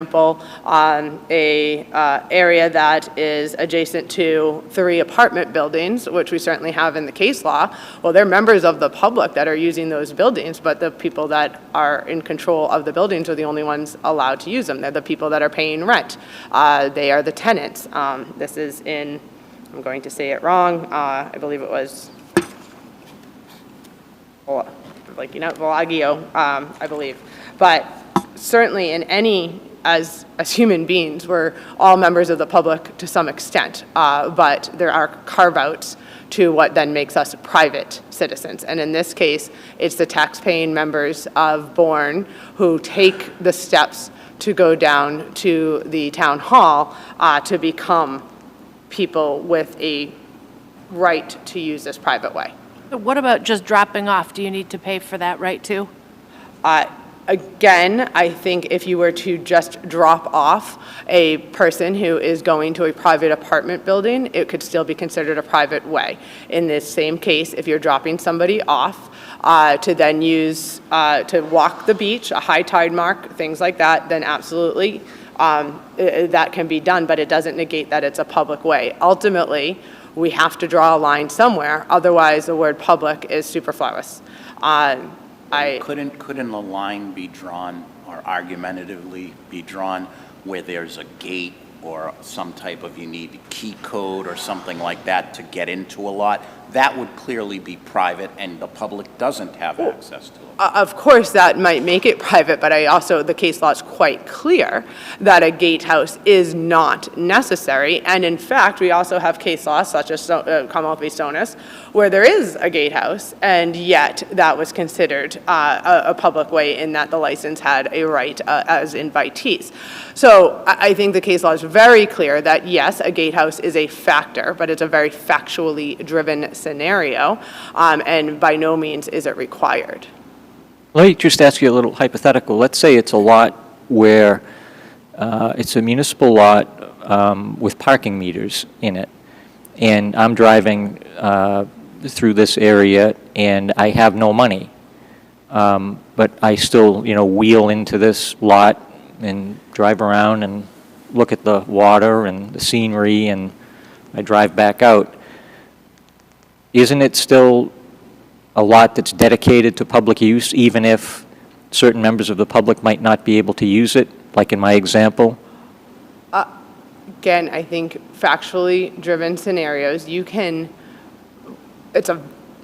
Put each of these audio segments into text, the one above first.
example, a area that is adjacent to 3 apartment buildings, which we certainly have in the case law, well, they're members of the public that are using those buildings, but the people that are in control of the buildings are the only ones allowed to use them. They're the people that are paying rent. They are the tenants. This is in, I'm going to say it wrong, I believe it was, WURTZBERGER, I believe. But certainly in any, as human beings, we're all members of the public to some extent, but there are carve-outs to what then makes us private citizens. And in this case, it's the tax-paying members of Bourne who take the steps to go down to the town hall to become people with a right to use this private way. What about just dropping off? Do you need to pay for that right too? Again, I think if you were to just drop off a person who is going to a private apartment building, it could still be considered a private way. In this same case, if you're dropping somebody off to then use, to walk the beach, a high tide mark, things like that, then absolutely that can be done, but it doesn't negate that it's a public way. Ultimately, we have to draw a line somewhere, otherwise the word public is superfluous. Couldn't a line be drawn, or argumentatively be drawn, where there's a gate or some type of, you need key code or something like that to get into a lot? That would clearly be private and the public doesn't have access to it. Of course, that might make it private, but the case law is quite clear that a gatehouse is not necessary. And in fact, we also have case law, such as Commonwealth v. Stonis, where there is a gatehouse, and yet that was considered a public way in that the license had a right as invitees. So I think the case law is very clear that yes, a gatehouse is a factor, but it's a very factually driven scenario, and by no means is it required. Let me just ask you a little hypothetical. Let's say it's a lot where it's a municipal lot with parking meters in it, and I'm driving through this area and I have no money, but I still, wheel into this lot and drive around and look at the water and the scenery, and I drive back out. Isn't it still a lot that's dedicated to public use, even if certain members of the public might not be able to use it, like in my example? Again, I think factually driven scenarios,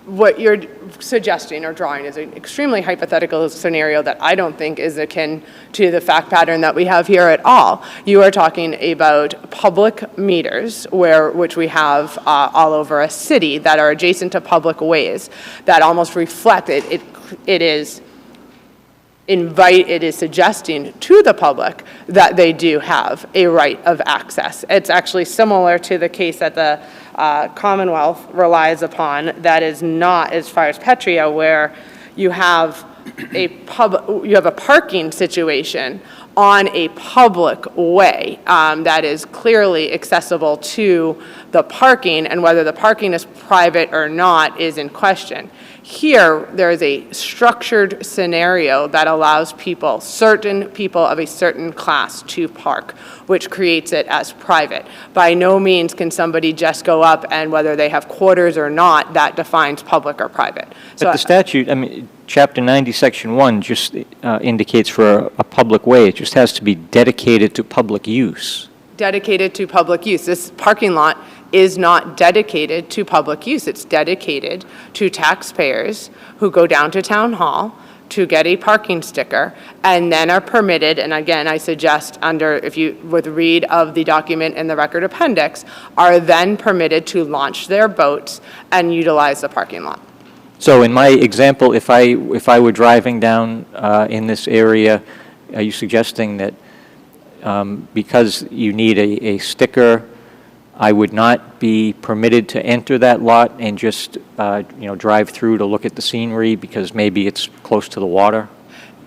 what you're suggesting or drawing is an extremely hypothetical scenario that I don't think is akin to the fact pattern that we have here at all. You are talking about public meters, which we have all over a city, that are adjacent to public ways, that almost reflect it. It is suggesting to the public that they do have a right of access. It's actually similar to the case that the Commonwealth relies upon, that is not as far as Petria, where you have a parking situation on a public way that is clearly accessible to the parking, and whether the parking is private or not is in question. Here, there is a structured scenario that allows certain people of a certain class to park, which creates it as private. By no means can somebody just go up and, whether they have quarters or not, that defines public or private. But the statute, Chapter 90, Section 1 just indicates for a public way, it just has to be dedicated to public use. Dedicated to public use. This parking lot is not dedicated to public use. It's dedicated to taxpayers who go down to town hall to get a parking sticker and then are permitted, and again, I suggest if you would read of the document in the record appendix, are then permitted to launch their boats and utilize the parking lot. So in my example, if I were driving down in this area, are you suggesting that because you need a sticker, I would not be permitted to enter that lot and just drive through to look at the scenery because maybe it's close to the water?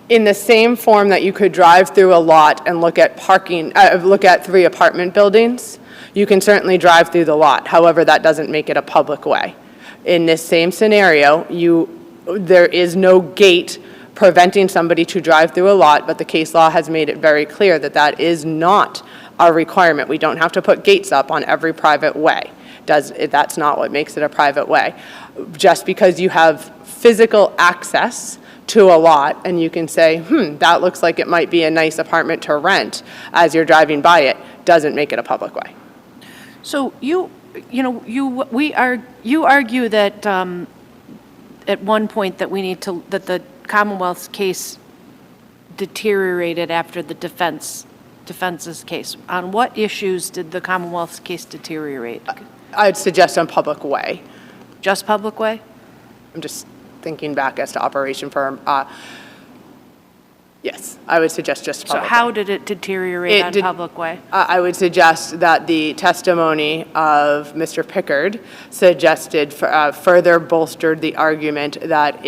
In the same form that you could drive through a lot and look at 3 apartment buildings, you can certainly drive through the lot. However, that doesn't make it a public way. In this same scenario, there is no gate preventing somebody to drive through a lot, but the case law has made it very clear that that is not a requirement. We don't have to put gates up on every private way. That's not what makes it a private way. Just because you have physical access to a lot and you can say, that looks like it might be a nice apartment to rent as you're driving by it, doesn't make it a public way. So you argue that at one point that that the Commonwealth's case deteriorated after the defense's case. On what issues did the Commonwealth's case deteriorate? I'd suggest on public way. Just public way? I'm just thinking back as to operation firm. Yes, I would suggest just So public how way. did it deteriorate on public way? I would suggest that the testimony of Mr. Pickard suggested, further bolstered the argument that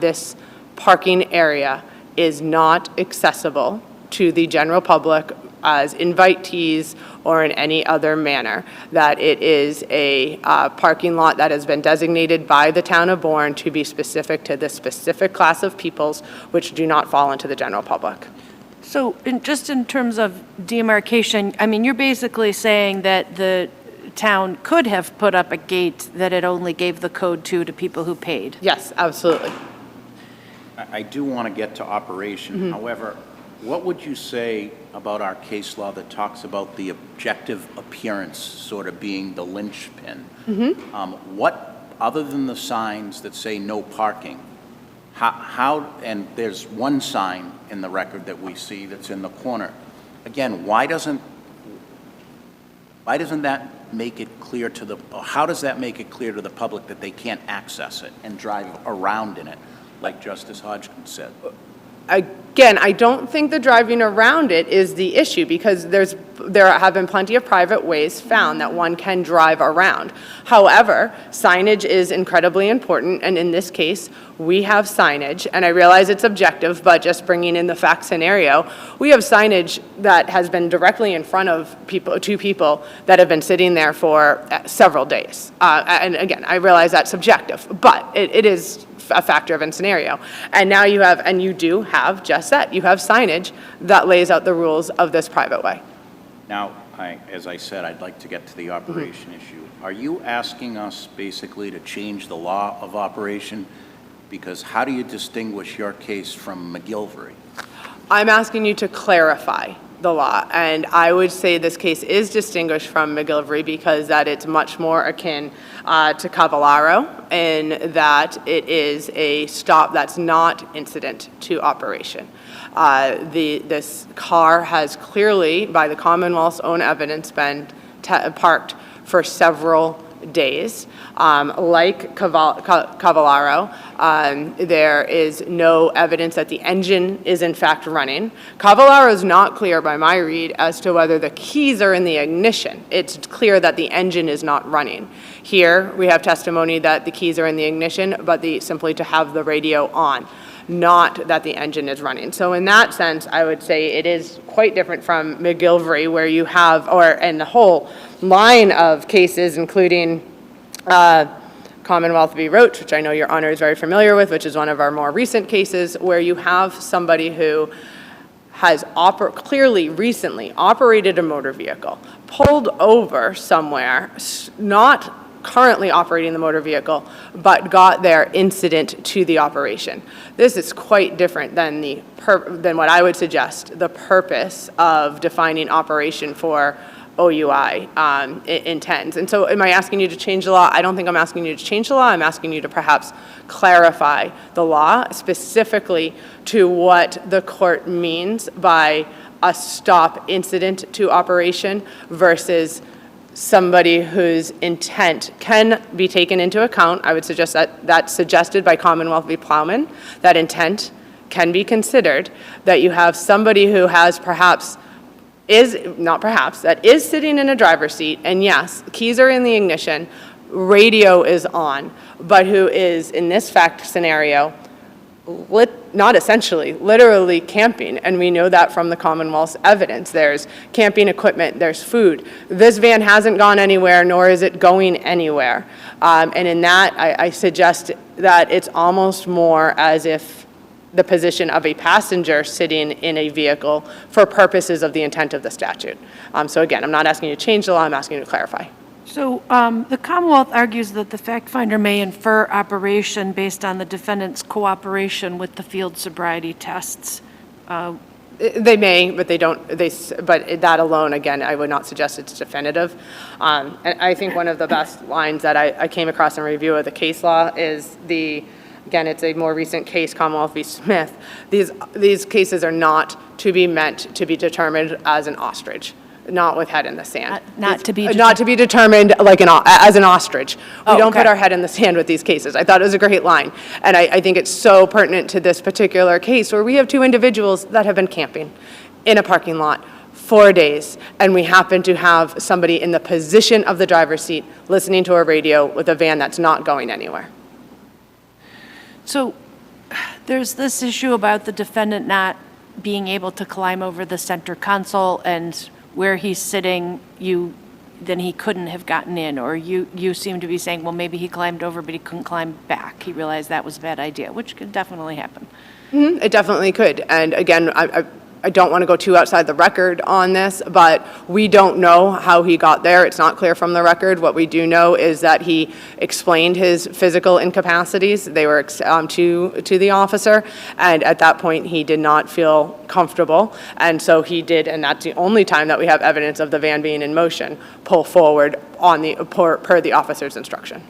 this parking area is not accessible to the general public as invitees or in any other manner, that it is a parking lot that has been designated by the town of Bourne to be specific to this specific class of peoples which do not fall into the general public. So just in terms of demarcation, I mean, you're basically saying that the town could have put up a gate that it only gave the code to people who paid. Yes, absolutely. I do want to get to operation. However, what would you say about our case law that talks about the objective appearance sort of being the linchpin? What, other than the signs that say no parking, and there's one sign in the record that we see that's in the corner. Again, why doesn't that make it clear to how does that make it clear to the public that they can't access it and drive around in it, like Justice Hodgens said? Again, I don't think the driving around it is the issue because there have been plenty of private ways found that one can drive around. However, signage is incredibly important, and in this case, we have signage, and I realize it's objective, but just bringing in the fact scenario, we have signage that has been directly in front of two people that have been sitting there for several days. And again, I realize that's subjective, but it is a fact-driven scenario. And now you do have just that. You have signage that lays out the rules of this private way. Now, as I said, I'd like to get to the operation issue. Are you asking us basically to change the law of operation? Because how do you distinguish your case from McGilvery? I'm asking you to clarify the law, and I would say this case is distinguished from McGilvery because that it's much more akin to Cavallaro in that it is a stop that's not incident to operation. This car has clearly, by the Commonwealth's own evidence, been parked for several days. Like Cavallaro, there is no evidence that the engine is in fact running. Cavallaro is not clear by my read as to whether the keys are in the ignition. It's clear that the engine is not running. Here, we have testimony that the keys are in the ignition, but simply to have the radio on, not that the engine is running. So in that sense, I would say it is quite different from McGilvery, where you have, and the whole line of cases, including Commonwealth v. Roach, which I know Your Honor is very familiar with, which is one of our more recent cases, where you have somebody who has clearly recently operated a motor vehicle, pulled over somewhere, not currently operating the motor vehicle, but got there incident to the operation. This is quite different than what I would suggest the purpose of defining operation for OUI intends. And so am I asking you to change the law? I don't think I'm asking you to change the law. I'm asking you to perhaps clarify the law specifically to what the court means by a stop incident to operation versus somebody whose intent can be taken into account. I would suggest that that's suggested by Commonwealth v. Plowman, that intent can be considered, that you have somebody who has that is sitting in a driver's seat, and yes, keys are in the ignition, radio is on, but who is, in this fact scenario, not essentially, literally camping, and we know that from the Commonwealth's evidence. There's camping equipment, there's food. This van hasn't gone anywhere, nor is it going anywhere. And in that, I suggest that it's almost more as if the position of a passenger sitting in a vehicle for purposes of the intent of the statute. So again, I'm not asking you to change the law, I'm asking you to clarify. So the Commonwealth argues that the fact finder may infer operation based on the defendant's cooperation with the field sobriety tests. They may, but they don't, but that alone, again, I would not suggest it's definitive. And I think one of the best lines that I came across in review of the case law is again, it's a more recent case, Commonwealth v. Smith. These cases are not to be meant to be determined as an ostrich, not with head in the sand. Not to be determined like as an ostrich. We don't put okay. our head in the sand with these cases. I thought it was a great line. And I think it's so pertinent to this particular case where we have two individuals that have been camping in a parking lot 4 days, and we happen to have somebody in the position of the driver's seat listening to a radio with a van that's not going anywhere. So there's this issue about the defendant not being able to climb over the center console, and where he's sitting, then he couldn't have gotten in, or you seem to be saying, well, maybe he climbed over, but he couldn't climb back. He realized that was a bad idea, which could definitely happen. Mm-hmm. It definitely could. And again, I don't want to go too outside the record on this, but we don't know how he got there. It's not clear from the record. What we do know is that he explained his physical incapacities. They were to the officer, and at that point he did not feel comfortable, and so he did, and that's the only time that we have evidence of the van being in motion, pull forward per the officer's instruction.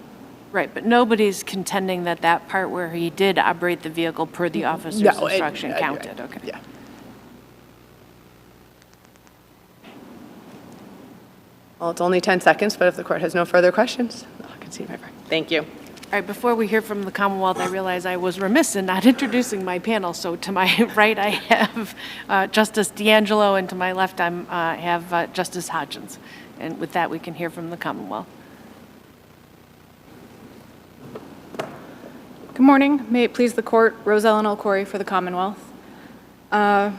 Right, but nobody's contending that that part where he did operate the vehicle per the officer's instruction counted. Okay. Yeah. Well, it's only 10 seconds, but if the court has no further questions, I can see my break. Thank you. All right, before we hear from the Commonwealth, I realize I was remiss in not introducing my panel. So to my right, I have Justice D'Angelo, and to my left, I have Justice Hodgens. And with that, we can hear from the Commonwealth. Good morning. May it please the court, Rose Ellen Elcoury for the Commonwealth. The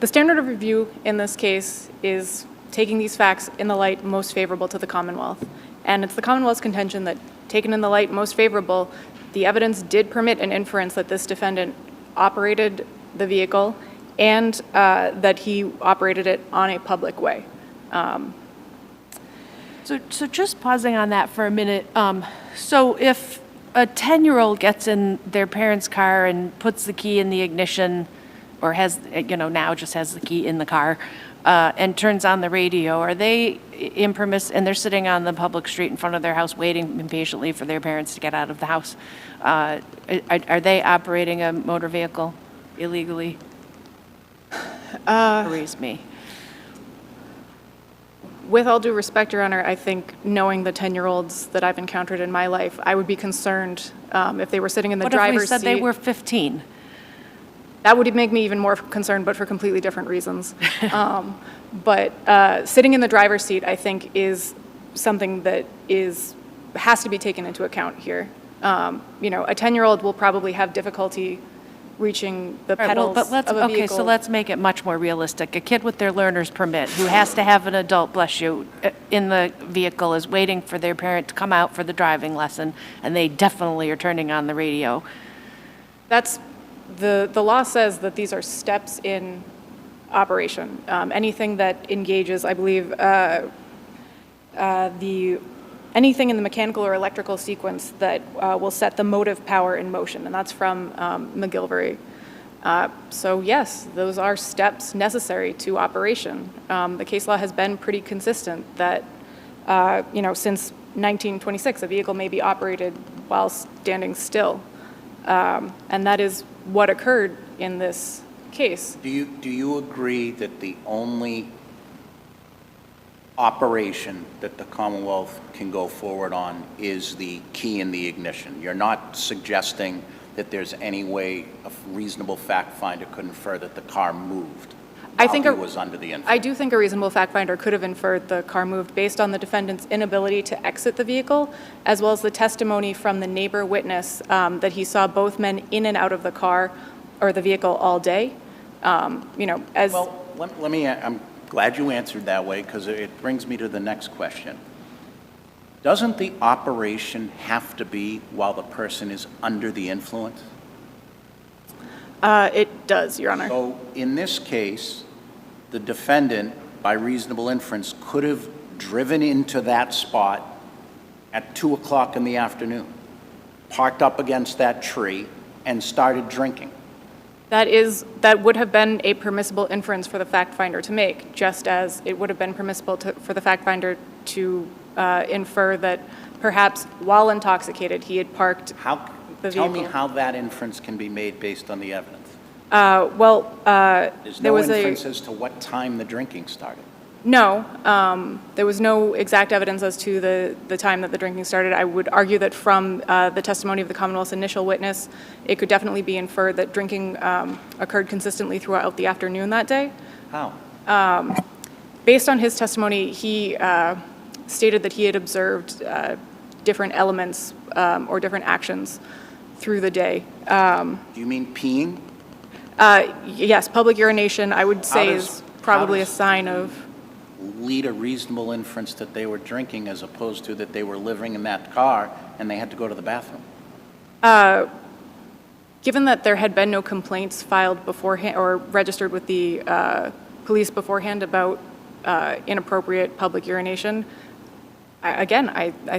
standard of review in this case is taking these facts in the light most favorable to the Commonwealth. And it's the Commonwealth's contention that, taken in the light most favorable, the evidence did permit an inference that this defendant operated the vehicle and that he operated it on a public way. So just pausing on that for a minute. So if a 10-year-old gets in their parents' car and puts the key in the ignition, or now just has the key in the car, and turns on the radio, are they impermissible, and they're sitting on the public street in front of their house waiting impatiently for their parents to get out of the house, are they operating a motor vehicle illegally? Worries me. With all due respect, Your Honor, I think knowing the 10-year-olds that I've encountered in my life, I would be concerned if they were sitting in the driver's seat. What if we said they were 15? That would make me even more concerned, but for completely different reasons. But sitting in the driver's seat, I think, is something that has to be taken into account here. A 10-year-old will probably have difficulty reaching the pedals of a vehicle. Okay, so let's make it much more realistic. A kid with their learner's permit who has to have an adult, bless you, in the vehicle is waiting for their parent to come out for the driving lesson, and they definitely are turning on the radio. The law says that these are steps in operation. Anything that engages, I believe, anything in the mechanical or electrical sequence that will set the motive power in motion, and that's from McGilvery. So yes, those are steps necessary to operation. The case law has been pretty consistent that, since 1926, a vehicle may be operated while standing still. And that is what occurred in this case. Do you agree that the only operation that the Commonwealth can go forward on is the key in the ignition? You're not suggesting that there's any way a reasonable fact finder could infer that the car moved while he was under the influence? I do think a reasonable fact finder could have inferred the car moved based on the defendant's inability to exit the vehicle, as well as the testimony from the neighbor witness that he saw both men in and out of the car or the vehicle all day. Well, let me. I'm glad you answered that way, because it brings me to the next question. Doesn't the operation have to be while the person is under the influence? It does, Your Honor. So in this case, the defendant, by reasonable inference, could have driven into that spot at 2 o'clock in the afternoon, parked up against that tree, and started drinking. That would have been a permissible inference for the fact finder to make, just as it would have been permissible for the fact finder to infer that perhaps while intoxicated, he had parked the vehicle. Tell me how that inference can be made based on the evidence. There's There's no inference as to what time the drinking started. No, there was no exact evidence as to the time that the drinking started. I would argue that from the testimony of the Commonwealth's initial witness, it could definitely be inferred that drinking occurred consistently throughout the afternoon that day. How? Based on his testimony, he stated that he had observed different elements or different actions through the day. Do you mean peeing? Yes, public urination, I would say, does- is probably how a does- sign of... Lead a reasonable inference that they were drinking as opposed to that they were living in that car and they had to go to the bathroom. Given that there had been no complaints filed beforehand or registered with the police beforehand about inappropriate public urination, I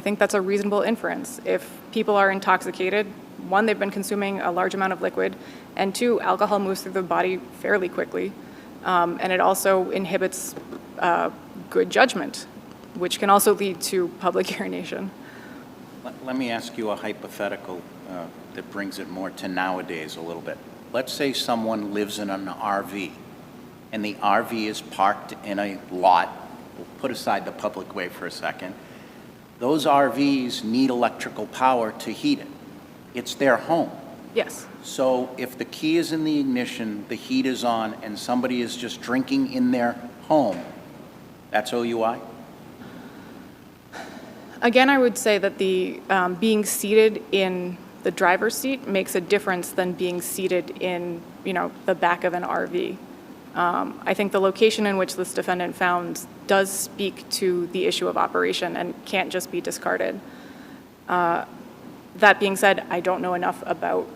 think that's a reasonable inference. If people are intoxicated, one, they've been consuming a large amount of liquid, and two, alcohol moves through the body fairly quickly, and it also inhibits good judgment, which can also lead to public urination. Let me ask you a hypothetical that brings it more to nowadays a little bit. Let's say someone lives in an RV, and the RV is parked in a lot. We'll put aside the public way for a second. Those RVs need electrical power to heat it. It's their home. Yes. So if the key is in the ignition, the heat is on, and somebody is just drinking in their home, that's OUI? Again, I would say that the being seated in the driver's seat makes a difference than being seated in, the back of an RV. I think the location in which this defendant found does speak to the issue of operation and can't just be discarded. That being said, I don't know enough about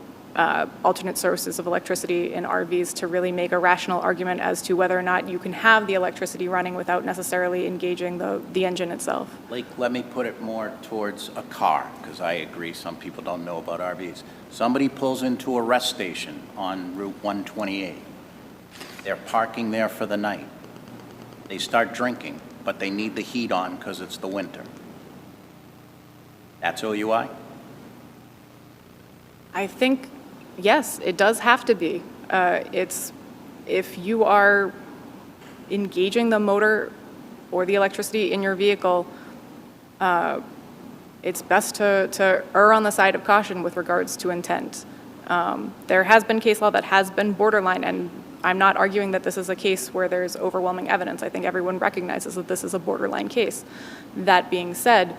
alternate sources of electricity in RVs to really make a rational argument as to whether or not you can have the electricity running without necessarily engaging the engine itself. Let me put it more towards a car, because I agree some people don't know about RVs. Somebody pulls into a rest station on Route 128. They're parking there for the night. They start drinking, but they need the heat on because it's the winter. That's OUI? I think, yes, it does have to be. If you are engaging the motor or the electricity in your vehicle, it's best to err on the side of caution with regards to intent. There has been case law that has been borderline, and I'm not arguing that this is a case where there's overwhelming evidence. I think everyone recognizes that this is a borderline case. That being said,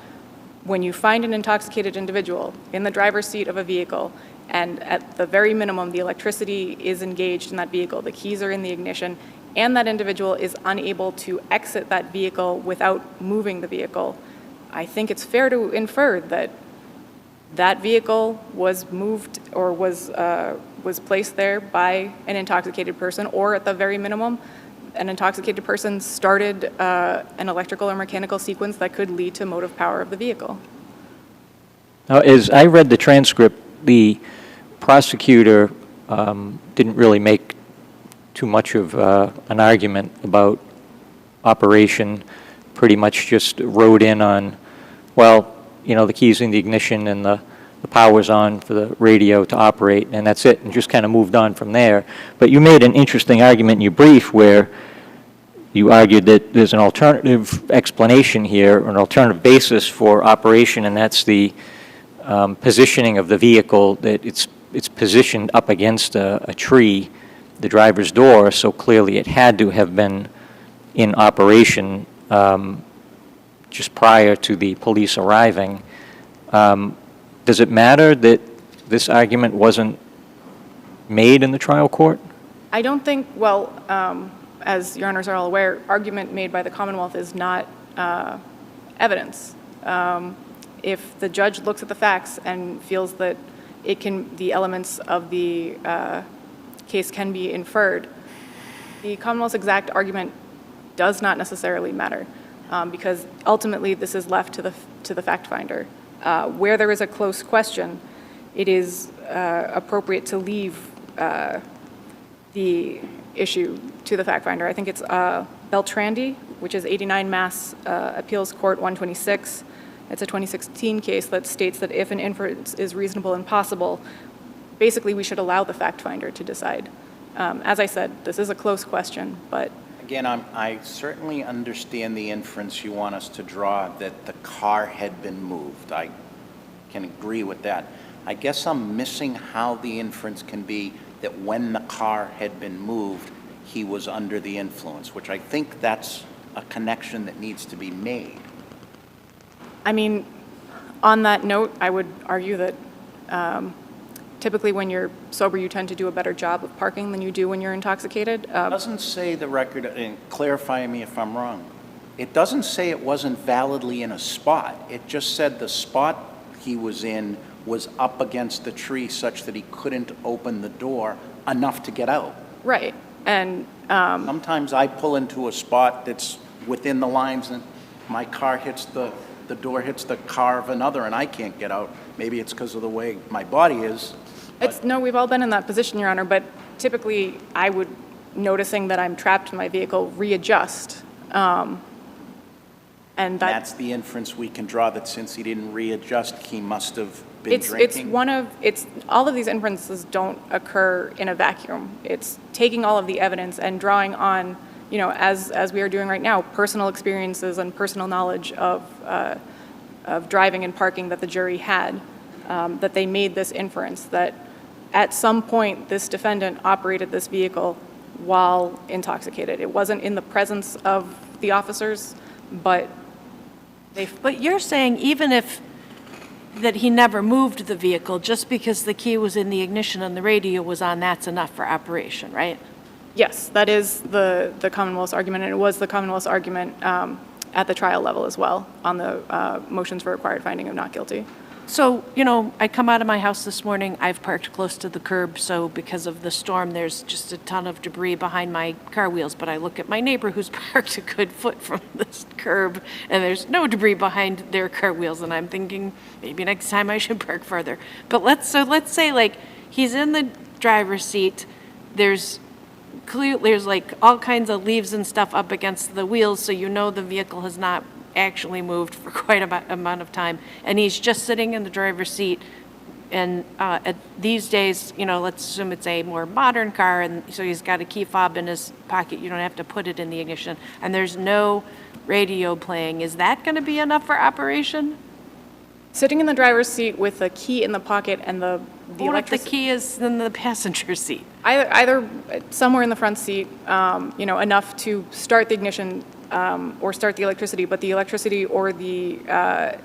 when you find an intoxicated individual in the driver's seat of a vehicle, and at the very minimum, the electricity is engaged in that vehicle, the keys are in the ignition, and that individual is unable to exit that vehicle without moving the vehicle, I think it's fair to infer that that vehicle was moved or was placed there by an intoxicated person, or at the very minimum, an intoxicated person started an electrical or mechanical sequence that could lead to motive power of the vehicle. Now, as I read the transcript, the prosecutor didn't really make too much of an argument about operation, pretty much just rode in on, well, the key's in the ignition and the power's on for the radio to operate, and that's it, and just kind of moved on from there. But you made an interesting argument in your brief where you argued that there's an alternative explanation here, or an alternative basis for operation, and that's the positioning of the vehicle, that it's positioned up against a tree, the driver's door, so clearly it had to have been in operation just prior to the police arriving. Does it matter that this argument wasn't made in the trial court? I don't think, well, as your honors are all aware, argument made by the Commonwealth is not evidence. If the judge looks at the facts and feels that the elements of the case can be inferred, the Commonwealth's exact argument does not necessarily matter, because ultimately this is left to the fact finder. Where there is a close question, it is appropriate to leave the issue to the fact finder. I think it's Beltrandi, which is 89 Mass Appeals Court 126. It's a 2016 case that states that if an inference is reasonable and possible, basically we should allow the fact finder to decide. As I said, this is a close question, but Again, I certainly understand the inference you want us to draw that the car had been moved. I can agree with that. I guess I'm missing how the inference can be that when the car had been moved, he was under the influence, which I think that's a connection that needs to be made. I mean, on that note, I would argue that typically when you're sober, you tend to do a better job of parking than you do when you're intoxicated. It doesn't say the record, and clarify me if I'm wrong, it doesn't say it wasn't validly in a spot. It just said the spot he was in was up against the tree such that he couldn't open the door enough to get out. Right, and Sometimes I pull into a spot that's within the lines and my car hits the door hits the car of another and I can't get out. Maybe it's because of the way my body is. no, we've all been in that position, Your Honor, but typically I would, noticing that I'm trapped in my vehicle, readjust. And That's the inference we can draw, that since he didn't readjust, he must have been it's drinking. all of these inferences don't occur in a vacuum. It's taking all of the evidence and drawing on, as we are doing right now, personal experiences and personal knowledge of driving and parking that the jury had, that they made this inference that at some point this defendant operated this vehicle while intoxicated. It wasn't in the presence of the officers, but But you're saying even if that he never moved the vehicle, just because the key was in the ignition and the radio was on, that's enough for operation, right? yes, that is the Commonwealth's argument, and it was the Commonwealth's argument at the trial level as well on the motions for required finding of not guilty. So, I come out of my house this morning, I've parked close to the curb, so because of the storm, there's just a ton of debris behind my car wheels, but I look at my neighbor who's parked a good foot from this curb, and there's no debris behind their car wheels, and I'm thinking, maybe next time I should park further. But let's say, he's in the driver's seat, there's all kinds of leaves and stuff up against the wheels, so the vehicle has not actually moved for quite a amount of time, and he's just sitting in the driver's seat. And these days, let's assume it's a more modern car, and so he's got a key fob in his pocket. You don't have to put it in the ignition, and there's no radio playing. Is that going to be enough for operation? Sitting in the driver's seat with a key in the pocket and the What if the key is in the passenger seat? either somewhere in the front seat, enough to start the ignition or start the electricity, but the electricity or the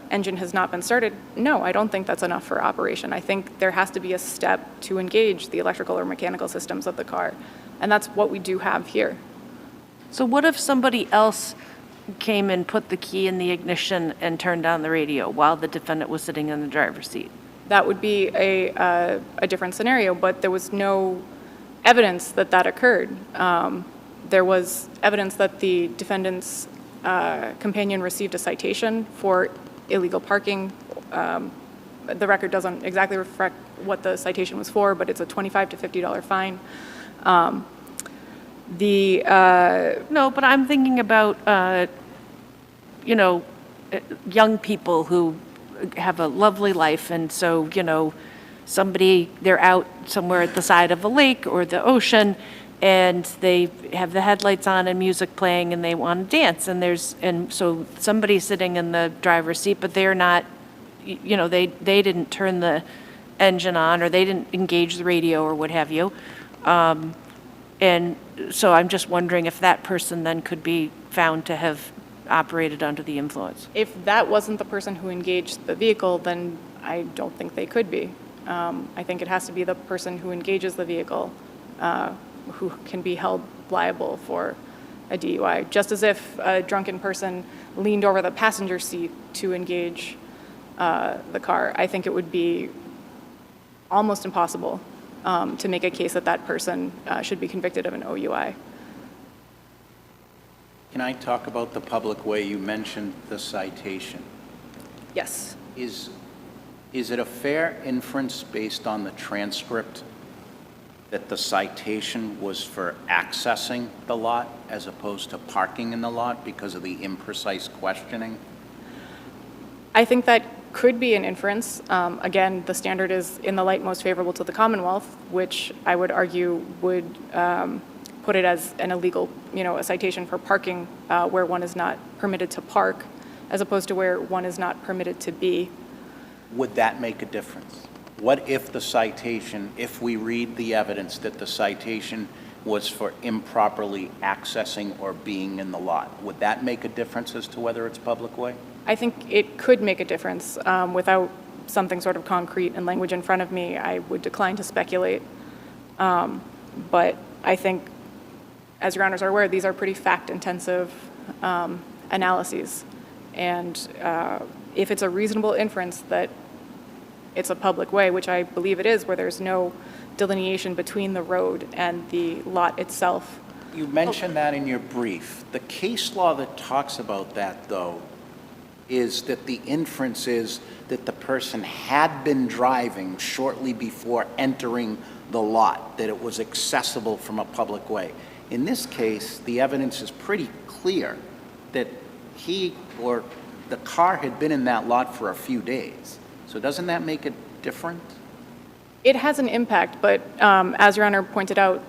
engine has not been started, no, I don't think that's enough for operation. I think there has to be a step to engage the electrical or mechanical systems of the car, and that's what we do have here. So what if somebody else came and put the key in the ignition and turned on the radio while the defendant was sitting in the driver's seat? That would be a different scenario, but there was no evidence that occurred. There was evidence that the defendant's companion received a citation for illegal parking. The record doesn't exactly reflect what the citation was for, but it's a $25 to $50 fine. No, but I'm thinking about, young people who have a lovely life, and so, they're out somewhere at the side of a lake or the ocean, and they have the headlights on and music playing, and they want to dance, and so somebody's sitting in the driver's seat, but they're not, they didn't turn the engine on, or they didn't engage the radio or what have you. And so I'm just wondering if that person then could be found to have operated under the influence. If that wasn't the person who engaged the vehicle, then I don't think they could be. I think it has to be the person who engages the vehicle who can be held liable for a DUI, just as if a drunken person leaned over the passenger seat to engage the car. I think it would be almost impossible to make a case that that person should be convicted of an OUI. Can I talk about the public way? You mentioned the citation. Yes. Is it a fair inference based on the transcript that the citation was for accessing the lot as opposed to parking in the lot because of the imprecise questioning? I think that could be an inference. Again, the standard is in the light most favorable to the Commonwealth, which I would argue would put it as an illegal, a citation for parking where one is not permitted to park, as opposed to where one is not permitted to be. Would that make a difference? What if the citation, if we read the evidence that the citation was for improperly accessing or being in the lot, would that make a difference as to whether it's public way? I think it could make a difference. Without something sort of concrete and language in front of me, I would decline to speculate. But I think, as your honors are aware, these are pretty fact-intensive analyses. And if it's a reasonable inference that it's a public way, which I believe it is, where there's no delineation between the road and the lot itself. You mentioned that in your brief. The case law that talks about that, though, is that the inference is that the person had been driving shortly before entering the lot, that it was accessible from a public way. In this case, the evidence is pretty clear that he or the car had been in that lot for a few days. So doesn't that make it different? It has an impact, but as your honor pointed out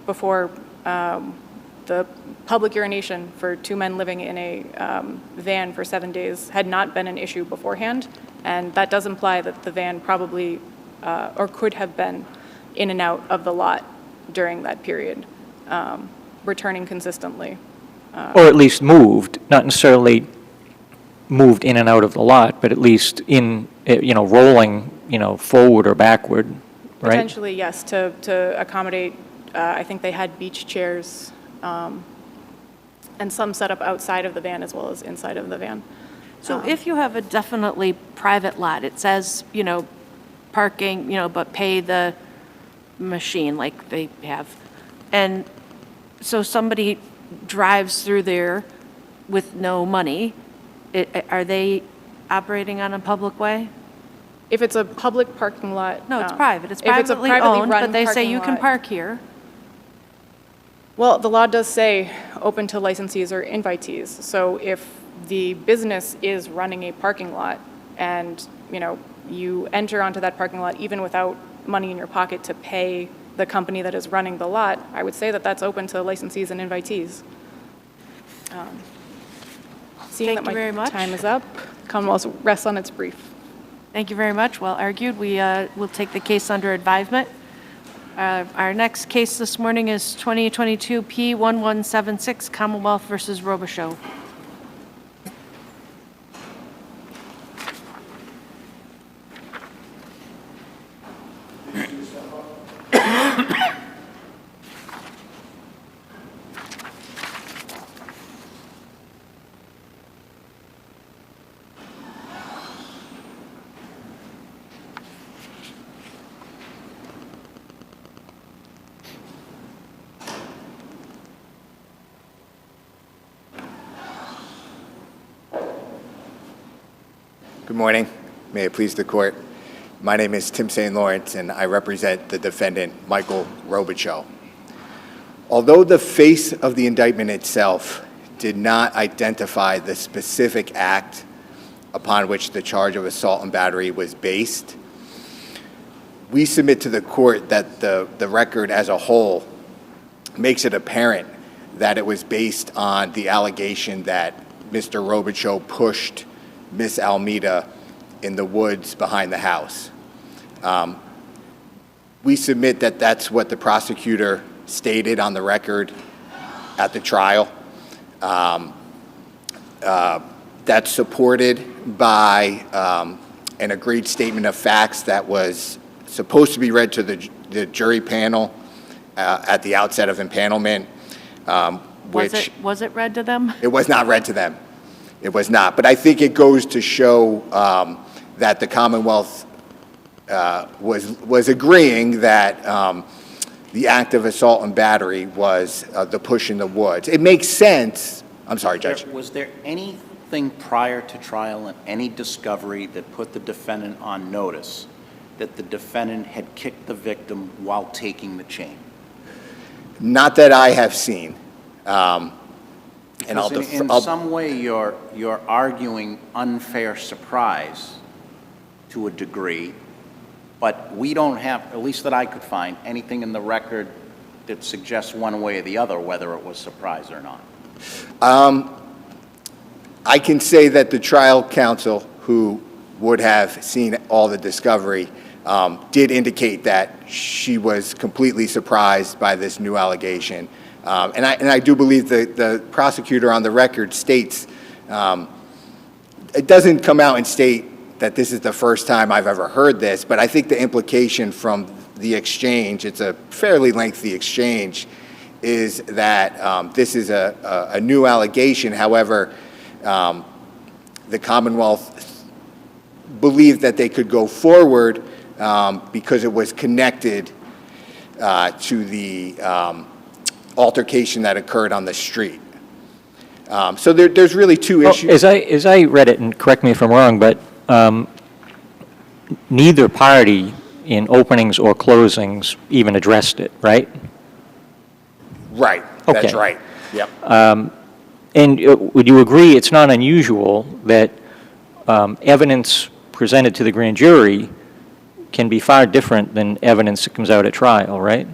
before, the public urination for two men living in a van for 7 days had not been an issue beforehand, and that does imply that the van probably or could have been in and out of the lot during that period, returning consistently. Or at least moved, not necessarily moved in and out of the lot, but at least in, rolling, forward or backward, right? Potentially, yes, to accommodate, I think they had beach chairs and some set up outside of the van as well as inside of the van. So if you have a definitely private lot, it says, parking, but pay the machine like they have. And so somebody drives through there with no money, are they operating on a public way? If it's a public parking lot. No, it's private. It's If it's a privately privately owned, run but they say parking you can lot. park here. Well, the law does say open to licensees or invitees. So if the business is running a parking lot and, you enter onto that parking lot even without money in your pocket to pay the company that is running the lot, I would say that that's open to licensees and invitees. Seeing Thank that you very my much. time is up, Commonwealth rests on its brief. Thank you very much. Well argued. We will take the case under advisement. Our next case this morning is 2022 P1176, Commonwealth versus ROBICHEAU. Good morning. May it please the court. My name is Tim St. Lawrence, and I represent the defendant, Michael ROBICHEAU. Although the face of the indictment itself did not identify the specific act upon which the charge of assault and battery was based, we submit to the court that the record as a whole makes it apparent that it was based on the allegation that Mr. ROBICHEAU pushed Miss Almeida in the woods behind the house. We submit that that's what the prosecutor stated on the record at the trial. That's supported by an agreed statement of facts that was supposed to be read to the jury panel at the outset of impanelment, Was it read to them? It was not read to them. It was not. But I think it goes to show that the Commonwealth was agreeing that the act of assault and battery was the push in the woods. It makes sense. I'm sorry, Judge. Was there anything prior to trial and any discovery that put the defendant on notice that the defendant had kicked the victim while taking the chain? Not that I have seen. And Because in some way, you're arguing unfair surprise to a degree, but we don't have, at least that I could find, anything in the record that suggests one way or the other whether it was surprise or not. I can say that the trial counsel, who would have seen all the discovery, did indicate that she was completely surprised by this new allegation. And I do believe the prosecutor on the record states, it doesn't come out and state that this is the first time I've ever heard this, but I think the implication from the exchange, it's a fairly lengthy exchange, is that this is a new allegation. However, the Commonwealth believed that they could go forward because it was connected to the altercation that occurred on the street. So there's really two issues. As I read it, and correct me if I'm wrong, but neither party in openings or closings even addressed it, right? Right, Okay. that's right. Yep. And would you agree it's not unusual that evidence presented to the grand jury can be far different than evidence that comes out at trial, right?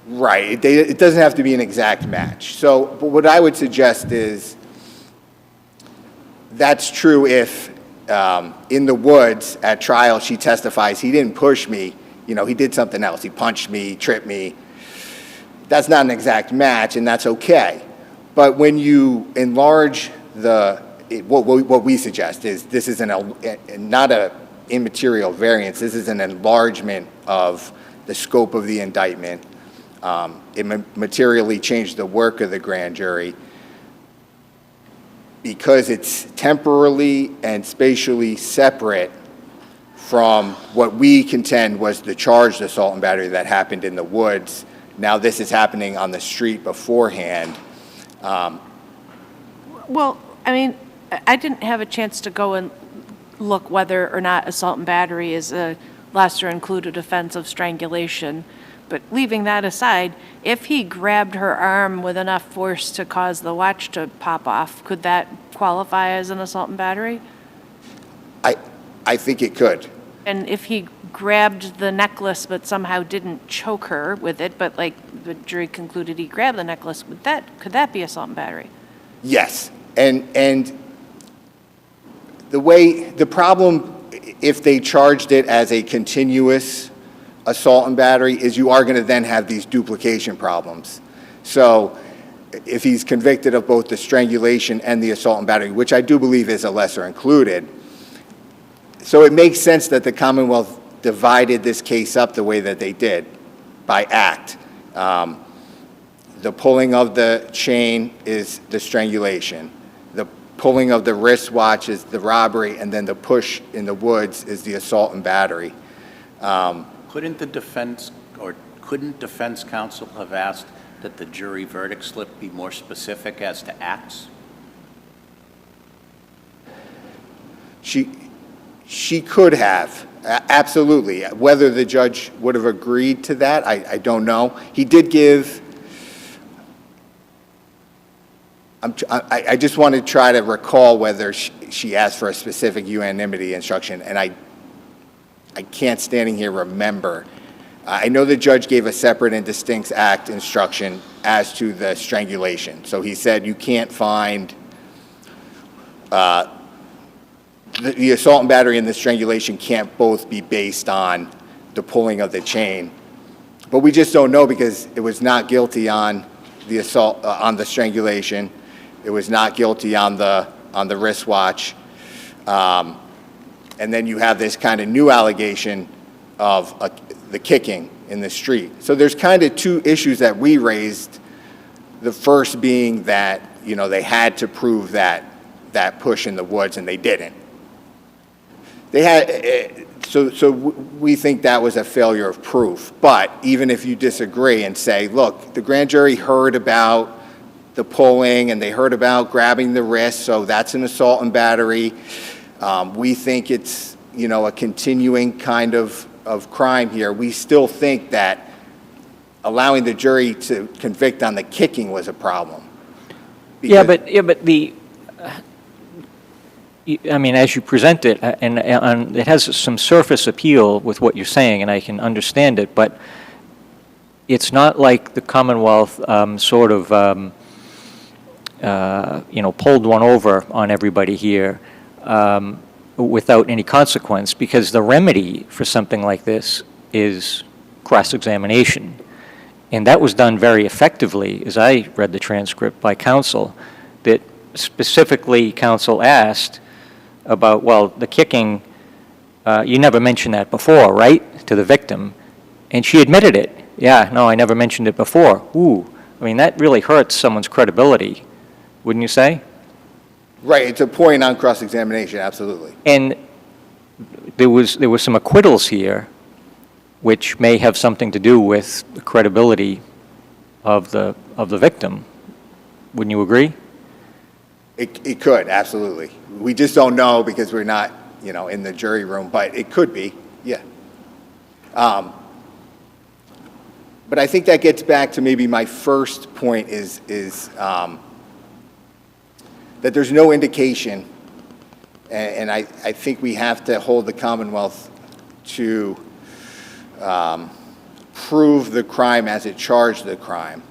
Right, it doesn't have to be an exact match. So, but what I would suggest is that's true if in the woods at trial she testifies, he didn't push me, he did something else. He punched me, tripped me. That's not an exact match, and that's okay. But when you enlarge what we suggest is this is not an immaterial variance. This is an enlargement of the scope of the indictment. It materially changed the work of the grand jury because it's temporally and spatially separate from what we contend was the charged assault and battery that happened in the woods. Now this is happening on the street beforehand. Well, I mean, I didn't have a chance to go and look whether or not assault and battery is a lesser included offense of strangulation. But leaving that aside, if he grabbed her arm with enough force to cause the watch to pop off, could that qualify as an assault and battery? I think it could. And if he grabbed the necklace but somehow didn't choke her with it, but like the jury concluded he grabbed the necklace, could that be assault and battery? Yes, and the problem, if they charged it as a continuous assault and battery, is you are going to then have these duplication problems. So if he's convicted of both the strangulation and the assault and battery, which I do believe is a lesser included, so it makes sense that the Commonwealth divided this case up the way that they did, by act. The pulling of the chain is the strangulation. The pulling of the wristwatch is the robbery, and then the push in the woods is the assault and battery. Couldn't defense counsel have asked that the jury verdict slip be more specific as to acts? She could have, absolutely. Whether the judge would have agreed to that, I don't know. He did give, I just want to try to recall whether she asked for a specific unanimity instruction, and I can't standing here remember. I know the judge gave a separate and distinct act instruction as to the strangulation. So he said you can't find the assault and battery and the strangulation can't both be based on the pulling of the chain. But we just don't know because it was not guilty on the assault, on the strangulation. It was not guilty on the wristwatch. And then you have this kind of new allegation of the kicking in the street. So there's kind of two issues that we raised. The first being that, they had to prove that push in the woods, and they didn't. we think that was a failure of proof. But even if you disagree and say, look, the grand jury heard about the pulling and they heard about grabbing the wrist, so that's an assault and battery. We think it's, you know, a continuing kind of crime here. We still think that allowing the jury to convict on the kicking was a problem. Yeah, but the, I mean, as you present it, and it has some surface appeal with what you're saying, and I can understand it, but it's not like the Commonwealth sort of, you know, pulled one over on everybody here without any consequence, because the remedy for something like this is cross-examination. And that was done very effectively, as I read the transcript, by counsel, that specifically counsel asked about, well, the kicking, you never mentioned that before, right, to the victim? And she admitted it. Yeah, no, I never mentioned it before. Ooh, I mean, that really hurts someone's credibility, wouldn't you say? Right, it's a point on cross-examination, absolutely. And there was some acquittals here, which may have something to do with the credibility of the victim. Wouldn't you agree? It could, absolutely. We just don't know because we're not, you know, in the jury room, but it could be, yeah. But I think that gets back to maybe my first point is that there's no indication, and I think we have to hold the Commonwealth to prove the crime as it charged the crime.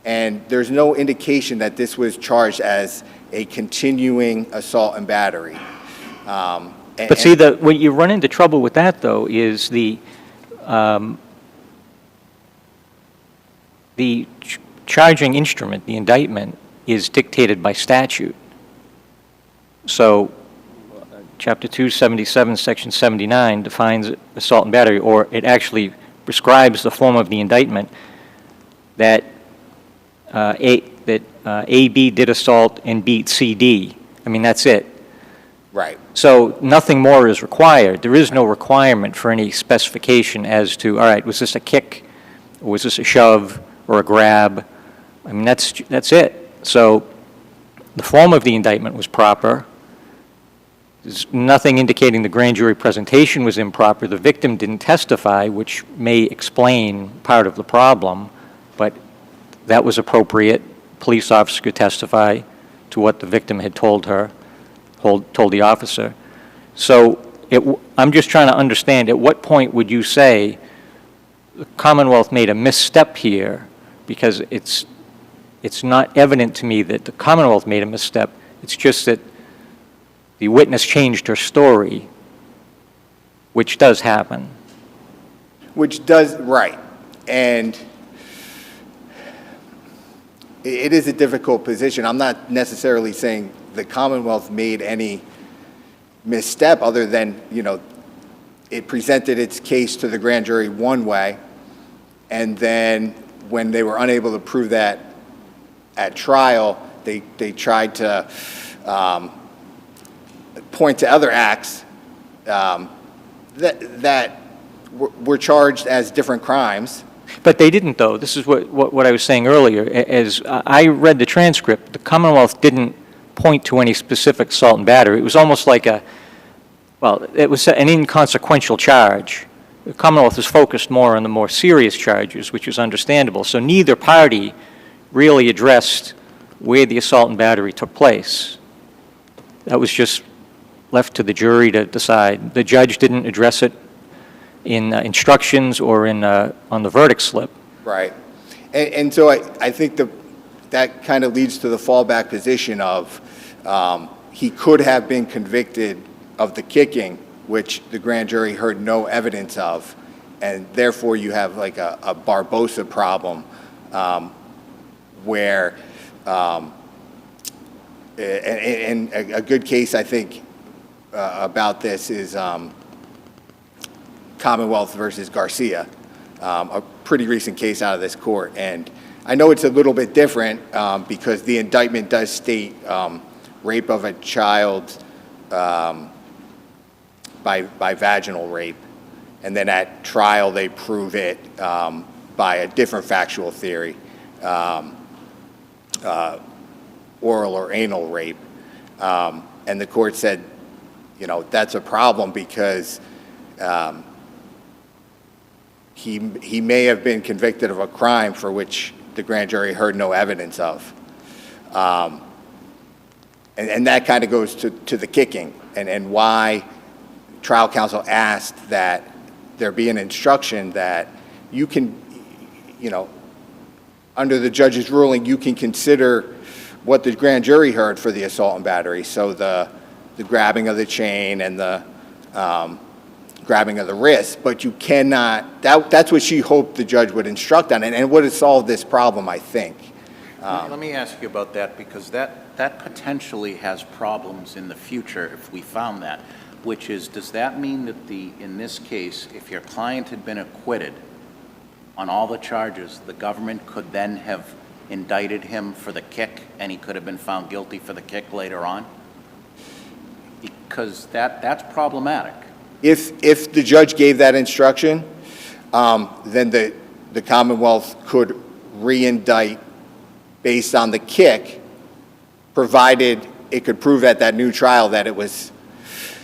And there's no indication that this was charged as a continuing assault and battery. But see, what you run into trouble with that, though, is the charging instrument, the indictment, is dictated by statute. So, Chapter 277, Section 79 defines assault and battery, or it actually prescribes the form of the indictment that A.B. did assault and beat C.D. I mean, that's it. Right. So nothing more is required. There is no requirement for any specification as to, all right, was this a kick, or was this a shove, or a grab? I mean, that's it. So the form of the indictment was proper. There's nothing indicating the grand jury presentation was improper. The victim didn't testify, which may explain part of the problem, but that was appropriate. Police officer could testify to what the victim had told her, told the officer. So I'm just trying to understand, at what point would you say the Commonwealth made a misstep here? Because it's not evident to me that the Commonwealth made a misstep. It's just that the witness changed her story, which does happen. Which does, right. And it is a difficult position. I'm not necessarily saying the Commonwealth made any misstep other than, you know, it presented its case to the grand jury one way, and then when they were unable to prove that at trial, they tried to point to other acts that were charged as different crimes. But they didn't, though. This is what I was saying earlier. As I read the transcript, the Commonwealth didn't point to any specific assault and battery. It was almost like it was an inconsequential charge. The Commonwealth is focused more on the more serious charges, which is understandable. So neither party really addressed where the assault and battery took place. That was just left to the jury to decide. The judge didn't address it in instructions or on the verdict slip. Right. And so I think that kind of leads to the fallback position of he could have been convicted of the kicking, which the grand jury heard no evidence of, and therefore you have like a Barbosa problem where, and a good case I think about this is Commonwealth versus Garcia, a pretty recent case out of this court. And I know it's a little bit different because the indictment does state rape of a child by vaginal rape. And then at trial, they prove it by a different factual theory, oral or anal rape. And the court said, you know, that's a problem because he may have been convicted of a crime for which the grand jury heard no evidence of. And that kind of goes to the kicking and why trial counsel asked that there be an instruction that you can, you know, under the judge's ruling, you can consider what the grand jury heard for the assault and battery. So the grabbing of the chain and the grabbing of the wrist, but you cannot, that's what she hoped the judge would instruct on, and it would have solved this problem, I think. Let me ask you about that, because that potentially has problems in the future if we found that, which is, does that mean that in this case, if your client had been acquitted on all the charges, the government could then have indicted him for the kick and he could have been found guilty for the kick later on? Because that's problematic. If the judge gave that instruction, then the Commonwealth could re-indict based on the kick, provided it could prove at that new trial that it was.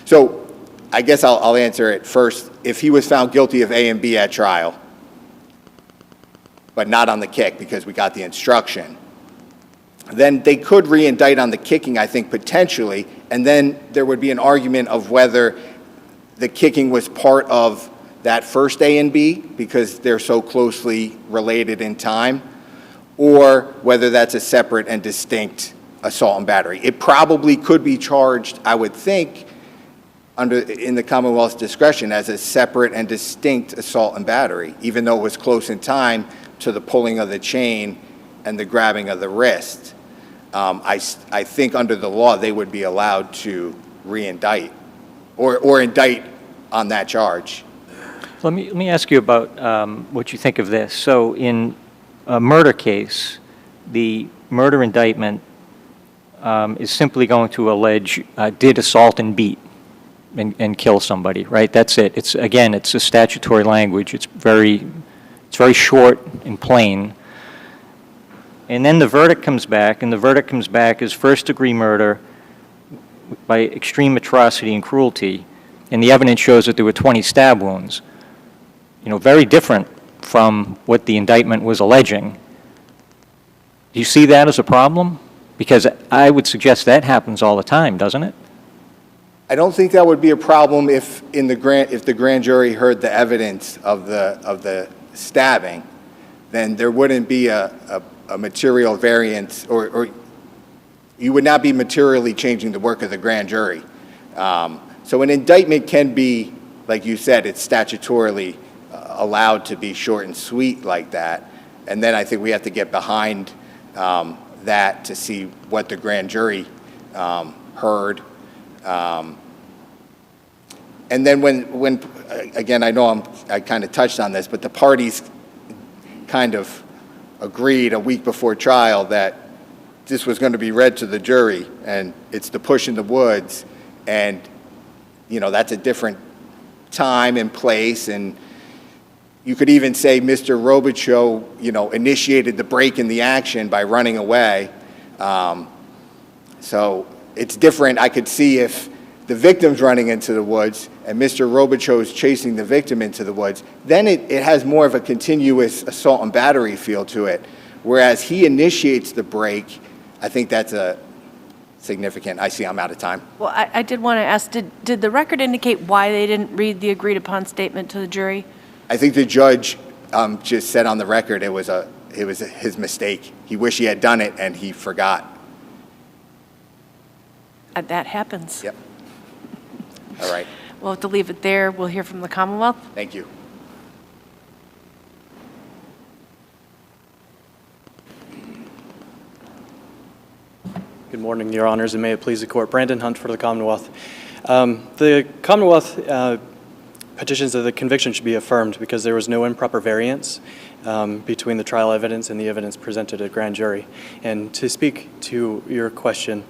So I guess I'll answer it first. If he was found guilty of A and B at trial, but not on the kick because we got the instruction, then they could re-indict on the kicking, I think, potentially, and then there would be an argument of whether the kicking was part of that first A and B because they're so closely related in time, or whether that's a separate and distinct assault and battery. It probably could be charged, I would think, in the Commonwealth's discretion as a separate and distinct assault and battery, even though it was close in time to the pulling of the chain and the grabbing of the wrist. I think under the law they would be allowed to re-indict or indict on that charge. Let me ask you about what you think of this. So in a murder case, the murder indictment is simply going to allege did assault and beat and kill somebody, right? That's it. It's a statutory language. It's very short and plain. And then the verdict comes back, and the verdict comes back as first-degree murder by extreme atrocity and cruelty, and the evidence shows that there were 20 stab wounds. You know, very different from what the indictment was alleging. Do you see that as a problem? Because I would suggest that happens all the time, doesn't it? I don't think that would be a problem if the grand jury heard the evidence of the stabbing, then there wouldn't be a material variance, or you would not be materially changing the work of the grand jury. So an indictment can be, like you said, it's statutorily allowed to be short and sweet like that, and then I think we have to get behind that to see what the grand jury heard. And then when again, I know I kind of touched on this, but the parties kind of agreed a week before trial that this was going to be read to the jury, and it's the push in the woods, and you know, that's a different time and place, and you could even say Mr. ROBICHEAU, you know, initiated the break in the action by running away. So it's different. I could see if the victim's running into the woods and Mr. ROBICHEAU is chasing the victim into the woods, then it has more of a continuous assault and battery feel to it. Whereas he initiates the break, I think that's a significant. I see I'm out of time. Well, I did want to ask, did the record indicate why they didn't read the agreed upon statement to the jury? I think the judge just said on the record it was his mistake. He wished he had done it and he forgot. That happens. Yep. All right. We'll have to leave it there. We'll hear from the Commonwealth. Thank you. Good morning, Your Honors, and may it please the Court. Brandon Hunt for the Commonwealth. The Commonwealth petitions that the conviction should be affirmed because there was no improper variance between the trial evidence and the evidence presented at grand jury. And to speak to your question,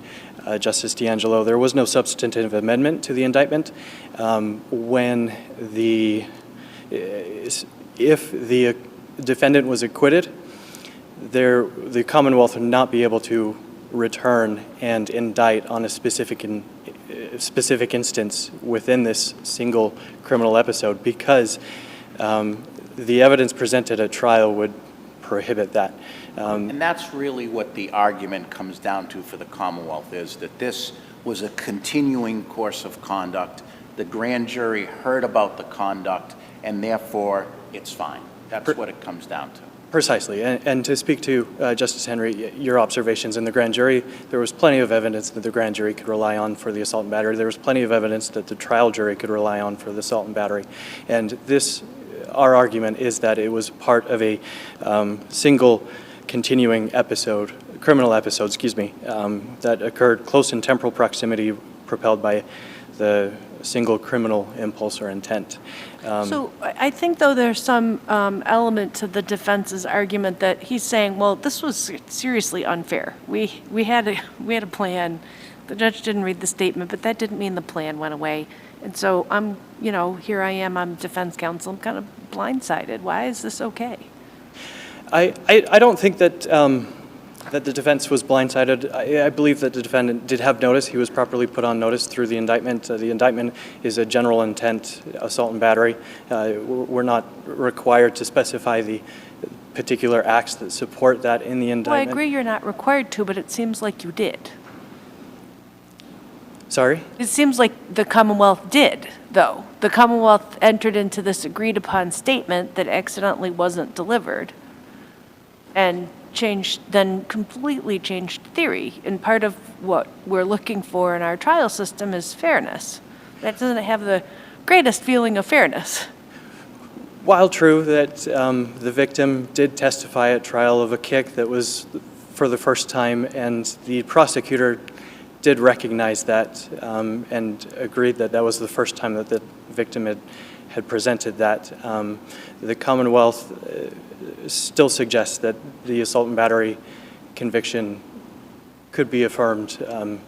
Justice D'Angelo, there was no substantive amendment to the indictment. When if the defendant was acquitted, the Commonwealth would not be able to return and indict on a specific instance within this single criminal episode because the evidence presented at trial would prohibit that. And that's really what the argument comes down to for the Commonwealth, is that this was a continuing course of conduct. The grand jury heard about the conduct, and therefore it's fine. That's what it comes down to. Precisely. And to speak to Justice Henry, your observations in the grand jury, there was plenty of evidence that the grand jury could rely on for the assault and battery. There was plenty of evidence that the trial jury could rely on for the assault and battery. And our argument is that it was part of a single continuing episode, criminal episode, that occurred close in temporal proximity, propelled by the single criminal impulse or intent. So I think, though, there's some element to the defense's argument that he's saying, well, this was seriously unfair. We had a plan. The judge didn't read the statement, but that didn't mean the plan went away. And so here I am, I'm defense counsel, I'm kind of blindsided. Why is this okay? I don't think that that the defense was blindsided. I believe that the defendant did have notice. He was properly put on notice through the indictment. The indictment is a general intent assault and battery. We're not required to specify the particular acts that support that in the indictment. Well, I agree you're not required to, but it seems like you did. Sorry? It seems like the Commonwealth did, though. The Commonwealth entered into this agreed-upon statement that accidentally wasn't delivered and then completely changed theory. And part of what we're looking for in our trial system is fairness. That doesn't have the greatest feeling of fairness. While true that the victim did testify at trial of a kick that was for the first time, and the prosecutor did recognize that and agreed that that was the first time that the victim had presented that, the Commonwealth still suggests that the assault and battery conviction could be affirmed. Go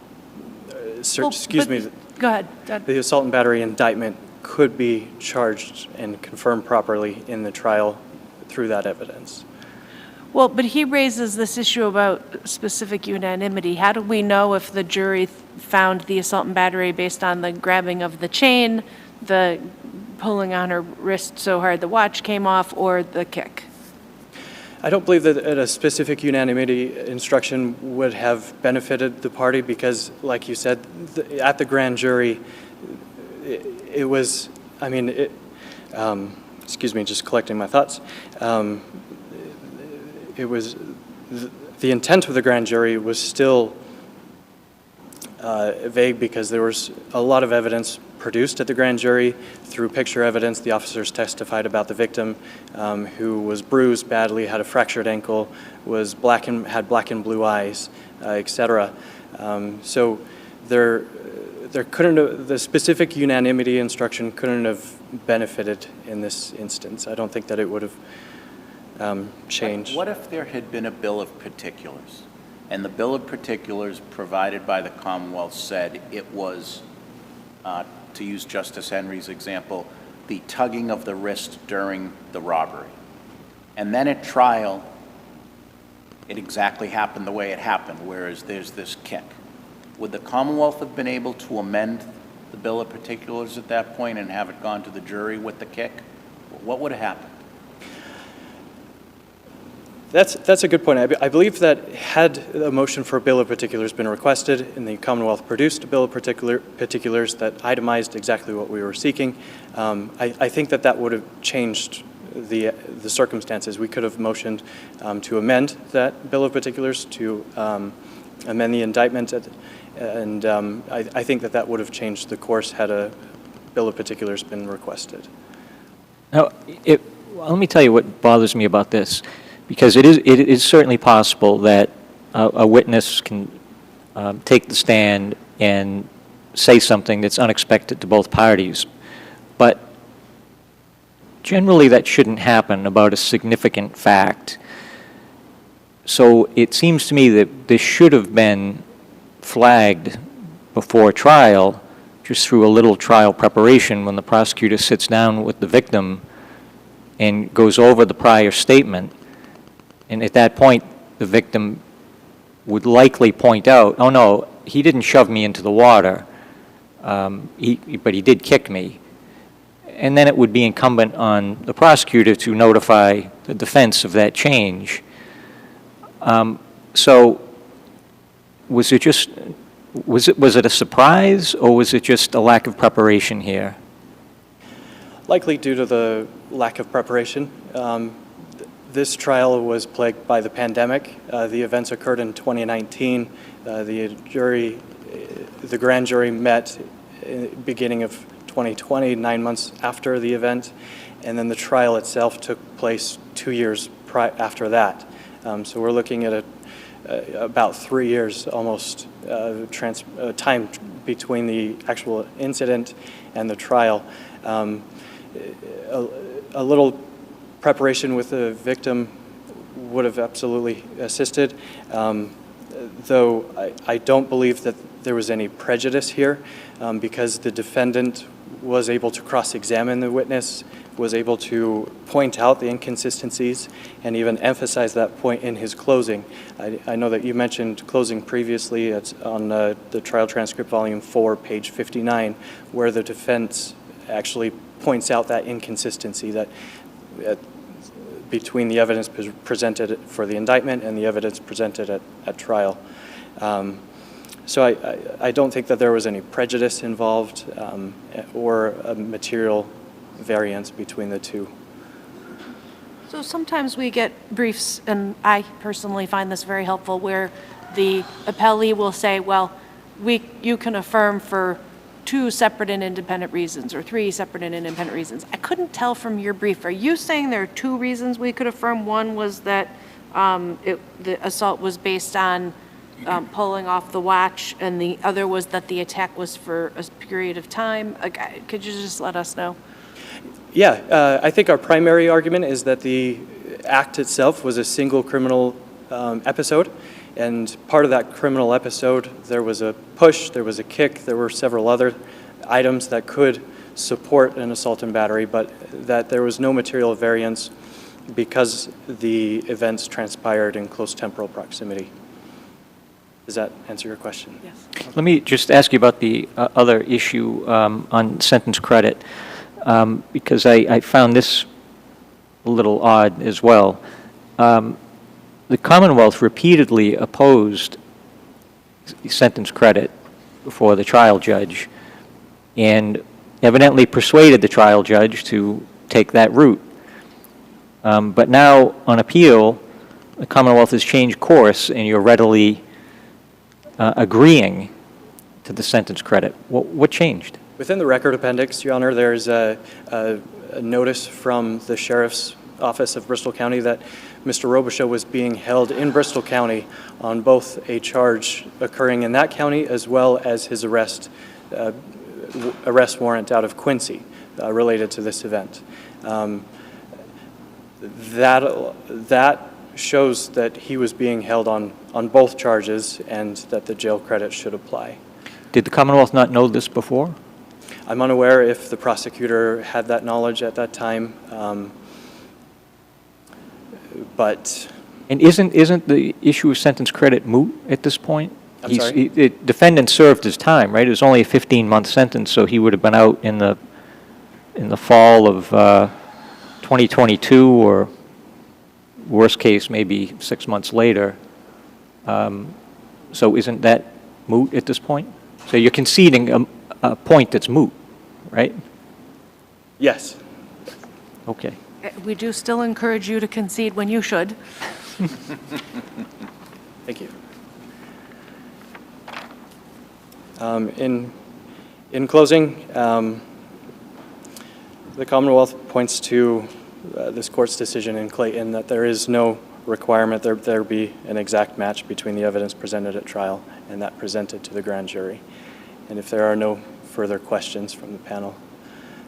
ahead. The assault and battery indictment could be charged and confirmed properly in the trial through that evidence. Well, but he raises this issue about specific unanimity. How do we know if the jury found the assault and battery based on the grabbing of the chain, the pulling on her wrist so hard the watch came off, or the kick? I don't believe that a specific unanimity instruction would have benefited the party because, like you said, at the grand jury, it was, excuse me, just collecting my thoughts. It was, the intent of the grand jury was still vague because there was a lot of evidence produced at the grand jury. Through picture evidence, the officers testified about the victim who was bruised badly, had a fractured ankle, had black and blue eyes, etc. So there couldn't have, the specific unanimity instruction couldn't have benefited in this instance. I don't think that it would have changed. What if there had been a bill of particulars, and the bill of particulars provided by the Commonwealth said it was, to use Justice Henry's example, the tugging of the wrist during the robbery. And then at trial, it exactly happened the way it happened, whereas there's this kick. Would the Commonwealth have been able to amend the bill of particulars at that point and have it gone to the jury with the kick? What would have happened? That's a good point. I believe that had a motion for a bill of particulars been requested and the Commonwealth produced a bill of particulars that itemized exactly what we were seeking, I think that would have changed the circumstances. We could have motioned to amend that bill of particulars, to amend the indictment, and I think that would have changed the course had a bill of particulars been requested. Now, let me tell you what bothers me about this. Because it is certainly possible that a witness can take the stand and say something that's unexpected to both parties. But generally that shouldn't happen about a significant fact. So it seems to me that this should have been flagged before trial, just through a little trial preparation when the prosecutor sits down with the victim and goes over the prior statement. And at that point, the victim would likely point out, oh no, he didn't shove me into the water, but he did kick me. And then it would be incumbent on the prosecutor to notify the defense of that change. So was it just, was it a surprise, or was it just a lack of preparation here? Likely due to the lack of preparation. This trial was plagued by the pandemic. The events occurred in 2019. The grand jury met in the beginning of 2020, 9 months after the event, and then the trial itself took place 2 years after that. So we're looking at about 3 years almost time between the actual incident and the trial. A little preparation with the victim would have absolutely assisted, though I don't believe that there was any prejudice here, because the defendant was able to cross-examine the witness, was able to point out the inconsistencies, and even emphasize that point in his closing. I know that you mentioned closing previously. It's on the trial transcript, volume 4, page 59, where the defense actually points out that inconsistency that between the evidence presented for the indictment and the evidence presented at trial. So I don't think that there was any prejudice involved or a material variance between the two. So sometimes we get briefs, and I personally find this very helpful, where the appellee will say, well, you can affirm for 2 separate and independent reasons, or 3 separate and independent reasons. I couldn't tell from your brief. Are you saying there are 2 reasons we could affirm? One was that the assault was based on pulling off the watch, and the other was that the attack was for a period of time. Could you just let us know? Yeah, I think our primary argument is that the act itself was a single criminal episode, and part of that criminal episode, there was a push, there was a kick, there were several other items that could support an assault and battery, but that there was no material variance because the events transpired in close temporal proximity. Does that answer your question? Yes. Let me just ask you about the other issue on sentence credit, because I found this a little odd as well. The Commonwealth repeatedly opposed sentence credit before the trial judge, and evidently persuaded the trial judge to take that route. But now, on appeal, the Commonwealth has changed course, and you're readily agreeing to the sentence credit. What changed? Within the record appendix, Your Honor, there's a notice from the Sheriff's Office of Bristol County that Mr. Robichaux was being held in Bristol County on both a charge occurring in that county as well as his arrest warrant out of Quincy related to this event. That shows that he was being held on both charges and that the jail credit should apply. Did the Commonwealth not know this before? I'm unaware if the prosecutor had that knowledge at that time, but... And isn't the issue of sentence credit moot at this point? I'm sorry? The defendant served his time, right? It was only a 15-month sentence, so he would have been out in the fall of 2022, or worst case, maybe 6 months later. So isn't that moot at this point? So you're conceding a point that's moot, right? Yes. Okay. We do still encourage you to concede when you should. Thank you. In closing, the Commonwealth points to this court's decision in Clayton that there is no requirement there be an exact match between the evidence presented at trial and that presented to the grand jury. And if there are no further questions from the panel,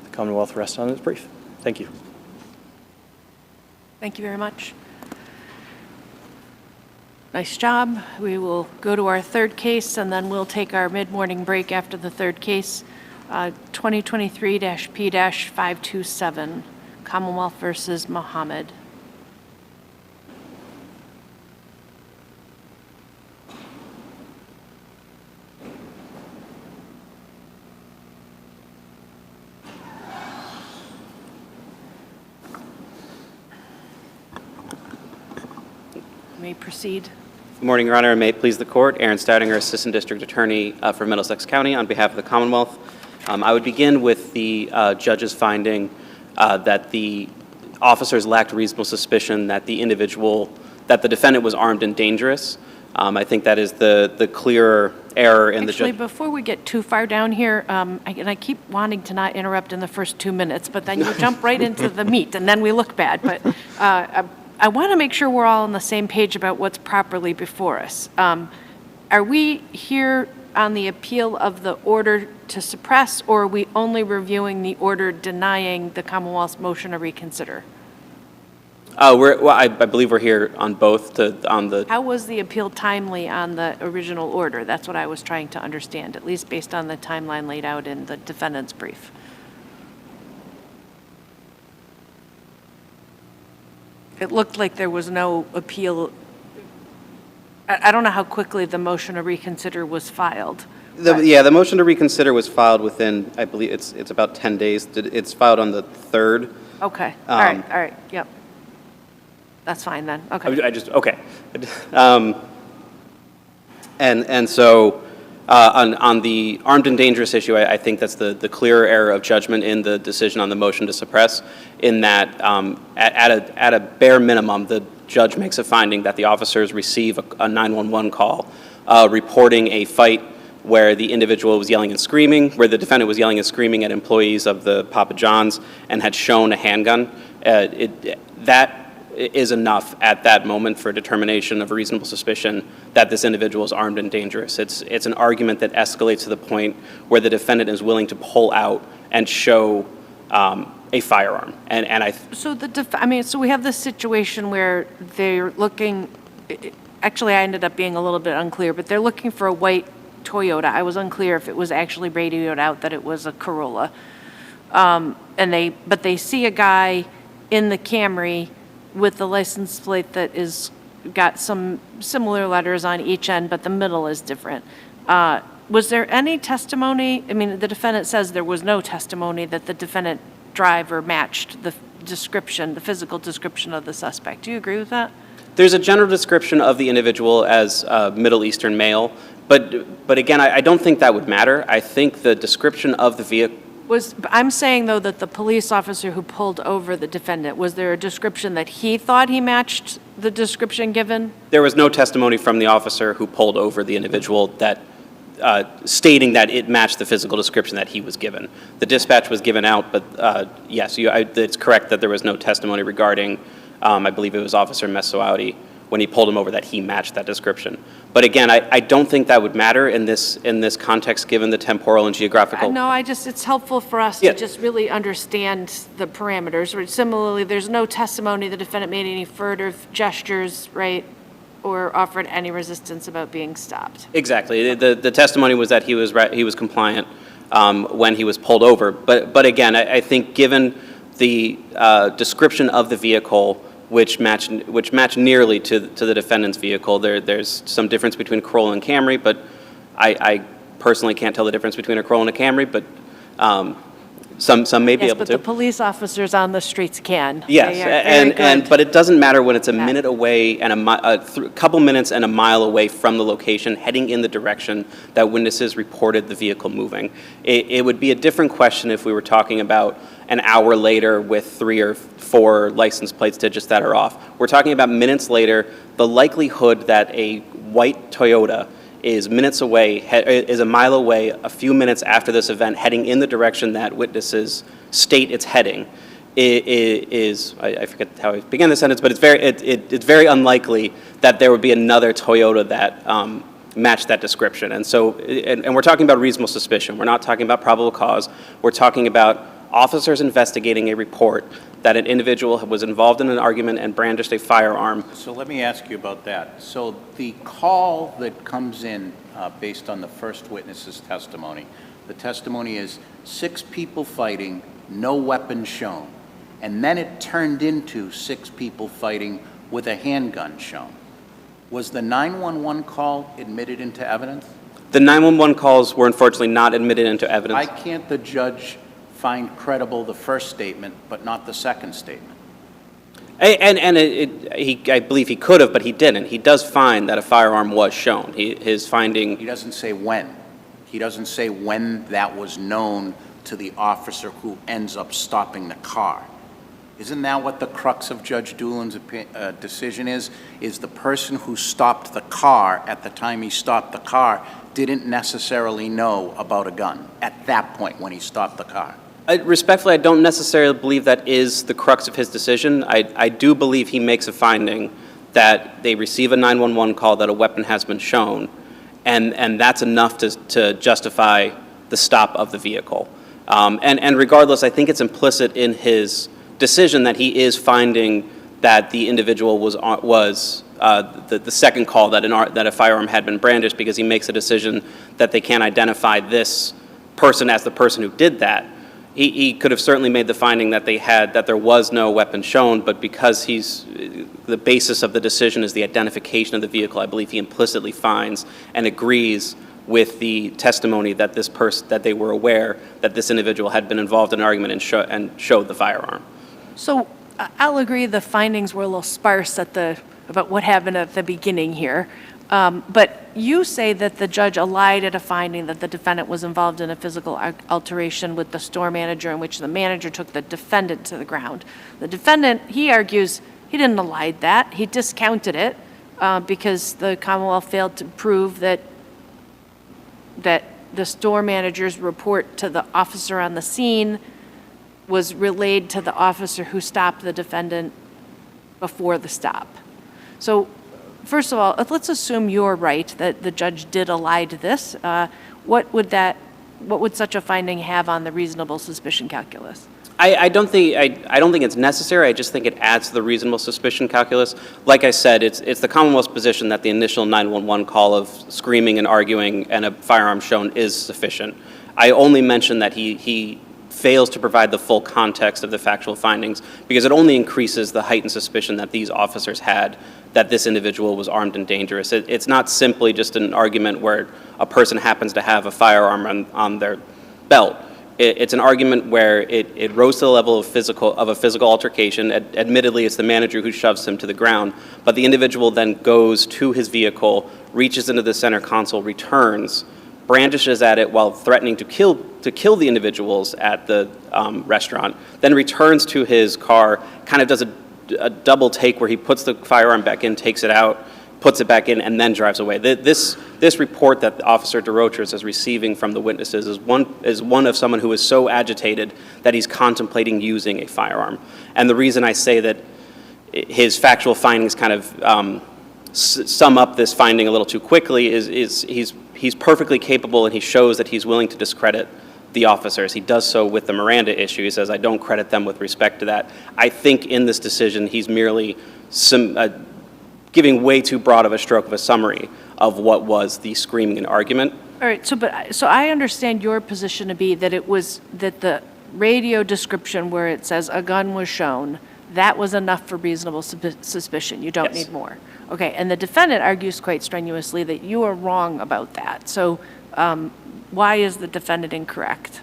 the Commonwealth rests on its brief. Thank you. Thank you very much. Nice job. We will go to our third case, and then we'll take our mid-morning break after the third case. 2023-P-527, Commonwealth versus Mohammed. You may proceed. Good morning, Your Honor, and may it please the Court. Aaron Stoudinger, Assistant District Attorney for Middlesex County on behalf of the Commonwealth. I would begin with the judge's finding that the officers lacked reasonable suspicion that the defendant was armed and dangerous. I think that is the clearer error in the judge. Actually, before we get too far down here, and I keep wanting to not interrupt in the first 2 minutes, but then you jump right into the meat, and then we look bad. But I want to make sure we're all on the same page about what's properly before us. Are we here on the appeal of the order to suppress, or are we only reviewing the order denying the Commonwealth's motion to reconsider? I believe we're here on both. How was the appeal timely on the original order? That's what I was trying to understand, at least based on the timeline laid out in the defendant's brief. It looked like there was no appeal. I don't know how quickly the motion to reconsider was filed. The motion to reconsider was filed within, I believe, it's about 10 days. It's filed on the 3rd. Okay, all right, yep. That's fine then, okay. Okay. And so on the armed and dangerous issue, I think that's the clearer error of judgment in the decision on the motion to suppress, in that at a bare minimum, the judge makes a finding that the officers receive a 911 call reporting a fight where the individual was yelling and screaming, where the defendant was yelling and screaming at employees of the Papa John's and had shown a handgun. That is enough at that moment for determination of a reasonable suspicion that this individual is armed and dangerous. It's an argument that escalates to the point where the defendant is willing to pull out and show a firearm. So we have this situation where they're looking, actually I ended up being a little bit unclear, but they're looking for a white Toyota. I was unclear if it was actually radioed out that it was a Corolla. But they see a guy in the Camry with the license plate that is got some similar letters on each end, but the middle is different. Was there any testimony? I mean, the defendant says there was no testimony that the defendant driver matched the description, the physical description of the suspect. Do you agree with that? There's a general description of the individual as a Middle Eastern male, but again, I don't think that would matter. I think the description of the vehicle. I'm saying, though, that the police officer who pulled over the defendant, was there a description that he thought he matched the description given? There was no testimony from the officer who pulled over the individual that stating that it matched the physical description that he was given. The dispatch was given out, but yes, it's correct that there was no testimony regarding, I believe it was Officer Mesoaudi, when he pulled him over, that he matched that description. But again, I don't think that would matter in this context, given the temporal and geographical. No, it's helpful for us to just really understand the parameters. Similarly, there's no testimony the defendant made any furtive gestures, right, or offered any resistance about being stopped. Exactly. The testimony was that he was compliant when he was pulled over. But again, I think given the description of the vehicle, which match nearly to the defendant's vehicle. There's some difference between a Corolla and Camry, but I personally can't tell the difference between a Corolla and a Camry, but some may be able to. Yes, but the police officers on the streets can. Yes, but it doesn't matter when it's a minute away and a couple minutes and a mile away from the location, heading in the direction that witnesses reported the vehicle moving. It would be a different question if we were talking about an hour later with 3 or 4 license plates digits that are off. We're talking about minutes later. The likelihood that a white Toyota is minutes away, is a mile away, a few minutes after this event, heading in the direction that witnesses state it's heading, is I forget how I began the sentence, but it's very unlikely that there would be another Toyota that matched that description. And so, and we're talking about reasonable suspicion. We're not talking about probable cause. We're talking about officers investigating a report that an individual was involved in an argument and brandished a firearm. So let me ask you about that. So the call that comes in based on the first witness's testimony, the testimony is 6 people fighting, no weapon shown. And then it turned into 6 people fighting with a handgun shown. Was the 911 call admitted into evidence? The 911 calls were unfortunately not admitted into evidence. Why can't the judge find credible the first statement but not the second statement? I believe he could have, but he didn't. He does find that a firearm was shown. His finding... He doesn't say when. He doesn't say when that was known to the officer who ends up stopping the car. Isn't that what the crux of Judge Doolin's decision is? Is the person who stopped the car at the time he stopped the car didn't necessarily know about a gun at that point when he stopped the car? Respectfully, I don't necessarily believe that is the crux of his decision. I do believe he makes a finding that they receive a 911 call that a weapon has been shown, and that's enough to justify the stop of the vehicle. And regardless, I think it's implicit in his decision that he is finding that the individual was the second call that a firearm had been brandished, because he makes a decision that they can't identify this person as the person who did that. He could have certainly made the finding that there was no weapon shown, but because the basis of the decision is the identification of the vehicle, I believe he implicitly finds and agrees with the testimony that that they were aware that this individual had been involved in an argument and showed the firearm. So I'll agree the findings were a little sparse about what happened at the beginning here. But you say that the judge allied at a finding that the defendant was involved in a physical altercation with the store manager in which the manager took the defendant to the ground. The defendant, he argues, he didn't ally that. He discounted it because the Commonwealth failed to prove that the store manager's report to the officer on the scene was relayed to the officer who stopped the defendant before the stop. So first of all, let's assume you're right, that the judge did ally to this. What would such a finding have on the reasonable suspicion calculus? I don't think it's necessary. I just think it adds to the reasonable suspicion calculus. Like I said, it's the Commonwealth's position that the initial 911 call of screaming and arguing and a firearm shown is sufficient. I only mentioned that he fails to provide the full context of the factual findings because it only increases the heightened suspicion that these officers had that this individual was armed and dangerous. It's not simply just an argument where a person happens to have a firearm on their belt. It's an argument where it rose to the level of a physical altercation. Admittedly, it's the manager who shoves him to the ground, but the individual then goes to his vehicle, reaches into the center console, returns, brandishes at it while threatening to kill the individuals at the restaurant, then returns to his car, kind of does a double take where he puts the firearm back in, takes it out, puts it back in, and then drives away. This report that Officer DeRochers is receiving from the witnesses is one of someone who is so agitated that he's contemplating using a firearm. And the reason I say that his factual findings kind of sum up this finding a little too quickly is he's perfectly capable, and he shows that he's willing to discredit the officers. He does so with the Miranda issue. He says, I don't credit them with respect to that. I think in this decision, he's merely giving way too broad of a stroke of a summary of what was the screaming and argument. All right, so I understand your position to be that that the radio description where it says a gun was shown, that was enough for reasonable suspicion. You don't Yes. need more. Okay, and the defendant argues quite strenuously that you are wrong about that. So why is the defendant incorrect?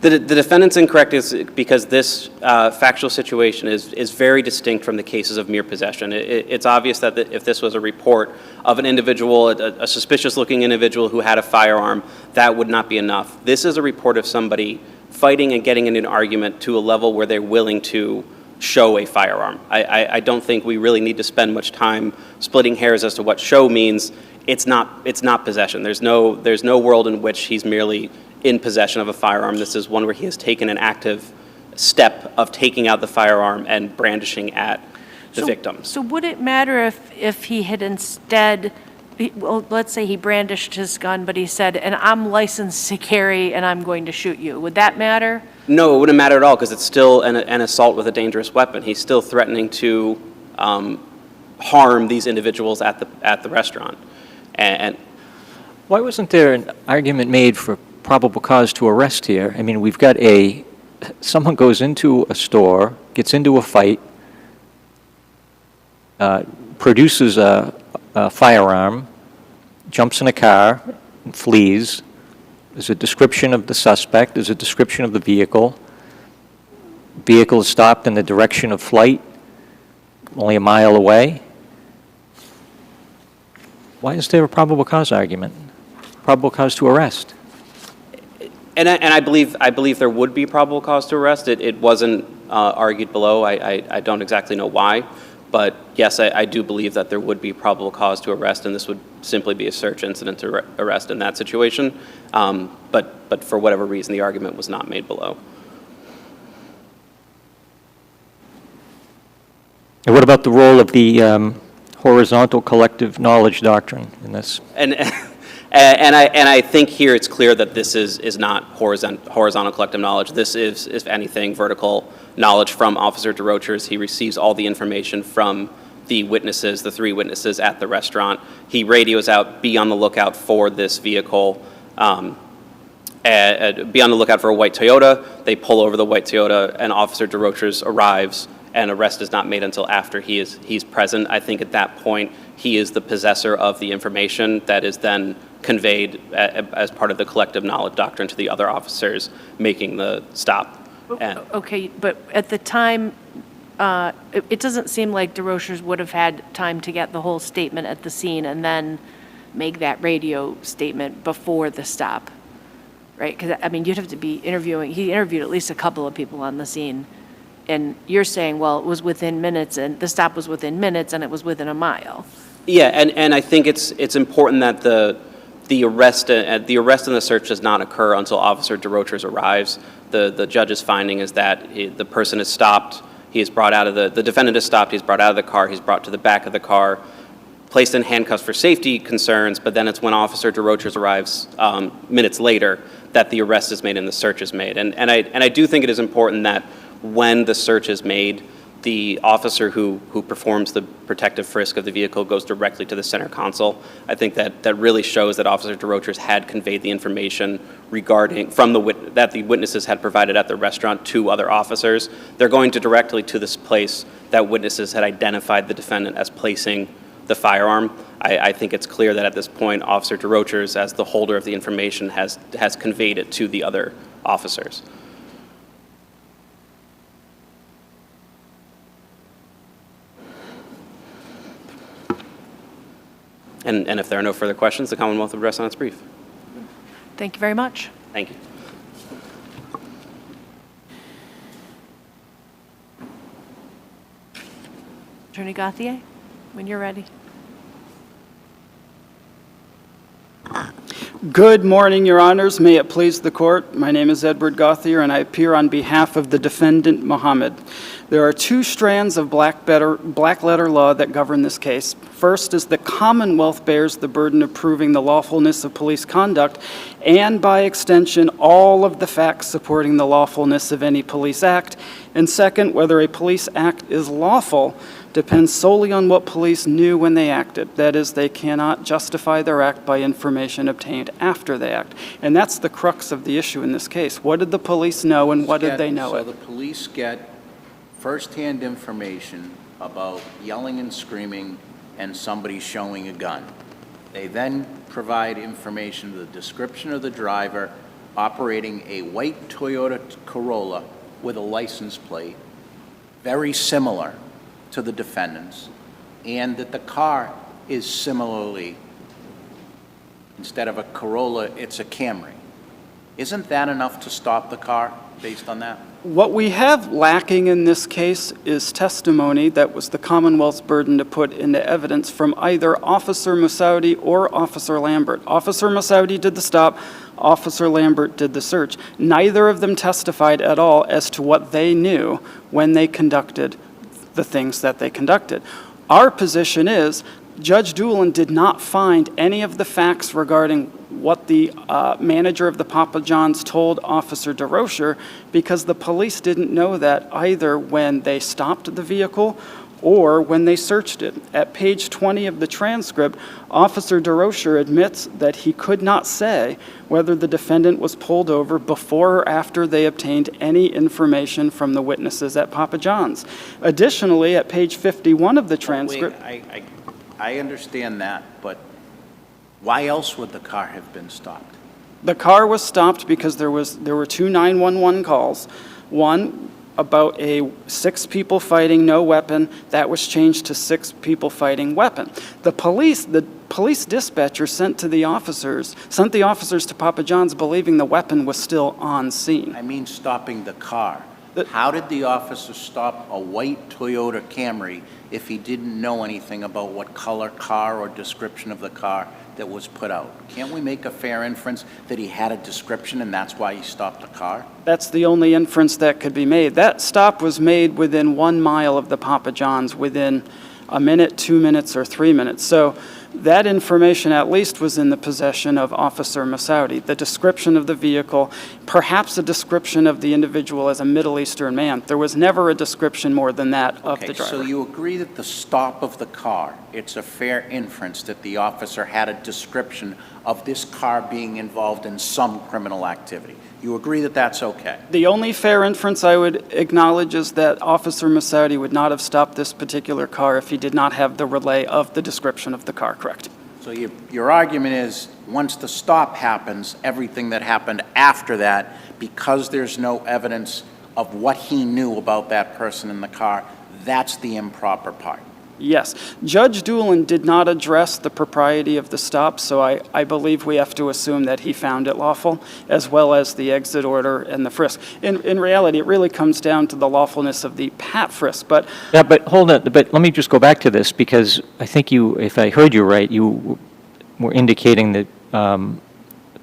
The defendant's incorrect is because this factual situation is very distinct from the cases of mere possession. It's obvious that if this was a report of an individual, a suspicious-looking individual who had a firearm, that would not be enough. This is a report of somebody fighting and getting in an argument to a level where they're willing to show a firearm. I don't think we really need to spend much time splitting hairs as to what show means. It's not possession. There's no world in which he's merely in possession of a firearm. This is one where he has taken an active step of taking out the firearm and brandishing at the victim. So would it matter if he had instead well, let's say he brandished his gun, but he said, and I'm licensed to carry and I'm going to shoot you. Would that matter? No, it wouldn't matter at all, because it's still an assault with a dangerous weapon. He's still threatening to harm these individuals at the restaurant. And Why wasn't there an argument made for probable cause to arrest here? I mean, we've got someone goes into a store, gets into a fight, produces a firearm, jumps in a car, and flees. There's a description of the suspect, there's a description of the vehicle. Vehicle is stopped in the direction of flight, only a mile away. Why is there a probable cause argument? Probable cause to arrest? And I believe there would be probable cause to arrest. It wasn't argued below. I don't exactly know why. But yes, I do believe that there would be probable cause to arrest, and this would simply be a search incident to arrest in that situation. But for whatever reason, the argument was not made below. And what about the role of the horizontal collective knowledge doctrine in this? And I think here it's clear that this is not horizontal collective knowledge. This is, if anything, vertical knowledge from Officer DeRochers. He receives all the information from the witnesses, the 3 witnesses at the restaurant. He radios out, be on the lookout for this vehicle, be on the lookout for a white Toyota. They pull over the white Toyota, and Officer DeRochers arrives, and arrest is not made until after he's present. I think at that point, he is the possessor of the information that is then conveyed as part of the collective knowledge doctrine to the other officers making the stop. And Okay, but at the time, it doesn't seem like DeRochers would have had time to get the whole statement at the scene and then make that radio statement before the stop, right? Because, I mean, you'd have to be interviewing, he interviewed at least a couple of people on the scene. And you're saying, well, it was within minutes, and the stop was within minutes, and it was within a mile. yeah, and I think it's important that the arrest and the search does not occur until Officer DeRochers arrives. The judge's finding is that the person is stopped. He is brought out of the defendant is stopped. He's brought out of the car. He's brought to the back of the car, placed in handcuffs for safety concerns. But then it's when Officer DeRochers arrives minutes later that the arrest is made and the search is made. And I do think it is important that when the search is made, the officer who performs the protective frisk of the vehicle goes directly to the center console. I think that really shows that Officer DeRochers had conveyed the information regarding that the witnesses had provided at the restaurant to other officers. They're going directly to this place that witnesses had identified the defendant as placing the firearm. I think it's clear that at this point, Officer DeRochers, as the holder of the information, has conveyed it to the other officers. And if there are no further questions, the Commonwealth will rest on its brief. Thank you very much. Thank you. Attorney Gauthier, when you're ready. Good morning, Your Honors. May it please the Court. My name is Edward Gauthier, and I appear on behalf of the defendant, Mohamed. There are 2 strands of black letter law that govern this case. First is the Commonwealth bears the burden of proving the lawfulness of police conduct, and by extension, all of the facts supporting the lawfulness of any police act. And second, whether a police act is lawful depends solely on what police knew when they acted. That is, they cannot justify their act by information obtained after they act. And that's the crux of the issue in this case. What did the police know, and what did they know? So the police get firsthand information about yelling and screaming and somebody showing a gun. They then provide information, the description of the driver operating a white Toyota Corolla with a license plate, very similar to the defendant's, and that the car is similarly, instead of a Corolla, it's a Camry. Isn't that enough to stop the car based on that? What we have lacking in this case is testimony that was the Commonwealth's burden to put into evidence from either Officer Moussaoudi or Officer Lambert. Officer Moussaoudi did the stop, Officer Lambert did the search. Neither of them testified at all as to what they knew when they conducted the things that they conducted. Our position is Judge Doolin did not find any of the facts regarding what the manager of the Papa John's told Officer DeRocher, because the police didn't know that either when they stopped the vehicle or when they searched it. At page 20 of the transcript, Officer DeRocher admits that he could not say whether the defendant was pulled over before or after they obtained any information from the witnesses at Papa John's. Additionally, at page 51 of the transcript... Wait, I understand that, but why else would the car have been stopped? The car was stopped because there were two 911 calls. One about 6 people fighting, no weapon. That was changed to 6 people fighting, weapon. The police dispatcher sent the officers to Papa John's believing the weapon was still on scene. I mean stopping the car. How did the officer stop a white Toyota Camry if he didn't know anything about what color car or description of the car that was put out? Can't we make a fair inference that he had a description and that's why he stopped the car? That's the only inference that could be made. That stop was made within 1 mile of the Papa John's, within a minute, 2 minutes, or 3 minutes. So that information at least was in the possession of Officer Moussaoudi. The description of the vehicle, perhaps a description of the individual as a Middle Eastern man. There was never a description more than that of the driver. So you agree that the stop of the car, it's a fair inference that the officer had a description of this car being involved in some criminal activity. You agree that that's okay? The only fair inference I would acknowledge is that Officer Moussaoudi would not have stopped this particular car if he did not have the relay of the description of the car, correct? So your argument is once the stop happens, everything that happened after that, because there's no evidence of what he knew about that person in the car, that's the improper part. Yes. Judge Doolin did not address the propriety of the stop, so I believe we have to assume that he found it lawful, as well as the exit order and the frisk. In reality, it really comes down to the lawfulness of the pat frisk, but... Yeah, but hold on, but let me just go back to this, because I think you, if I heard you right, you were indicating that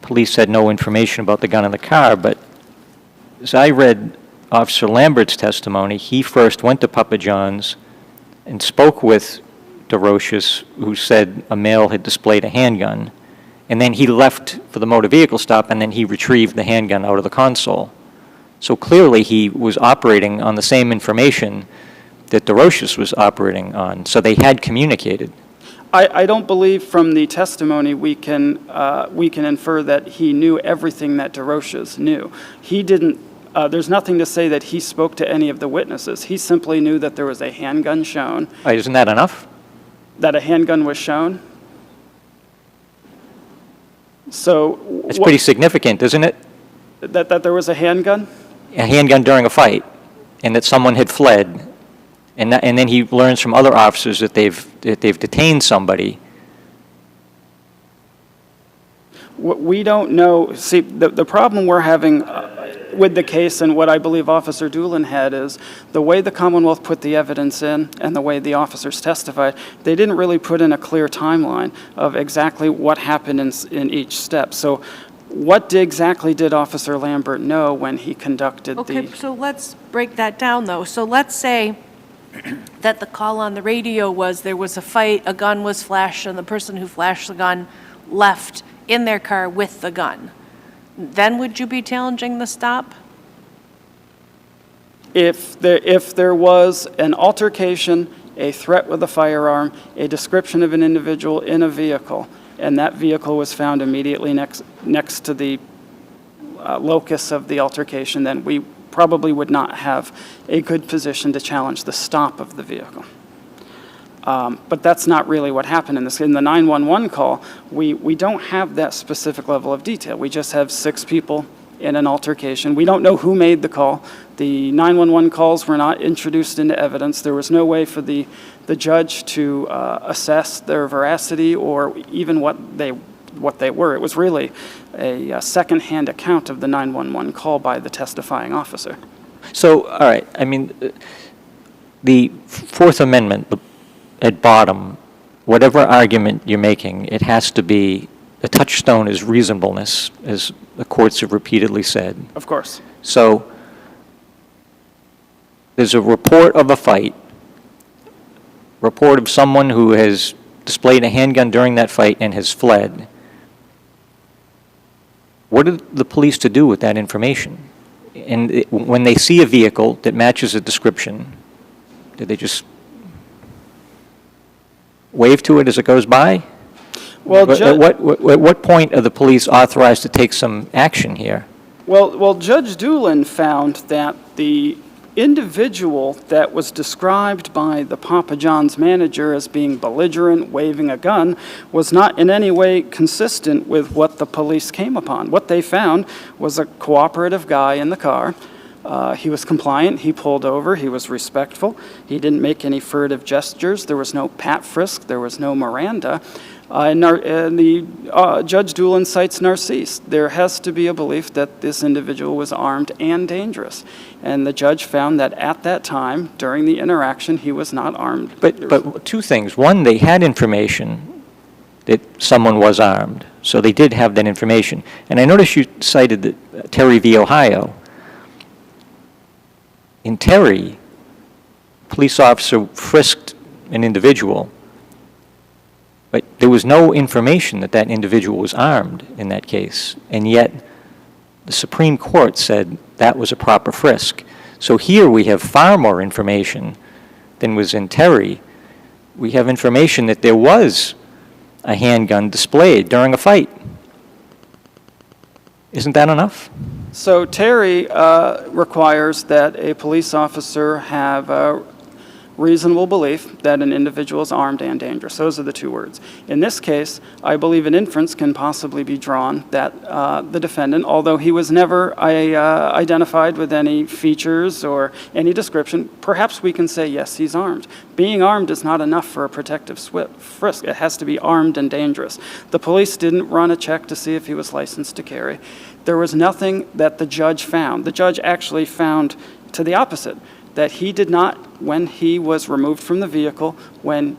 police had no information about the gun in the car, but as I read Officer Lambert's testimony, he first went to Papa John's and spoke with DeRoche, who said a male had displayed a handgun, and then he left for the motor vehicle stop, and then he retrieved the handgun out of the console. So clearly he was operating on the same information that DeRoche was operating on, so they had communicated. I don't believe from the testimony we can infer that he knew everything that DeRoche knew. He didn't. There's nothing to say that he spoke to any of the witnesses. He simply knew that there was a handgun shown. Isn't that enough? That a handgun was shown? So... It's pretty significant, isn't it? That there was a handgun? A handgun during a fight, and that someone had fled, and then he learns from other officers that they've detained somebody. We don't know. See, the problem we're having with the case, and what I believe Officer Doolin had, is the way the Commonwealth put the evidence in and the way the officers testified, they didn't really put in a clear timeline of exactly what happened in each step. So what exactly did Officer Lambert know when he conducted the... Okay, so let's break that down, though. So let's say that the call on the radio was there was a fight, a gun was flashed, and the person who flashed the gun left in their car with the gun. Then would you be challenging the stop? If there was an altercation, a threat with a firearm, a description of an individual in a vehicle, and that vehicle was found immediately next to the locus of the altercation, then we probably would not have a good position to challenge the stop of the vehicle. But that's not really what happened in this. In the 911 call, we don't have that specific level of detail. We just have 6 people in an altercation. We don't know who made the call. The 911 calls were not introduced into evidence. There was no way for the judge to assess their veracity or even what they were. It was really a second-hand account of the 911 call by the testifying officer. So, all right, I mean, the Fourth Amendment, at bottom, whatever argument you're making, it has to be, the touchstone is reasonableness, as the courts have repeatedly said. Of course. So there's a report of a fight, report of someone who has displayed a handgun during that fight and has fled, what are the police to do with that information? And when they see a vehicle that matches a description, do they just wave to it as it goes by? Well, At what point are the police authorized to take some action here? Well, Judge Doolin found that the individual that was described by the Papa John's manager as being belligerent, waving a gun, was not in any way consistent with what the police came upon. What they found was a cooperative guy in the car. He was compliant, he pulled over, he was respectful, he didn't make any furtive gestures, there was no pat frisk, there was no Miranda. Judge Doolin cites Narcisse. There has to be a belief that this individual was armed and dangerous. And the judge found that at that time, during the interaction, he was not armed. But two things. One, they had information that someone was armed, so they did have that information. And I noticed you cited Terry v. Ohio. In Terry, police officer frisked an individual, but there was no information that that individual was armed in that case, and yet the Supreme Court said that was a proper frisk. So here we have far more information than was in Terry. We have information that there was a handgun displayed during a fight. Isn't that enough? So Terry requires that a police officer have a reasonable belief that an individual is armed and dangerous. Those are the two words. In this case, I believe an inference can possibly be drawn that the defendant, although he was never identified with any features or any description, perhaps we can say, yes, he's armed. Being armed is not enough for a protective frisk. It has to be armed and dangerous. The police didn't run a check to see if he was licensed to carry. There was nothing that the judge found. The judge actually found to the opposite, that he did not, when he was removed from the vehicle, when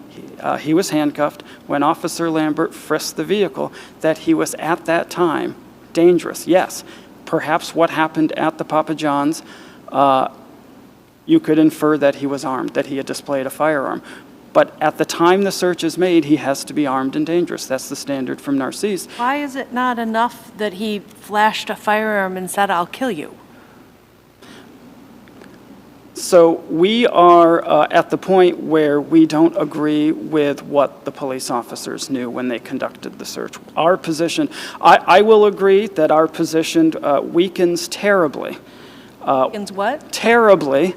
he was handcuffed, when Officer Lambert frisked the vehicle, that he was at that time dangerous. Yes, perhaps what happened at the Papa John's, you could infer that he was armed, that he had displayed a firearm. But at the time the search is made, he has to be armed and dangerous. That's the standard from Narcisse. Why is it not enough that he flashed a firearm and said, "I'll kill you"? So we are at the point where we don't agree with what the police officers knew when they conducted the search. Our position, I will agree that our position weakens terribly. Weakens what? Terribly,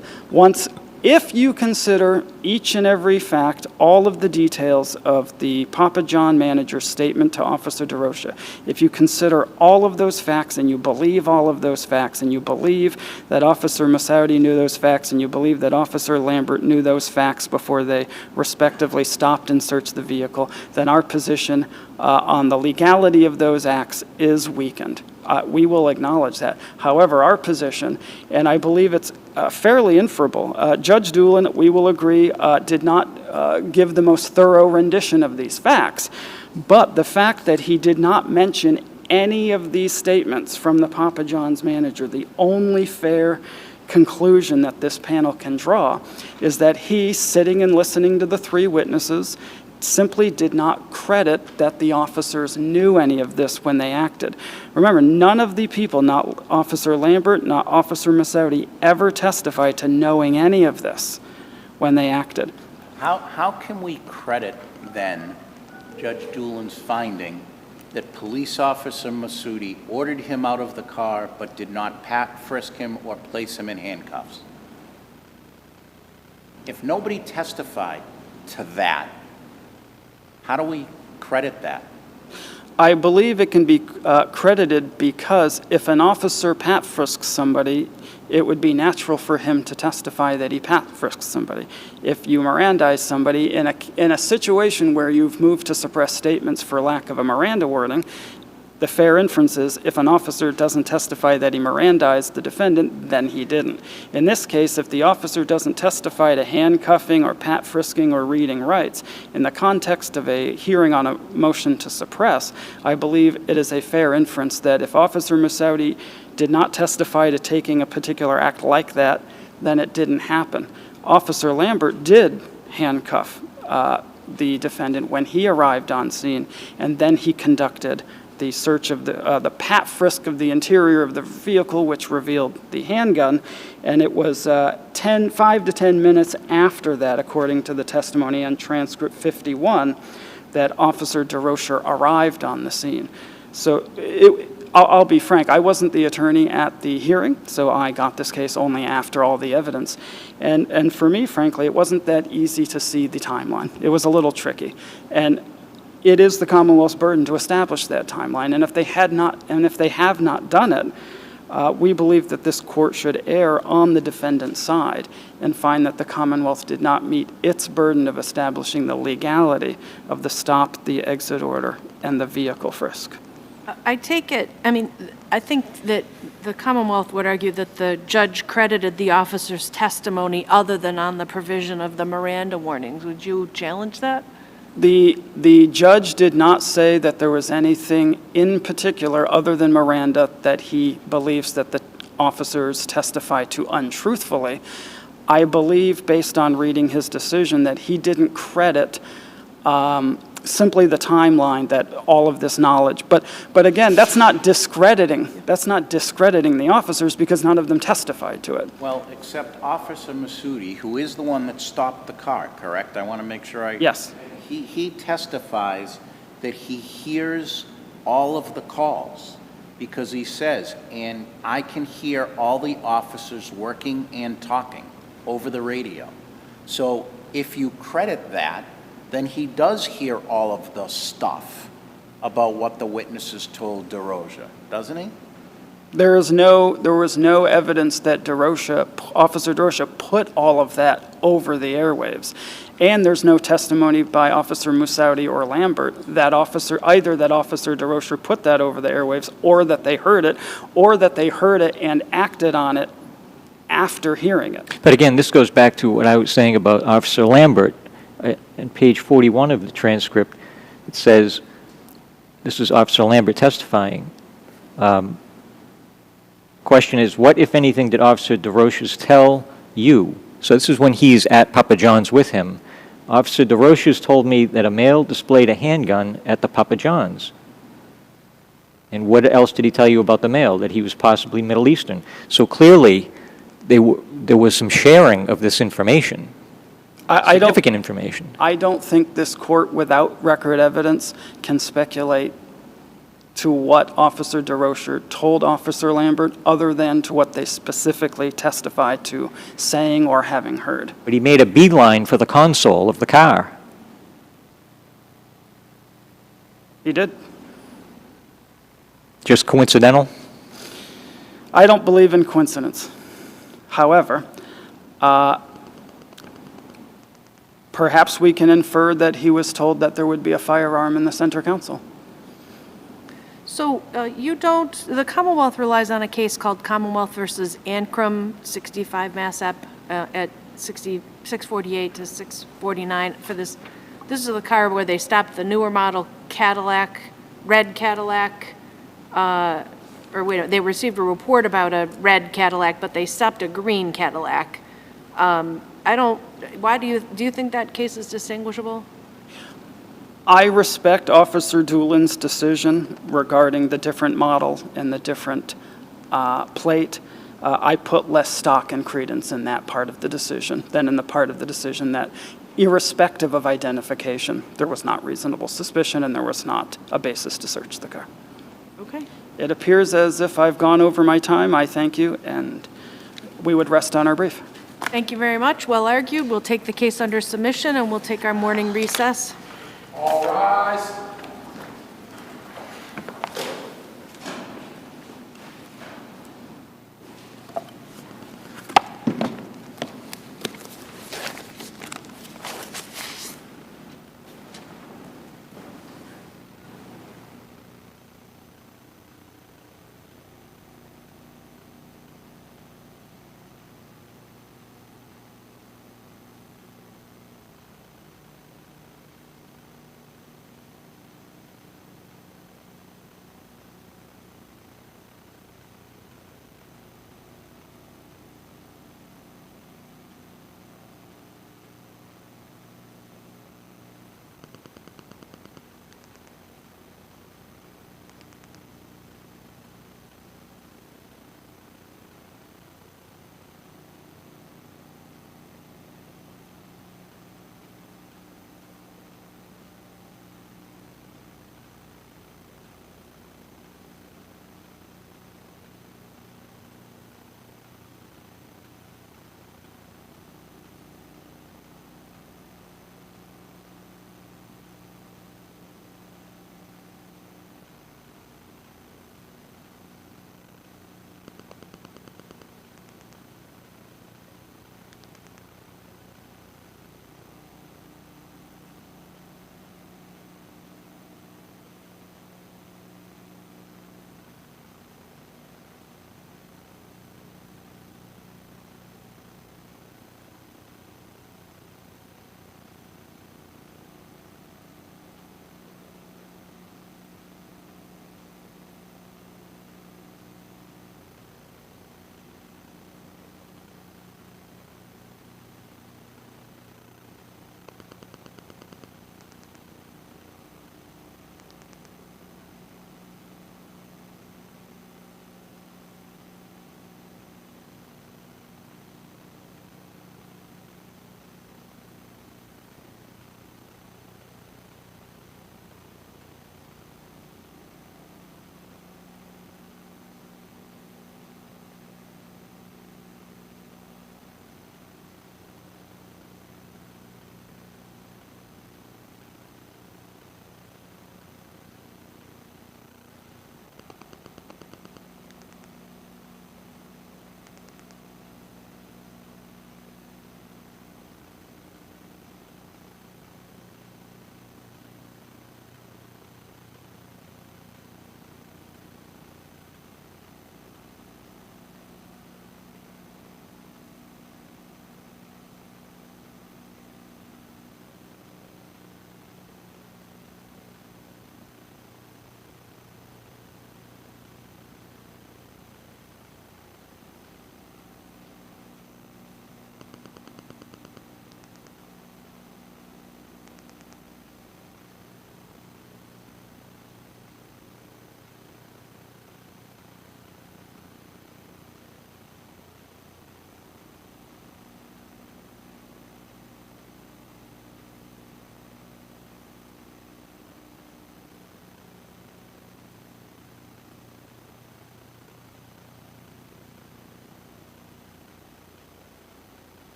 if you consider each and every fact, all of the details of the Papa John manager's statement to Officer DeRocha, if you consider all of those facts and you believe all of those facts and you believe that Officer Massaudi knew those facts and you believe that Officer Lambert knew those facts before they respectively stopped and searched the vehicle, then our position on the legality of those acts is weakened. We will acknowledge that. However, our position, and I believe it's fairly inferable, Judge Doolin, we will agree, did not give the most thorough rendition of these facts. But the fact that he did not mention any of these statements from the Papa John's manager, the only fair conclusion that this panel can draw is that he, sitting and listening to the three witnesses, simply did not credit that the officers knew any of this when they acted. Remember, none of the people, not Officer Lambert, not Officer Massaudi, ever testified to knowing any of this when they acted. How can we credit, then, Judge Doolin's finding that Police Officer Massaudi ordered him out of the car but did not pat, frisk him, or place him in handcuffs? If nobody testified to that, how do we credit that? I believe it can be credited because if an officer pat frisks somebody, it would be natural for him to testify that he pat frisked somebody. If you Mirandize somebody in a situation where you've moved to suppress statements for lack of a Miranda warning, the fair inference is if an officer doesn't testify that he Mirandized the defendant, then he didn't. In this case, if the officer doesn't testify to handcuffing or pat frisking or reading rights, in the context of a hearing on a motion to suppress, I believe it is a fair inference that if Officer Massaudi did not testify to taking a particular act like that, then it didn't happen. Officer Lambert did handcuff the defendant when he arrived on scene, and then he conducted the search of the pat frisk of the interior of the vehicle, which revealed the handgun, and it was 5 to 10 minutes after that, according to the testimony on transcript 51, that Officer DeRocher arrived on the scene. So I'll be frank, I wasn't the attorney at the hearing, so I got this case only after all the evidence. And for me, frankly, it wasn't that easy to see the timeline. It was a little tricky. And it is the Commonwealth's burden to establish that timeline. And if they have not done it, we believe that this court should err on the defendant's side and find that the Commonwealth did not meet its burden of establishing the legality of the stop, the exit order, and the vehicle frisk. I take it, I mean, I think that the Commonwealth would argue that the judge credited the officer's testimony other than on the provision of the Miranda warnings. Would you challenge that? The judge did not say that there was anything in particular other than Miranda that he believes that the officers testified to untruthfully. I believe, based on reading his decision, that he didn't credit simply the timeline, that all of this knowledge. But again, that's not discrediting the officers, because none of them testified to it. Well, except Officer Masudi, who is the one that stopped the car, correct? I want to make sure I... Yes. He testifies that he hears all of the calls, because he says, and I can hear all the officers working and talking over the radio. So if you credit that, then he does hear all of the stuff about what the witnesses told DeRocher, doesn't he? There was no evidence that Officer DeRocher put all of that over the airwaves. And there's no testimony by Officer Moussaoudi or Lambert that either that Officer DeRocher put that over the airwaves, or that they heard it, and acted on it after hearing it. But again, this goes back to what I was saying about Officer Lambert. On page 41 of the transcript, it says, this is Officer Lambert testifying. Question is, what, if anything, did Officer DeRoches tell you? So this is when he's at Papa John's with him. Officer DeRoches told me that a male displayed a handgun at the Papa John's. And what else did he tell you about the male? That he was possibly Middle Eastern. So clearly, there was some sharing of this information. Significant information. I don't think this court, without record evidence, can speculate to what Officer DeRocher told Officer Lambert, other than to what they specifically testified to saying or having heard. But he made a beeline for the console of the car. He did. Just coincidental? I don't believe in coincidence. However, perhaps we can infer that he was told that there would be a firearm in the center console. So the Commonwealth relies on a case called Commonwealth versus Ancrum, 65 Mass Ep. At 648 to 649 for this. This is the car where they stopped the newer model Cadillac, red Cadillac, they received a report about a red Cadillac, but they stopped a green Cadillac. Why do you think that case is distinguishable? I respect Officer Doolin's decision regarding the different model and the different plate. I put less stock and credence in that part of the decision than in the part of the decision that, irrespective of identification, there was not reasonable suspicion and there was not a basis to search the car. Okay. It appears as if I've gone over my time. I thank you, and we would rest on our brief. Thank you very much. Well argued. We'll take the case under submission and we'll take our morning recess. All rise.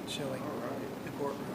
showing the courtroom.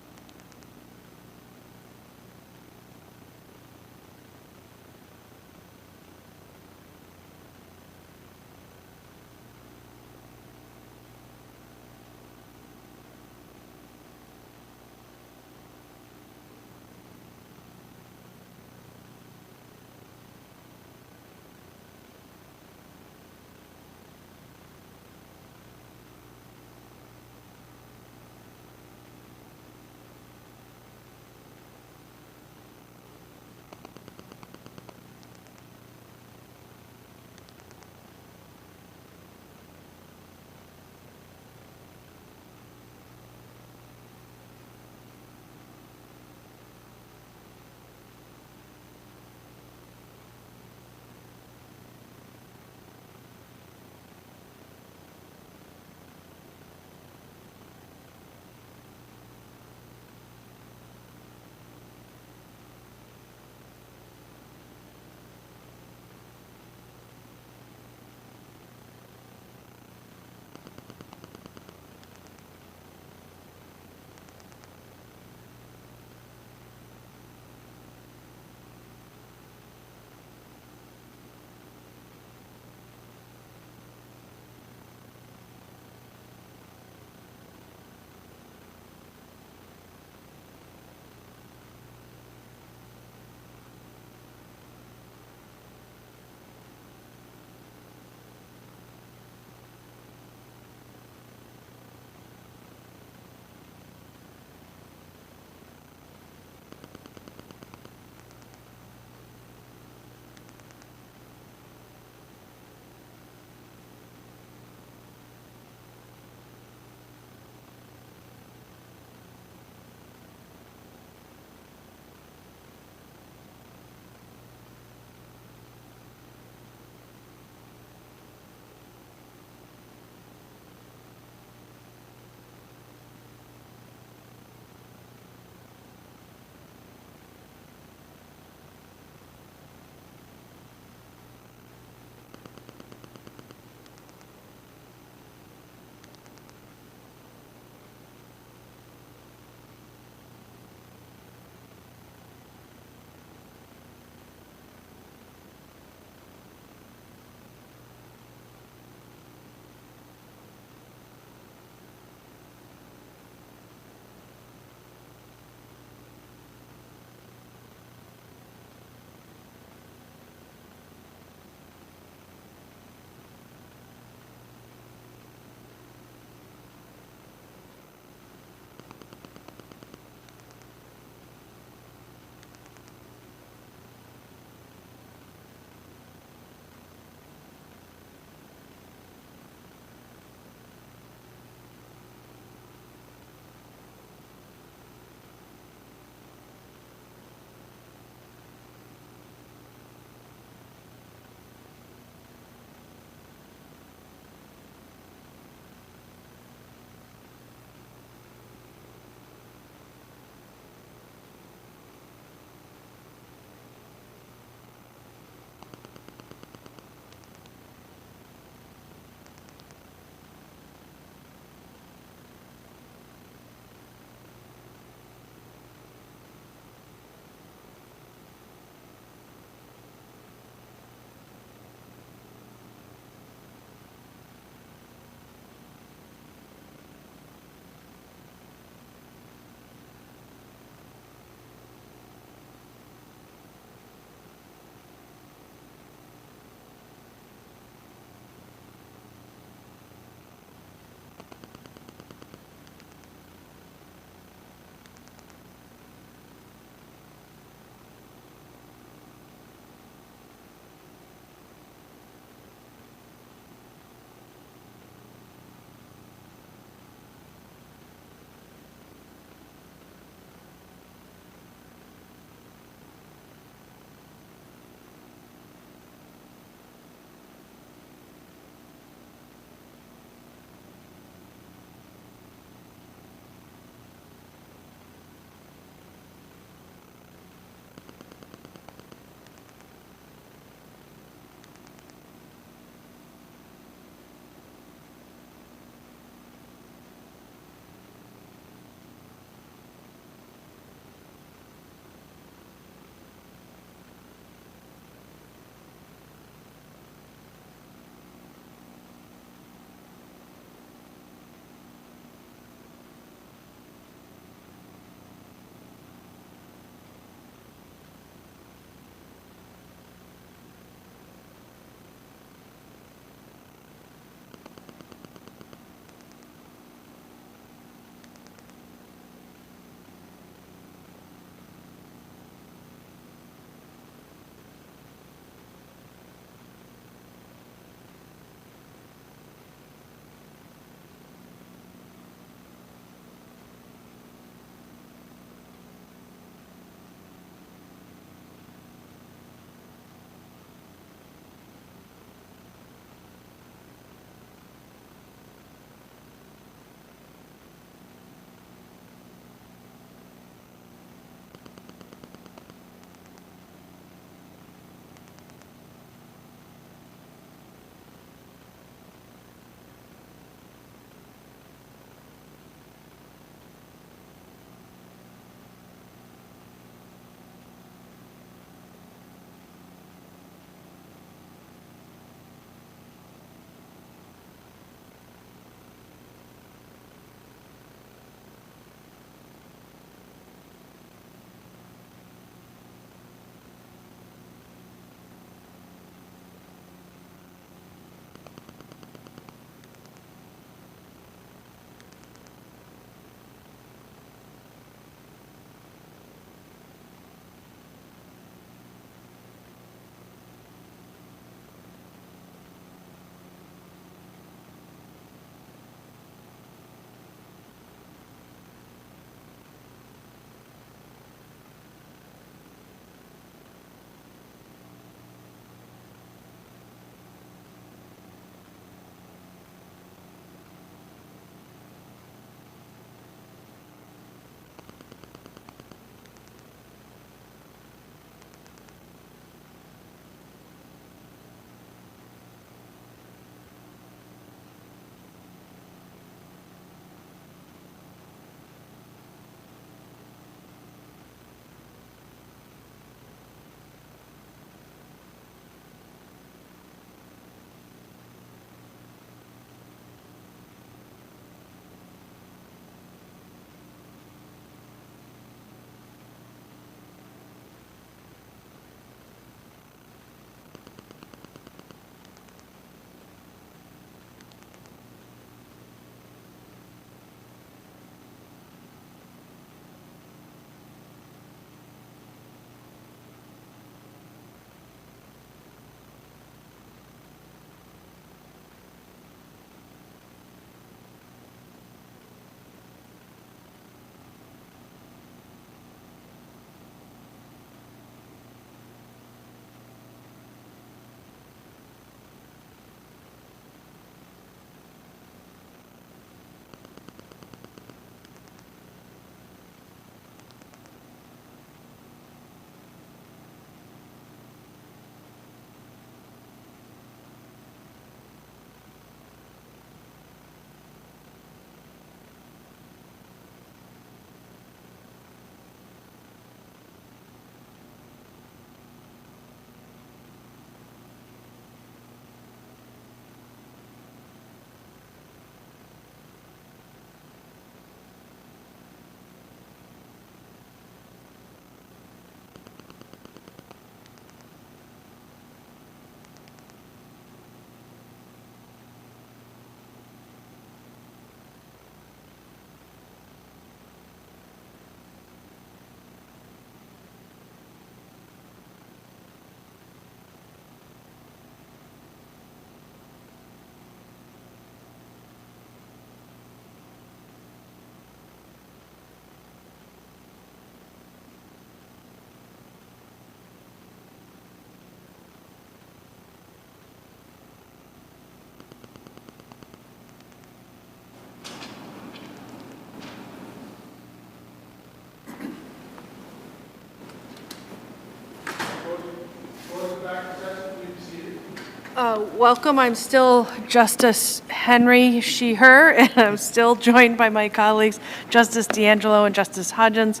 Welcome, I'm still Justice Henry, she, her, and I'm still joined by my colleagues, Justice D'Angelo and Justice Hodgens.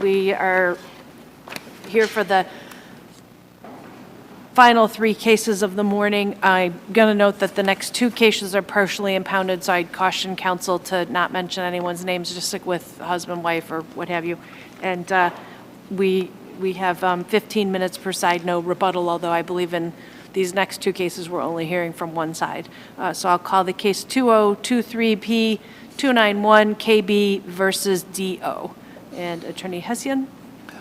We are here for the final 3 cases of the morning. I'm going to note that the next 2 cases are partially impounded, so I'd caution counsel to not mention anyone's names, just stick with husband, wife, or what have you. And we have 15 minutes per side, no rebuttal, although I believe in these next 2 cases we're only hearing from one side. So I'll call the case 2023P 291 KB versus DO. And Attorney Hessian.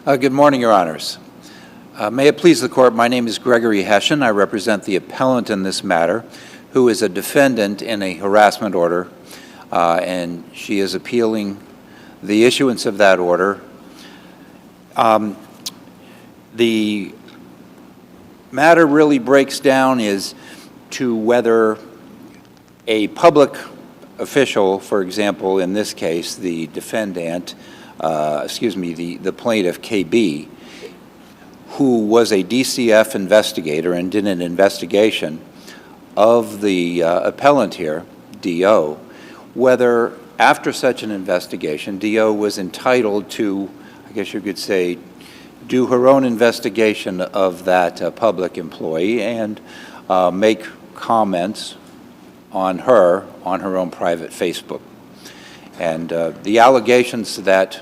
Good morning, Your Honors. May it please the Court, my name is Gregory Hessian. I represent the appellant in this matter, who is a defendant in a harassment order, and she is appealing the issuance of that order. The matter really breaks down is to whether a public official, for example, in this case, the defendant, the plaintiff, KB, who was a DCF investigator and did an investigation of the appellant here, DO, whether after such an investigation, DO was entitled to, I guess you could say, do her own investigation of that public employee and make comments on her own private Facebook. And the allegations that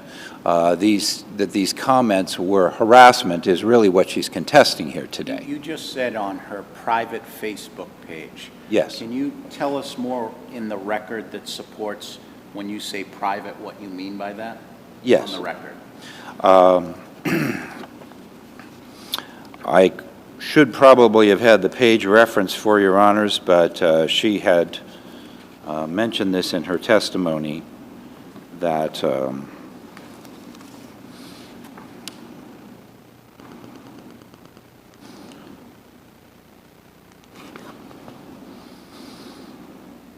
these comments were harassment is really what she's contesting here today. You just said on her private Facebook page. Yes. Can you tell us more in the record that supports when you say private, what you mean by that? Yes. On the record. I should probably have had the page reference for Your Honors, but she had mentioned this in her testimony that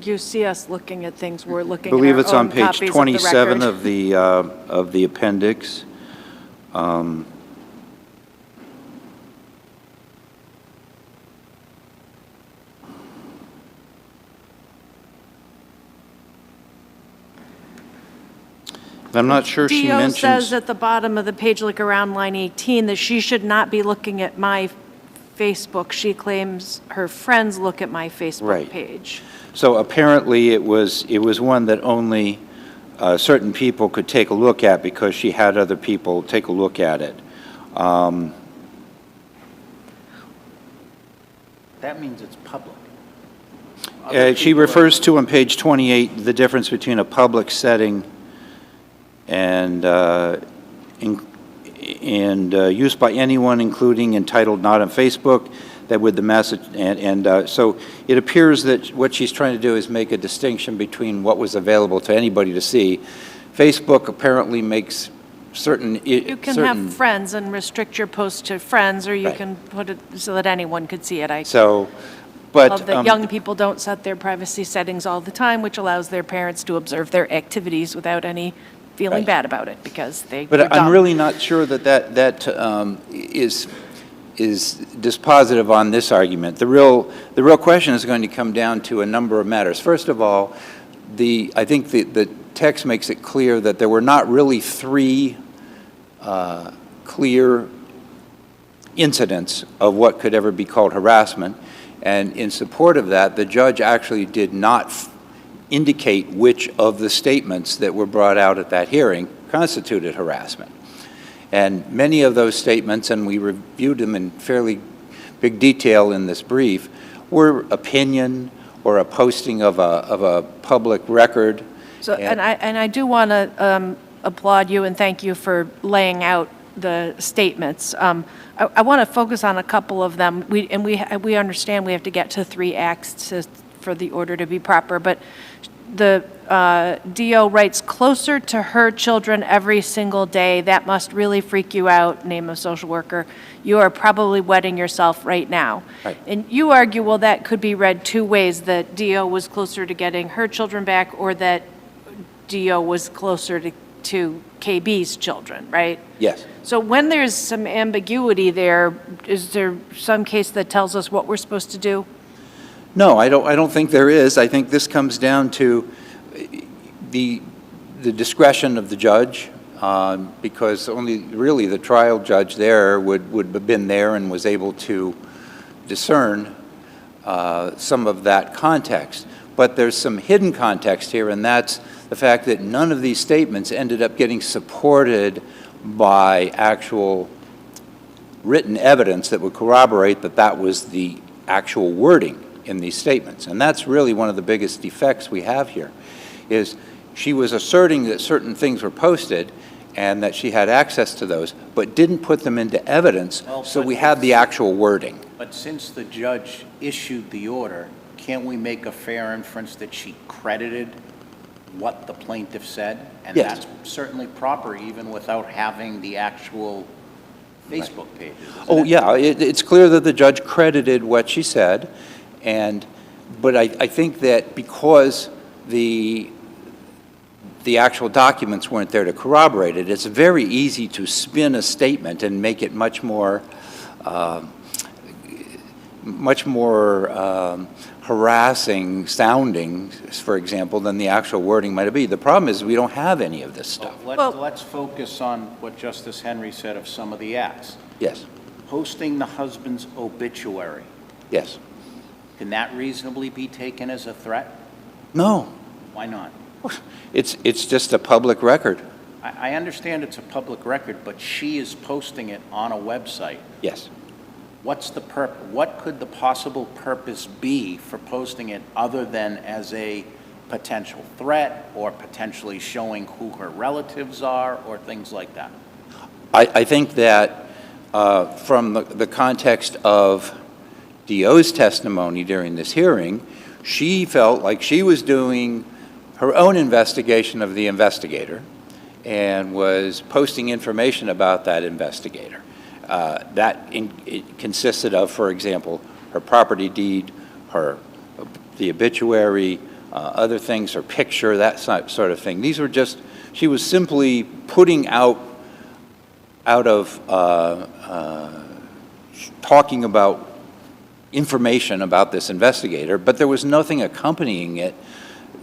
You see us looking at things, we're looking I believe at it's our on own page copies 27 of the record. of the appendix. I'm not sure she DO mentions. says at the bottom of the page, like around line 18, that she should not be looking at my Facebook. She claims her friends look at my Facebook Right. page. So apparently it was one that only certain people could take a look at because she had other people take a look at it. That means it's public. She refers to on page 28 the difference between a public setting and used by anyone, including entitled not on Facebook, that with the message, so it appears that what she's trying to do is make a distinction between what was available to anybody to see. Facebook apparently makes certain... You can have friends and restrict your posts to friends, or you Right. can put it so that anyone could see it. I So, but... love that young people don't set their privacy settings all the time, which allows their parents to observe their activities without any feeling Right. bad about it, because they But were dumb. I'm really not sure that is dispositive on this argument. The real question is going to come down to a number of matters. First of all, I think the text makes it clear that there were not really 3 clear incidents of what could ever be called harassment. And in support of that, the judge actually did not indicate which of the statements that were brought out at that hearing constituted harassment. And many of those statements, and we reviewed them in fairly big detail in this brief, were opinion or a posting of a public record. So, and I do want to applaud you and thank you for laying out the statements. I want to focus on a couple of them. We understand we have to get to 3 acts for the order to be proper, but the DO writes, closer to her children every single day. That must really freak you out, name of social worker. You are probably wetting yourself right now. Right. And you argue, well, that could be read 2 ways, that DO was closer to getting her children back, or that DO was closer to KB's children, right? Yes. So when there's some ambiguity there, is there some case that tells us what we're supposed to do? No, I don't think there is. I think this comes down to the discretion of the judge, because only really the trial judge there would have been there and was able to discern some of that context. But there's some hidden context here, and that's the fact that none of these statements ended up getting supported by actual written evidence that would corroborate that that was the actual wording in these statements. And that's really one of the biggest defects we have here, is she was asserting that certain things were posted and that she had access to those, but didn't put them into evidence, so we had the actual wording. But since the judge issued the order, can't we make a fair inference that she credited what the plaintiff said? And Yes. that's certainly proper, even without having the actual Facebook pages, isn't Oh, it? yeah, it's clear that the judge credited what she said, but I think that because the actual documents weren't there to corroborate it, it's very easy to spin a statement and make it much more harassing sounding, for example, than the actual wording might be. The problem is we don't have any of this stuff. Let's focus on what Justice Henry said of some of the acts. Yes, Posting the husband's obituary, yes. can that reasonably be taken as a threat? No, Why not? it's just a public record. I understand it's a public record, but she is posting it on a website. Yes. What could the possible purpose be for posting it other than as a potential threat or potentially showing who her relatives are or things like that? I think that from the context of DO's testimony during this hearing, she felt like she was doing her own investigation of the investigator and was posting information about that investigator. It consisted of, for example, her property deed, the obituary, other things, her picture, that sort of thing. These were just, she was simply putting out of talking about information about this investigator, but there was nothing accompanying it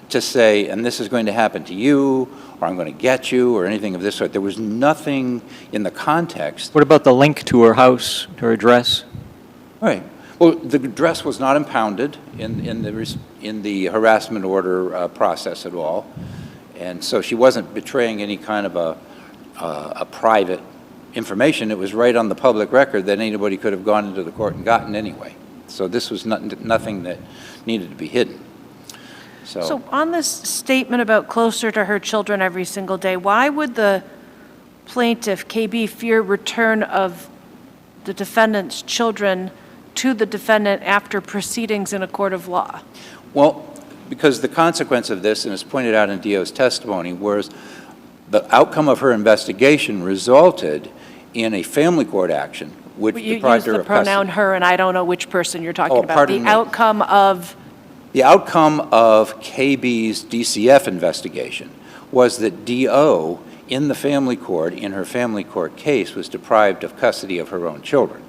to say, and this is going to happen to you, or I'm going to get you, or anything of this sort. There was nothing in the context. What about the link to her house, to her address? Right. Well, the address was not impounded in the harassment order process at all, and so she wasn't betraying any kind of a private information. It was right on the public record that anybody could have gone into the court and gotten anyway. So this was nothing that needed to be hidden. So on this statement about closer to her children every single day, why would the plaintiff, KB, fear return of the defendant's children to the defendant after proceedings in a court of law? Well, because the consequence of this, and it's pointed out in DO's testimony, was the outcome of her investigation resulted in a family court action, which deprived her of custody. You use the pronoun her, and I don't know which person you're talking about. Pardon the me. outcome of... The outcome of KB's DCF investigation was that DO, in the family court, in her family court case, was deprived of custody of her own children.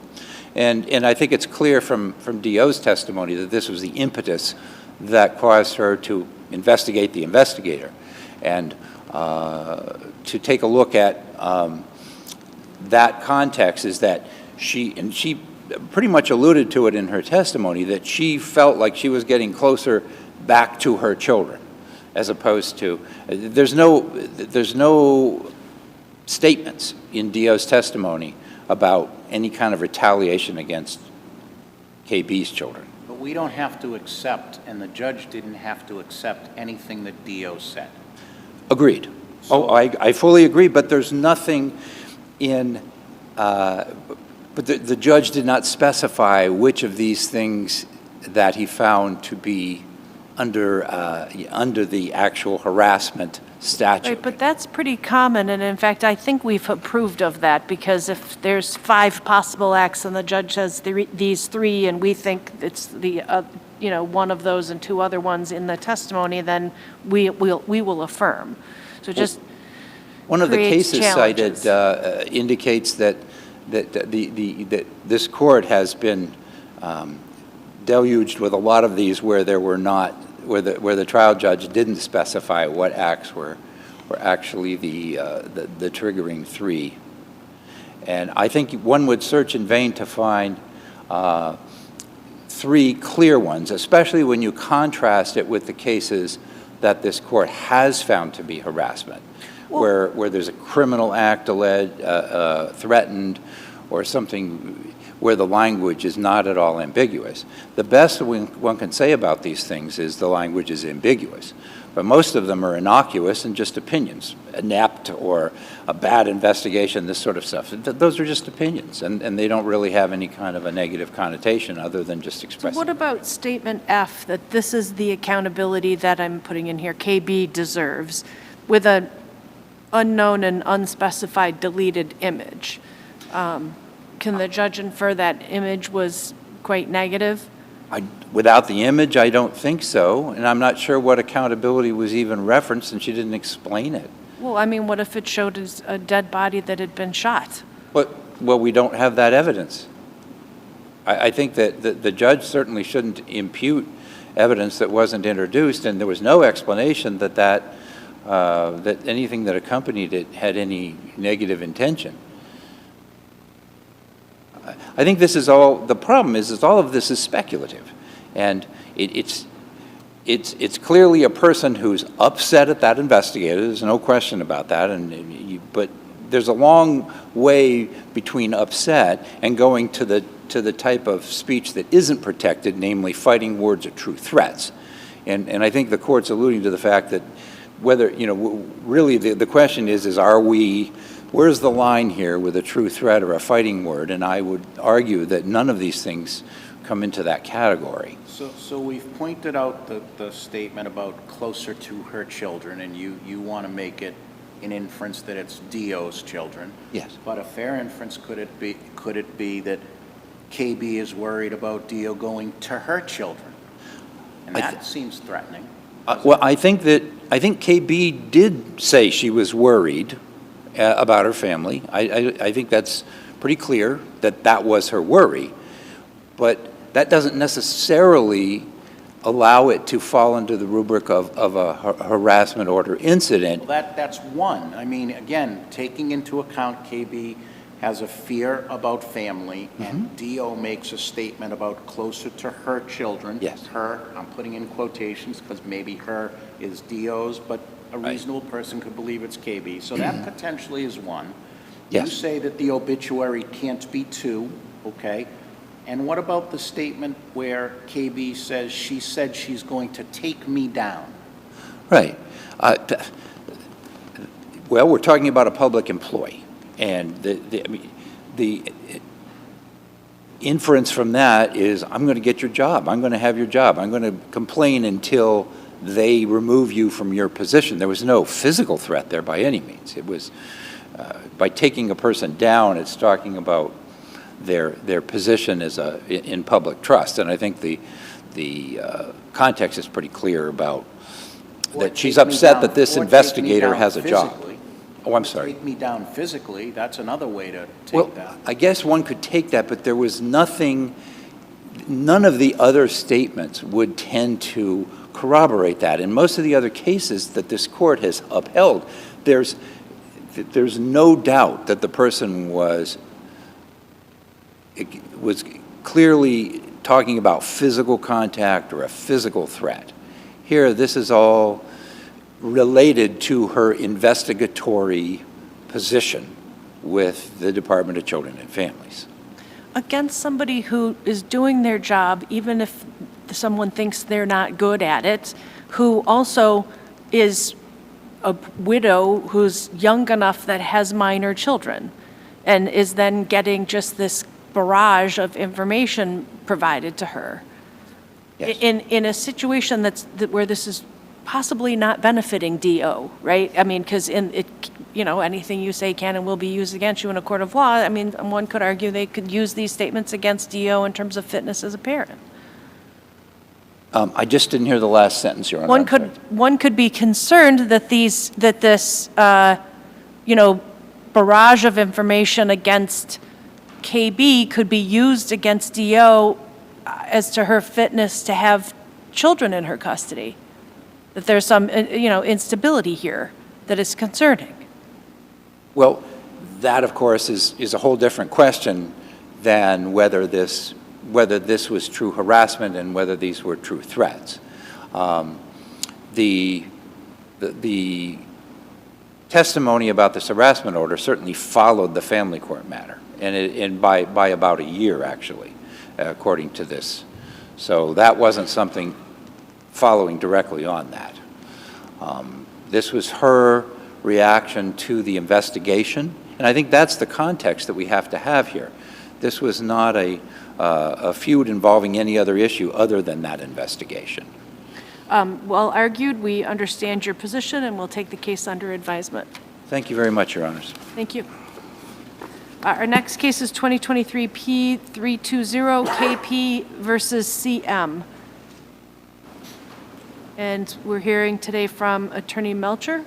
And I think it's clear from DO's testimony that this was the impetus that caused her to investigate the investigator. And to take a look at that context is that she pretty much alluded to it in her testimony, that she felt like she was getting closer back to her children, as opposed to, there's no statements in DO's testimony about any kind of retaliation against KB's children. But we don't have to accept, and the judge didn't have to accept anything that DO said. Agreed. I fully agree, but there's nothing in, but the judge did not specify which of these things that he found to be under the actual harassment statute. Right, but that's pretty common, and in fact, I think we've approved of that, because if there's 5 possible acts and the judge says these 3, and we think it's the, one of those and 2 other ones in the testimony, then we will affirm. So just... One of the creates cases cited challenges. indicates that this court has been deluged with a lot of these where there were not, where the trial judge didn't specify what acts were actually the triggering three. And I think one would search in vain to find three clear ones, especially when you contrast it with the cases that this court has found to be harassment, where there's a criminal act alleged, threatened, or something where the language is not at all ambiguous. The best one can say about these things is the language is ambiguous, but most of them are innocuous and just opinions, inept or a bad investigation, this sort of stuff. Those are just opinions, and they don't really have any kind of a negative connotation other than just expressing. So what about statement F, that this is the accountability that I'm putting in here, KB deserves, with an unknown and unspecified deleted image? Can the judge infer that image was quite negative? Without the image, I don't think so, and I'm not sure what accountability was even referenced, and she didn't explain it. Well, I mean, what if it showed as a dead body that had been shot? Well, we don't have that evidence. I think that the judge certainly shouldn't impute evidence that wasn't introduced, and there was no explanation that anything that accompanied it had any negative intention. I think this is all, the problem is all of this is speculative, and it's clearly a person who's upset at that investigator. There's no question about that, but there's a long way between upset and going to the type of speech that isn't protected, namely fighting words or true threats. And I think the court's alluding to the fact that whether, really the question is where's the line here with a true threat or a fighting word? And I would argue that none of these things come into that category. So we've pointed out the statement about closer to her children, and you want to make it an inference that it's Dio's children. Yes. But a fair inference could it be that KB is worried about Dio going to her children? And that seems threatening. Well, I think KB did say she was worried about her family. I think that's pretty clear that was her worry, but that doesn't necessarily allow it to fall into the rubric of a harassment order incident. Well, that's one. I mean, again, taking into account KB has a fear about family, and Dio makes a statement about closer to her children. Yes. Her, I'm putting in quotations because maybe her is Dio's, but a reasonable person could believe it's KB. So that potentially is one. Yes. You say that the obituary can't be two, okay? And what about the statement where KB says she said she's going to take me down? Right. Well, we're talking about a public employee, and the inference from that is, I'm going to get your job. I'm going to have your job. I'm going to complain until they remove you from your position. There was no physical threat there by any means. It was, by taking a person down, it's talking about their position as in public trust. And I think the context is pretty clear about that she's upset that this investigator has a job. Oh, I'm sorry. Take me down physically, that's another way to take that. I guess one could take that, but there was nothing, none of the other statements would tend to corroborate that. In most of the other cases that this court has upheld, there's no doubt that the person was clearly talking about physical contact or a physical threat. Here, this is all related to her investigatory position with the Department of Children and Families. Against somebody who is doing their job, even if someone thinks they're not good at it, who also is a widow who's young enough that has minor children, and is then getting just this barrage of information provided to her. Yes. In a situation where this is possibly not benefiting DO, right? I mean, because anything you say can and will be used against you in a court of law. I mean, one could argue they could use these statements against DO in terms of fitness as a parent. I just didn't hear the last sentence, Your Honor. One could be concerned that this barrage of information against KB could be used against DO as to her fitness to have children in her custody. That there's some, instability here that is concerning. Well, that, of course, is a whole different question than whether this was true harassment and whether these were true threats. The testimony about this harassment order certainly followed the family court matter, and by about a year, actually, according to this. So that wasn't something following directly on that. This was her reaction to the investigation, and I think that's the context that we have to have here. This was not a feud involving any other issue other than that investigation. Well argued, we understand your position, and we'll take the case under advisement. Thank you very much, Your Honors. Thank you. Our next case is 2023 P320 KP versus CM. And we're hearing today from Attorney Melcher.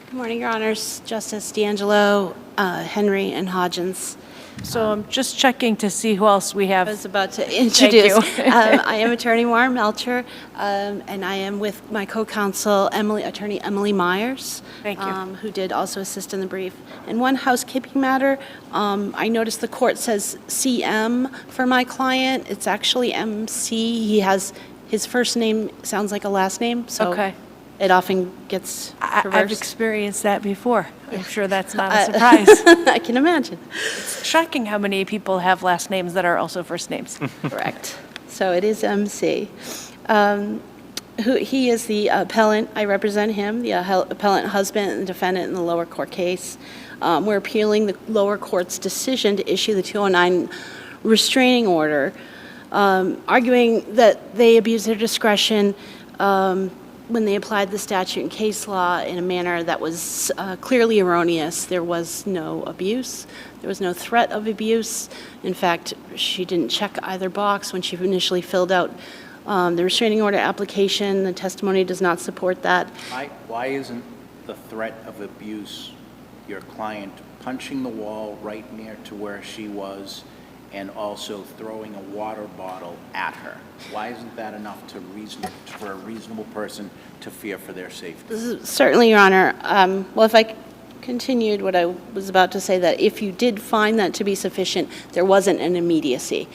Good morning, Your Honors. Justice D'Angelo, Henry, and Hodgens. So I'm just checking to see who else we have. I was about to introduce. you. I am Attorney Warren Melcher, and I am with my co-counsel, Attorney Emily Myers. Thank you. Who did also assist in the brief. And one housekeeping matter, I noticed the court says CM for my client. It's actually MC. He has, his first name sounds like a last name, so Okay. it often gets I've reversed. experienced that before. I'm sure that's not a surprise. I can imagine. It's shocking how many people have last names that are also first names. Correct. So it is MC. He is the appellant. I represent him, the appellant husband and defendant in the lower court case. We're appealing the lower court's decision to issue the 209 restraining order, arguing that they abused their discretion when they applied the statute and case law in a manner that was clearly erroneous. There was no abuse. There was no threat of abuse. In fact, she didn't check either box when she initially filled out the restraining order application. The testimony does not support that. Why isn't the threat of abuse your client punching the wall right near to where she was and also throwing a water bottle at her? Why isn't that enough for a reasonable person to fear for their safety? Certainly, Your Honor. Well, if I continued what I was about to say, that if you did find that to be sufficient, there wasn't an immediacy.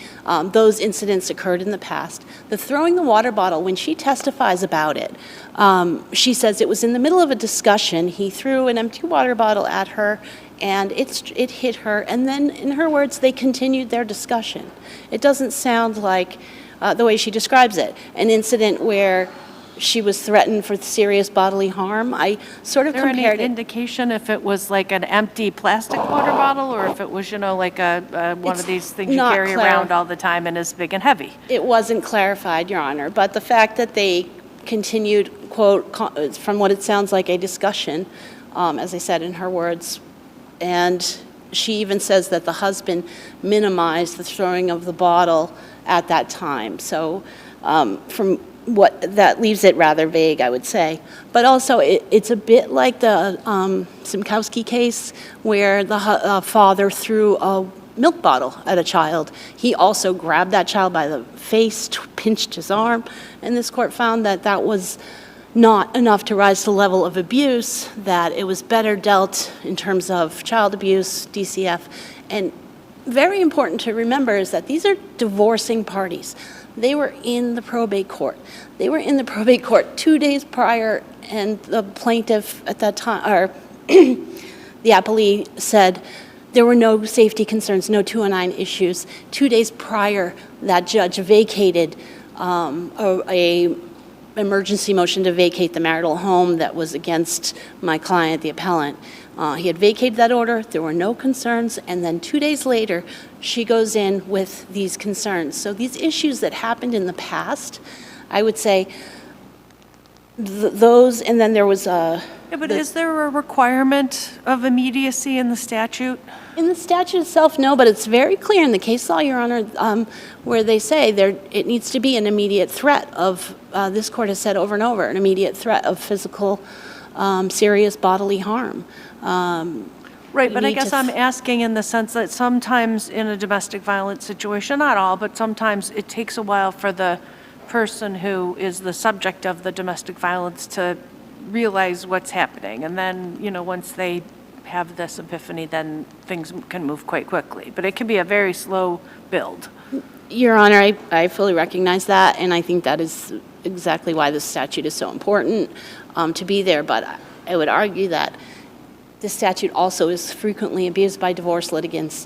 Those incidents occurred in the past. The throwing the water bottle, when she testifies about it, she says it was in the middle of a discussion. He threw an empty water bottle at her, and it hit her. And then, in her words, they continued their discussion. It doesn't sound like, the way she describes it, an incident where she was threatened for serious bodily harm. I sort of compared Is there any it. indication if it was like an empty plastic water bottle or if it was, like one of these things you not carry around all the time and is big and heavy? It wasn't clarified, Your Honor, but the fact that they continued, quote, from what it sounds like, a discussion, as I said in her words, and she even says that the husband minimized the throwing of the bottle at that time. So from what that leaves it rather vague, I would say. But also, it's a bit like the Simkowski case where the father threw a milk bottle at a child. He also grabbed that child by the face, pinched his arm, and this court found that that was not enough to rise to the level of abuse, that it was better dealt in terms of child abuse, DCF. And very important to remember is that these are divorcing parties. They were in the probate court. They were in the probate court 2 days prior, and the plaintiff at that time, or the appellee, said there were no safety concerns, no 209 issues. 2 days prior, that judge vacated a emergency motion to vacate the marital home that was against my client, the appellant. He had vacated that order, there were no concerns, and then 2 days later, she goes in with these concerns. So these issues that happened in the past, I would say those, and then there was Yeah, but is there a requirement of immediacy in the statute? In the statute itself, no, but it's very clear in the case law, Your Honor, where they say it needs to be an immediate threat of, this court has said over and over, an immediate threat of physical, serious bodily harm. Right, You but I need to guess I'm asking in the sense that sometimes in a domestic violence situation, not all, but sometimes it takes a while for the person who is the subject of the domestic violence to realize what's happening. And then, once they have this epiphany, then things can move quite quickly. But it can be a very slow build. Your Honor, I fully recognize that, and I think that is exactly why this statute is so important to be there. But I would argue that this statute also is frequently abused by divorce litigants,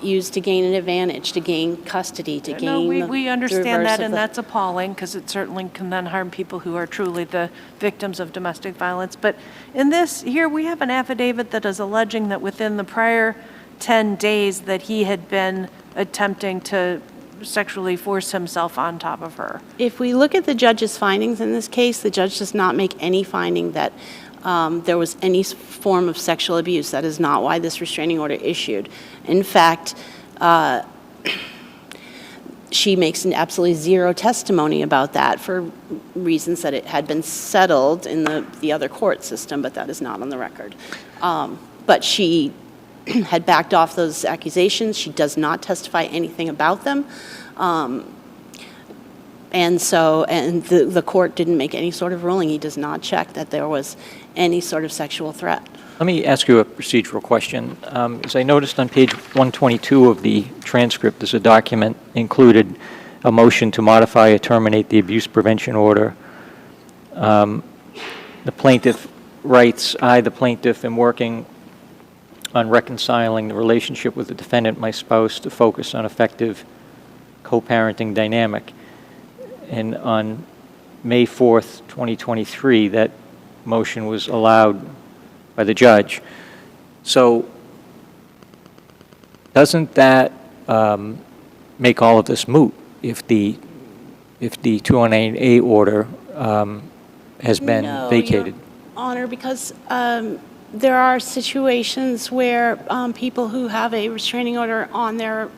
used to gain an advantage, to gain custody, to gain No, we understand reverse that, of and the- that's appalling, because it certainly can then harm people who are truly the victims of domestic violence. But in this, here, we have an affidavit that is alleging that within the prior 10 days that he had been attempting to sexually force himself on top of her. If we look at the judge's findings in this case, the judge does not make any finding that there was any form of sexual abuse. That is not why this restraining order issued. In fact, she makes an absolutely zero testimony about that for reasons that it had been settled in the other court system, but that is not on the record. But she had backed off those accusations. She does not testify anything about them. And the court didn't make any sort of ruling. He does not check that there was any sort of sexual threat. Let me ask you a procedural question. As I noticed on page 122 of the transcript, there's a document included, a motion to modify or terminate the abuse prevention order. The plaintiff writes, I, the plaintiff, am working on reconciling the relationship with the defendant, my spouse, to focus on effective co-parenting dynamic. And on May 4th, 2023, that motion was allowed by the judge. So doesn't that make all of this moot if the 209A order has been vacated? No, Your Honor, because there are situations where people who have a restraining order on their,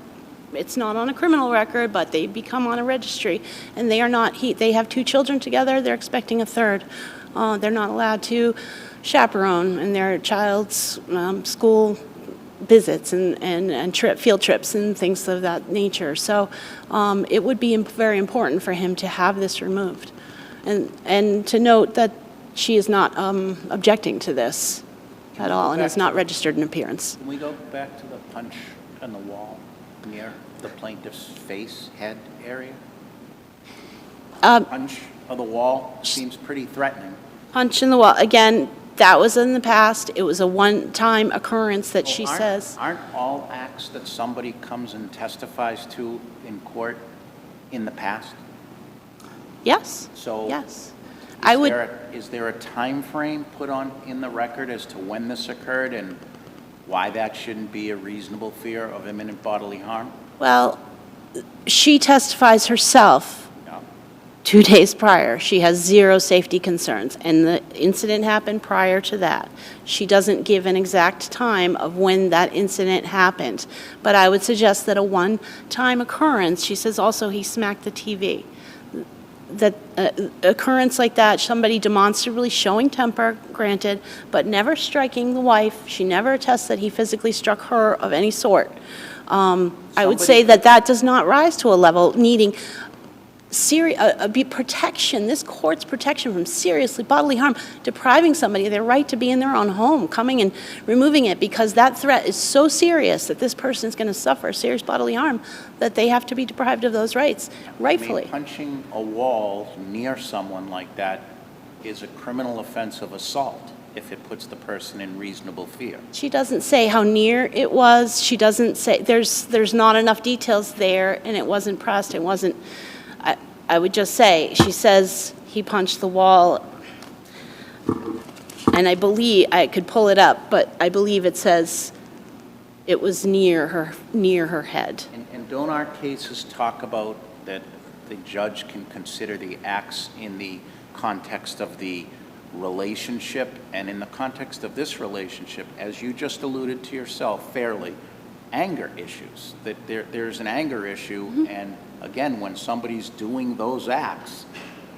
it's not on a criminal record, but they become on a registry, and they are not, they have 2 children together, they're expecting a third. They're not allowed to chaperone in their child's school visits and field trips and things of that nature. So it would be very important for him to have this removed. And to note that she is not objecting to this at all and has not registered an appearance. Can we go back to the punch on the wall near the plaintiff's face, head area? Punch of the wall seems pretty threatening. Punch in the wall. Again, that was in the past. It was a one-time occurrence that she says. Aren't all acts that somebody comes and testifies to in court in the past? Yes. So yes. Is there a time frame put on in the record as to when this occurred and why that shouldn't be a reasonable fear of imminent bodily harm? Well, she testifies herself. 2 days prior. She has 0 safety concerns, and the incident happened prior to that. She doesn't give an exact time of when that incident happened, but I would suggest that a one-time occurrence, she says also he smacked the TV. That occurrence like that, somebody demonstrably showing temper, granted, but never striking the wife. She never attests that he physically struck her of any sort. I would say that does not rise to a level needing protection, this court's protection from seriously bodily harm, depriving somebody of their right to be in their own home, coming and removing it because that threat is so serious that this person is going to suffer serious bodily harm that they have to be deprived of those rights, rightfully. I mean, punching a wall near someone like that is a criminal offense of assault if it puts the person in reasonable fear. She doesn't say how near it was. She doesn't say, there's not enough details there, and it wasn't pressed, it wasn't. I would just say, she says he punched the wall, and I believe, I could pull it up, but I believe it says it was near her head. And don't our cases talk about that the judge can consider the acts in the context of the relationship, and in the context of this relationship, as you just alluded to yourself fairly, anger issues, that there's an anger issue, and again, when somebody's doing those acts,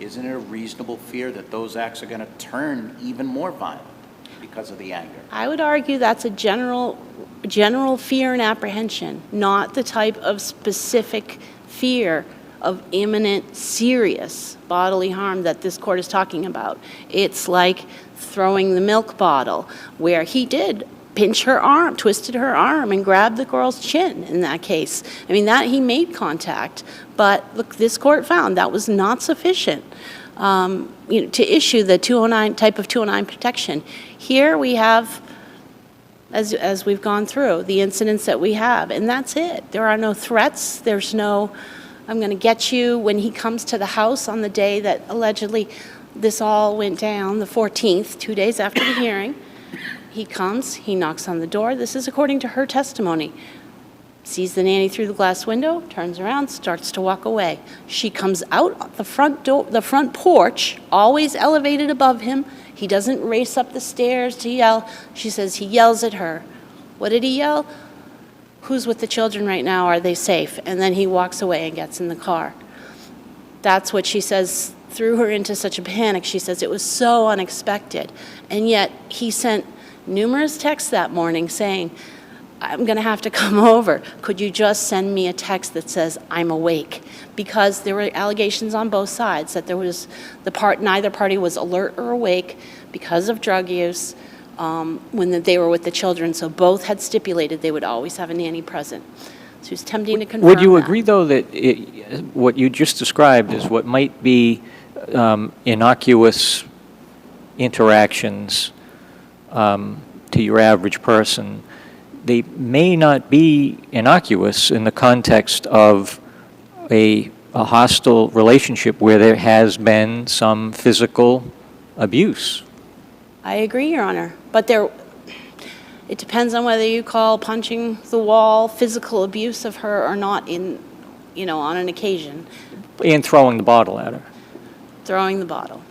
isn't it a reasonable fear that those acts are going to turn even more violent because of the anger? I would argue that's a general fear and apprehension, not the type of specific fear of imminent, serious bodily harm that this court is talking about. It's like throwing the milk bottle, where he did pinch her arm, twisted her arm, and grabbed the girl's chin in that case. I mean, that he made contact, but look, this court found that was not sufficient to issue the 209 type of 209 protection. Here we have, as we've gone through, the incidents that we have, and that's it. There are no threats. There's no, I'm going to get you. When he comes to the house on the day that allegedly this all went down, the 14th, 2 days after the hearing, he comes, he knocks on the door. This is according to her testimony. Sees the nanny through the glass window, turns around, starts to walk away. She comes out the front door, the front porch, always elevated above him. He doesn't race up the stairs to yell. She says he yells at her. What did he yell? Who's with the children right now? Are they safe? And then he walks away and gets in the car. That's what she says threw her into such a panic. She says it was so unexpected. And yet he sent numerous texts that morning saying, I'm going to have to come over. Could you just send me a text that says I'm awake? Because there were allegations on both sides that there was neither party was alert or awake because of drug use when they were with the children. So both had stipulated they would always have a nanny present. So he was attempting to confirm Would you that. agree, though, that what you just described is what might be innocuous interactions to your average person? They may not be innocuous in the context of a hostile relationship where there has been some physical abuse. I agree, Your Honor. But it depends on whether you call punching the wall physical abuse of her or not on an occasion. And throwing the bottle at her. Throwing the bottle.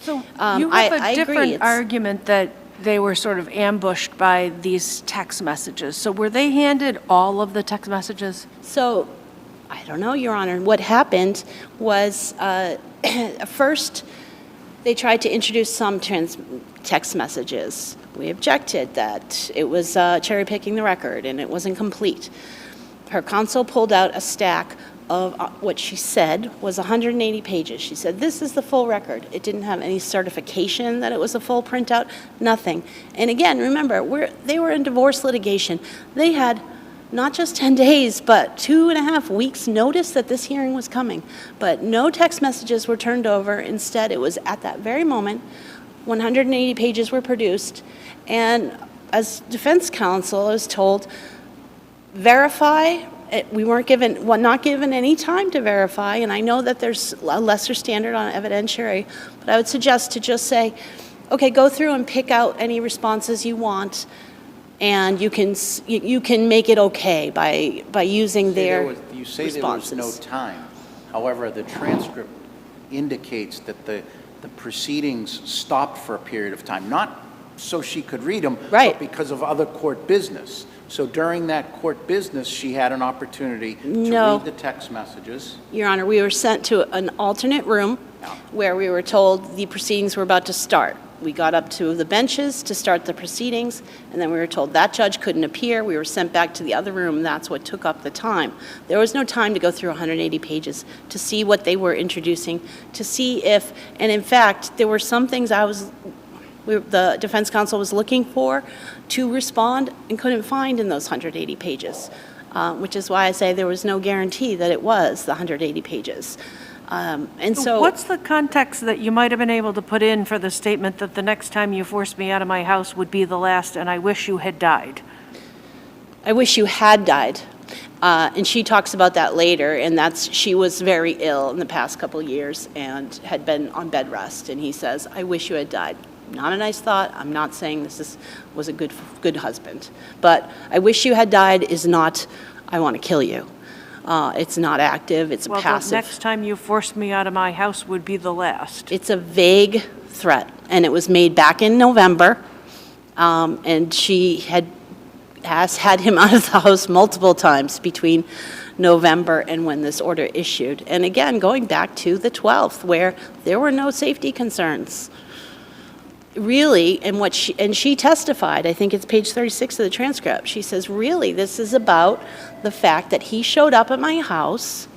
So you have I a agree, different it's- argument that they were sort of ambushed by these text messages. So were they handed all of the text messages? So, I don't know, Your Honor. What happened was, first, they tried to introduce some text messages. We objected that it was cherry-picking the record and it wasn't complete. Her counsel pulled out a stack of what she said was 180 pages. She said, this is the full record. It didn't have any certification that it was a full printout, nothing. And again, remember, they were in divorce litigation. They had not just 10 days, but 2.5 weeks notice that this hearing was coming. But no text messages were turned over. Instead, it was at that very moment, 180 pages were produced. And as defense counsel is told, verify. We weren't not given any time to verify, and I know that there's a lesser standard on evidentiary, but I would suggest to just say, okay, go through and pick out any responses you want, and you can make it okay by using their responses. You say there was no time. However, the transcript indicates that the proceedings stopped for a period of time, not so she could read them, right, but because of other court business. So during that court business, she had an opportunity to read the text messages. Your Honor, we were sent to an alternate room where we were told the proceedings were about to start. We got up to the benches to start the proceedings, and then we were told that judge couldn't appear. We were sent back to the other room, and that's what took up the time. There was no time to go through 180 pages to see what they were introducing, to see if, and in fact, there were some things the defense counsel was looking for to respond and couldn't find in those 180 pages, which is why I say there was no guarantee that it was the 180 pages. And so what's the context that you might have been able to put in for the statement that the next time you forced me out of my house would be the last and I wish you had died? I wish you had died. And she talks about that later, and she was very ill in the past couple of years and had been on bed rest, and he says, I wish you had died. Not a nice thought. I'm not saying was a good husband. But I wish you had died is not, I want to kill you. It's not active, it's Well, the passive. next time you force me out of my house would be the last. It's a vague threat, and it was made back in November, and she has had him out of the house multiple times between November and when this order issued. And again, going back to the 12th, where there were no safety concerns. Really, and she testified, I think it's page 36 of the transcript, she says, really, this is about the fact that he showed up at my house,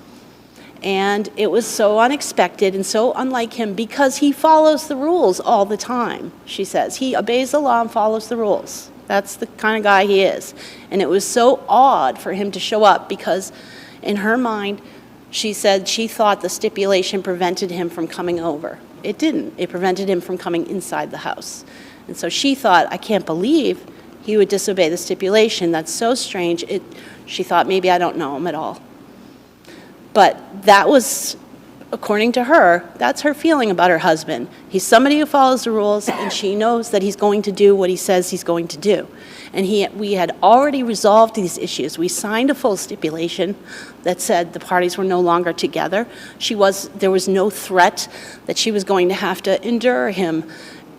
and it was so unexpected and so unlike him because he follows the rules all the time, she says. He obeys the law and follows the rules. That's the kind of guy he is. And it was so odd for him to show up because in her mind, she said she thought the stipulation prevented him from coming over. It didn't. It prevented him from coming inside the house. And so she thought, I can't believe he would disobey the stipulation. That's so strange. She thought, maybe I don't know him at all. But that was, according to her, that's her feeling about her husband. He's somebody who follows the rules, and she knows that he's going to do what he says he's going to do. And we had already resolved these issues. We signed a full stipulation that said the parties were no longer together. There was no threat that she was going to have to endure him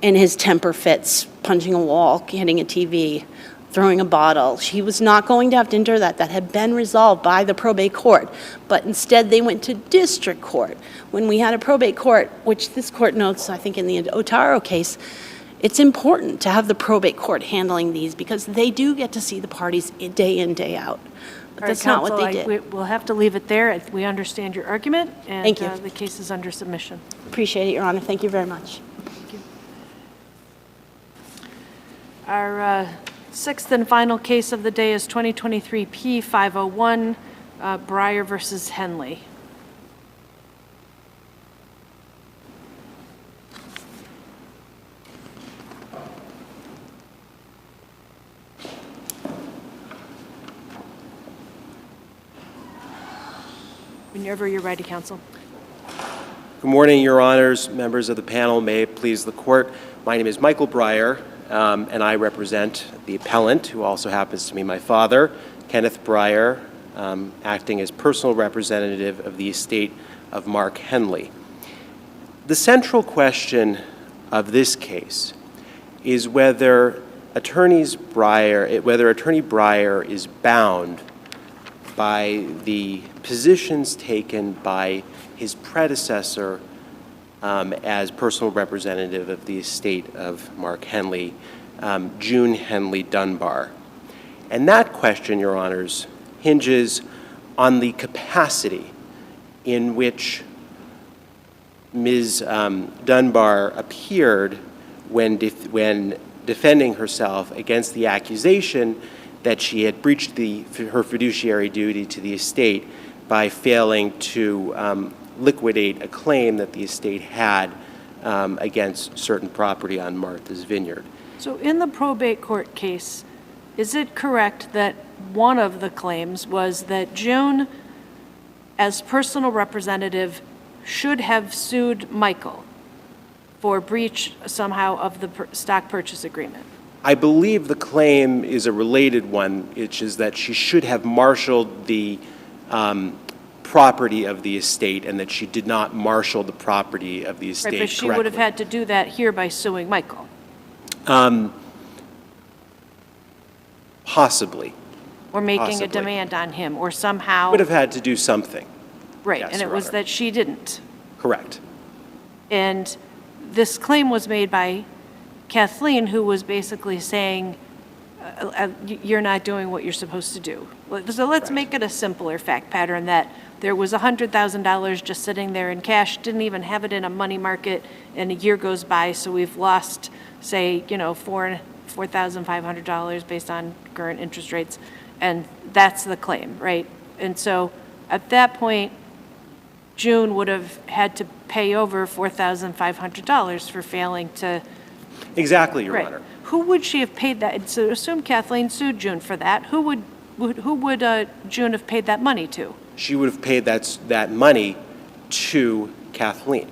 in his temper fits, punching a wall, hitting a TV, throwing a bottle. She was not going to have to endure that. That had been resolved by the probate court. But instead, they went to district court. When we had a probate court, which this court notes, I think in the Otaro case, it's important to have the probate court handling these because they do get to see the parties day in, day out. But that's not what they did. We'll have to leave it there. We understand your argument, and Thank you. The case is under submission. Appreciate it, Your Honor. Thank you very much. Thank you. Our sixth and final case of the day is 2023 P501, BRIER versus Henley. Whenever you're ready, counsel. Good morning, Your Honors, members of the panel. May it please the court. My name is Michael BRIER, and I represent the appellant, who also happens to be my father, Kenneth BRIER, acting as personal representative of the estate of Mark Henley. The central question of this case is whether Attorney BRIER is bound by the positions taken by his predecessor as personal representative of the estate of Mark Henley, June Henley Dunbar. And that question, Your Honors, hinges on the capacity in which Ms. Dunbar appeared when defending herself against the accusation that she had breached her fiduciary duty to the estate by failing to liquidate a claim that the estate had against certain property on Martha's Vineyard. So in the probate court case, is it correct that one of the claims was that June, as personal representative, should have sued Michael for breach somehow of the stock purchase agreement? I believe the claim is a related one, which is that she should have marshaled the property of the estate and that she did not marshal the property of the estate Right, but she correctly. would have had to do that here by suing Michael. Possibly. Or making Possibly. a demand on him, or somehow. Would have had to do something. Right, Yes, and it Your was Honor. that she didn't. Correct. And this claim was made by Kathleen, who was basically saying, you're not doing what you're supposed to do. So let's make it a simpler fact pattern that there was $100,000 just sitting there in cash, didn't even have it in a money market, and a year goes by, so we've lost, say, $4,500 based on current interest rates, and that's the claim, right? And so at that point, June would have had to pay over $4,500 for failing to. Exactly, Your Right. Honor. Who would she have paid that? So assume Kathleen sued June for that. Who would June have paid that money to? She would have paid that money to Kathleen.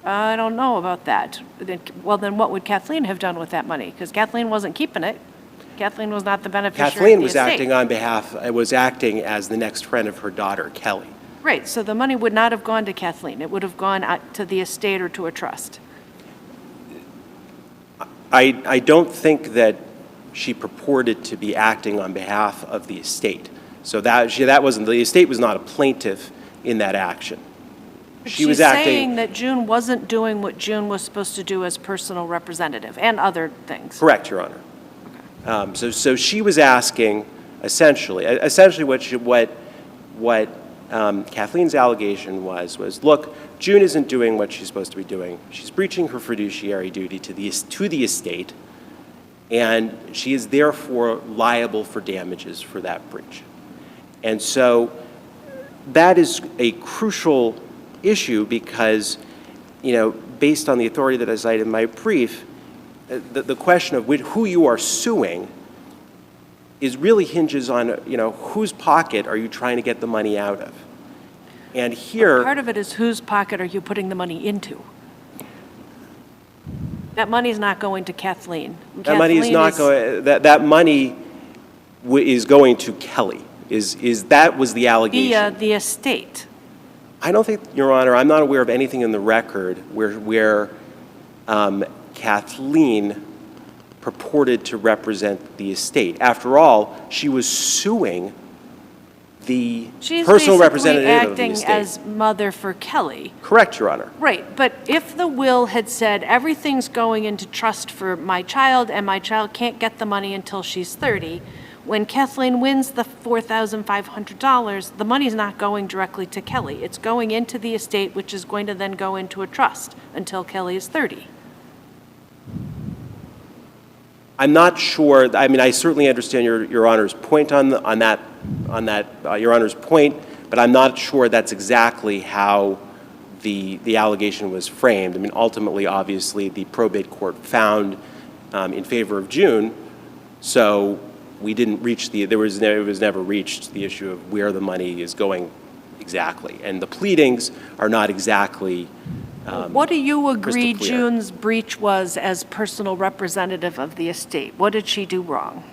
I don't know about that. Well, then what would Kathleen have done with that money? Because Kathleen wasn't keeping it. Kathleen was not the beneficiary of the Kathleen was estate. acting on behalf, was acting as the next friend of her daughter, Kelly. Right, so the money would not have gone to Kathleen. It would have gone to the estate or to a trust. I don't think that she purported to be acting on behalf of the estate. So that wasn't, the estate was not a plaintiff in that action. She was She's saying acting, that June wasn't doing what June was supposed to do as personal representative and other things. correct, Your Honor. So she was asking, essentially what Kathleen's allegation was, look, June isn't doing what she's supposed to be doing. She's breaching her fiduciary duty to the estate, and she is therefore liable for damages for that breach. And so that is a crucial issue because, based on the authority that I cited in my brief, the question of who you are suing really hinges on, whose pocket are you trying to get the money out of? And here... Part of it is whose pocket are you putting the money into? That money's not going to Kathleen. That money is not going, that money is going to Kelly. That was the allegation. Via the estate. I don't think, Your Honor, I'm not aware of anything in the record where Kathleen purported to represent the estate. After all, she was suing the personal representative of the estate. She's basically acting as mother for Kelly. Correct, Your Honor. Right, but if the will had said everything's going into trust for my child and my child can't get the money until she's 30, when Kathleen wins the $4,500, the money's not going directly to Kelly. It's going into the estate, which is going to then go into a trust until Kelly is 30. I'm not sure. I mean, I certainly understand Your Honor's point on that, Your Honor's point, but I'm not sure that's exactly how the allegation was framed. I mean, ultimately, obviously, the probate court found in favor of June, so we didn't reach it was never reached the issue of where the money is going exactly, and the pleadings are not exactly. What do you agree clear. June's breach was as personal representative of the estate? What did she do wrong?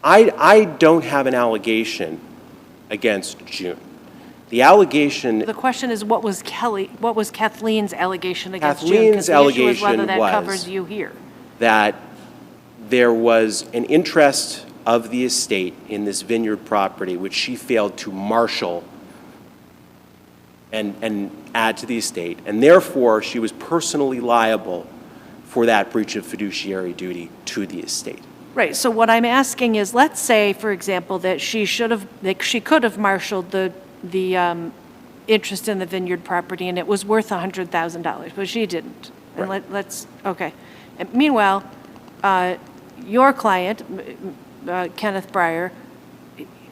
I don't have an allegation against June. The allegation. The question is, what was Kathleen's allegation against June? Kathleen's 'Cause the issue is allegation whether that was covers you here. that there was an interest of the estate in this vineyard property which she failed to marshal and add to the estate, and therefore she was personally liable for that breach of fiduciary duty to the estate. Right, so what I'm asking is, let's say, for example, that she could have marshaled the interest in the vineyard property and it was worth $100,000, but she didn't. And Right. Okay. And meanwhile, your client, Kenneth BRIER,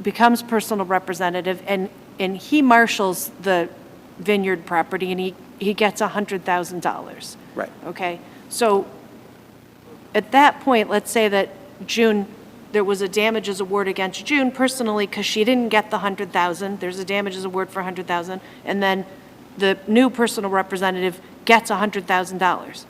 becomes personal representative and he marshals the vineyard property and he gets $100,000. Right. Okay, so at that point, let's say that June, there was a damages award against June personally because she didn't get the $100,000. There's a damages award for $100,000, and then the new personal representative gets $100,000.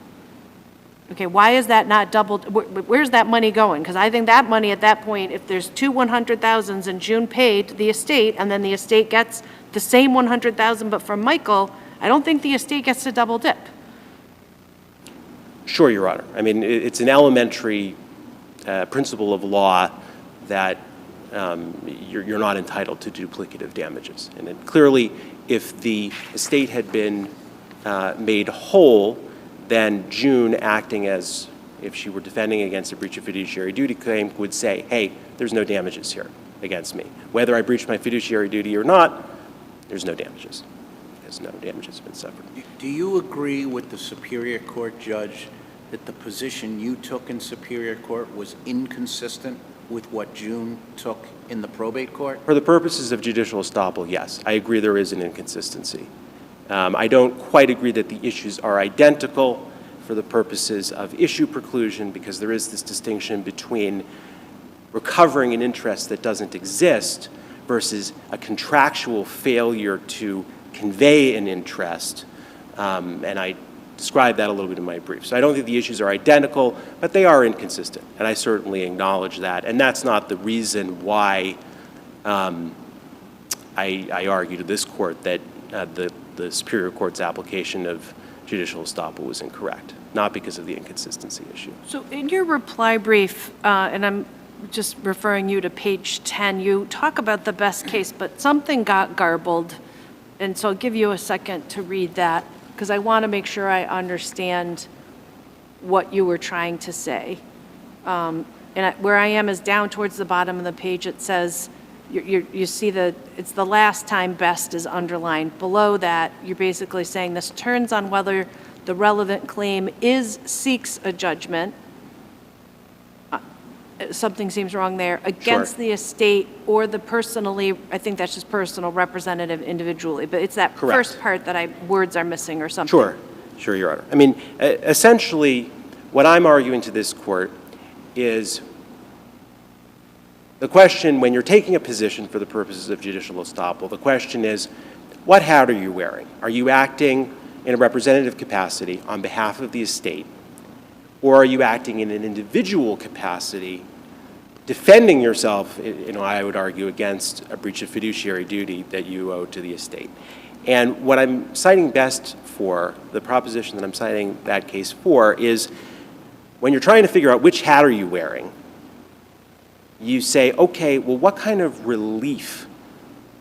Okay, why is that not doubled? Where's that money going? Because I think that money at that point, if there's two $100,000s and June paid the estate, and then the estate gets the same $100,000 but from Michael, I don't think the estate gets to double dip. Sure, Your Honor. I mean, it's an elementary principle of law that you're not entitled to duplicative damages. And then clearly, if the estate had been made whole, then June, acting as if she were defending against a breach of fiduciary duty claim, would say, hey, there's no damages here against me. Whether I breached my fiduciary duty or not, there's no damages, because no damages have been suffered. Do you agree with the Superior Court judge that the position you took in Superior Court was inconsistent with what June took in the probate court? For the purposes of judicial estoppel, yes, I agree there is an inconsistency. I don't quite agree that the issues are identical for the purposes of issue preclusion, because there is this distinction between recovering an interest that doesn't exist versus a contractual failure to convey an interest. And described that a little bit in my brief. So I don't think the issues are identical, but they are inconsistent, and I certainly acknowledge that. And that's not the reason why I argue to this court that the Superior Court's application of judicial estoppel was incorrect, not because of the inconsistency issue. So in your reply brief, and I'm just referring you to page 10, you talk about the best case, but something got garbled. And so I'll give you a second to read that, because I want to make sure I understand what you were trying to say. Where I am is down towards the bottom of the page. It says, you see it's the last time best is underlined. Below that, you're basically saying this turns on whether the relevant claim seeks a judgment. Something seems wrong there, against the estate or the personally, I think that's just personal representative individually, but it's that Correct. first part that words are missing or something. Sure, Your Honor. I mean, essentially, what I'm arguing to this court is the question, when you're taking a position for the purposes of judicial estoppel, the question is, what hat are you wearing? Are you acting in a representative capacity on behalf of the estate, or are you acting in an individual capacity, defending yourself, I would argue, against a breach of fiduciary duty that you owe to the estate? And what I'm citing best for, the proposition that I'm citing that case for, is when you're trying to figure out which hat are you wearing, you say, okay, well, what kind of relief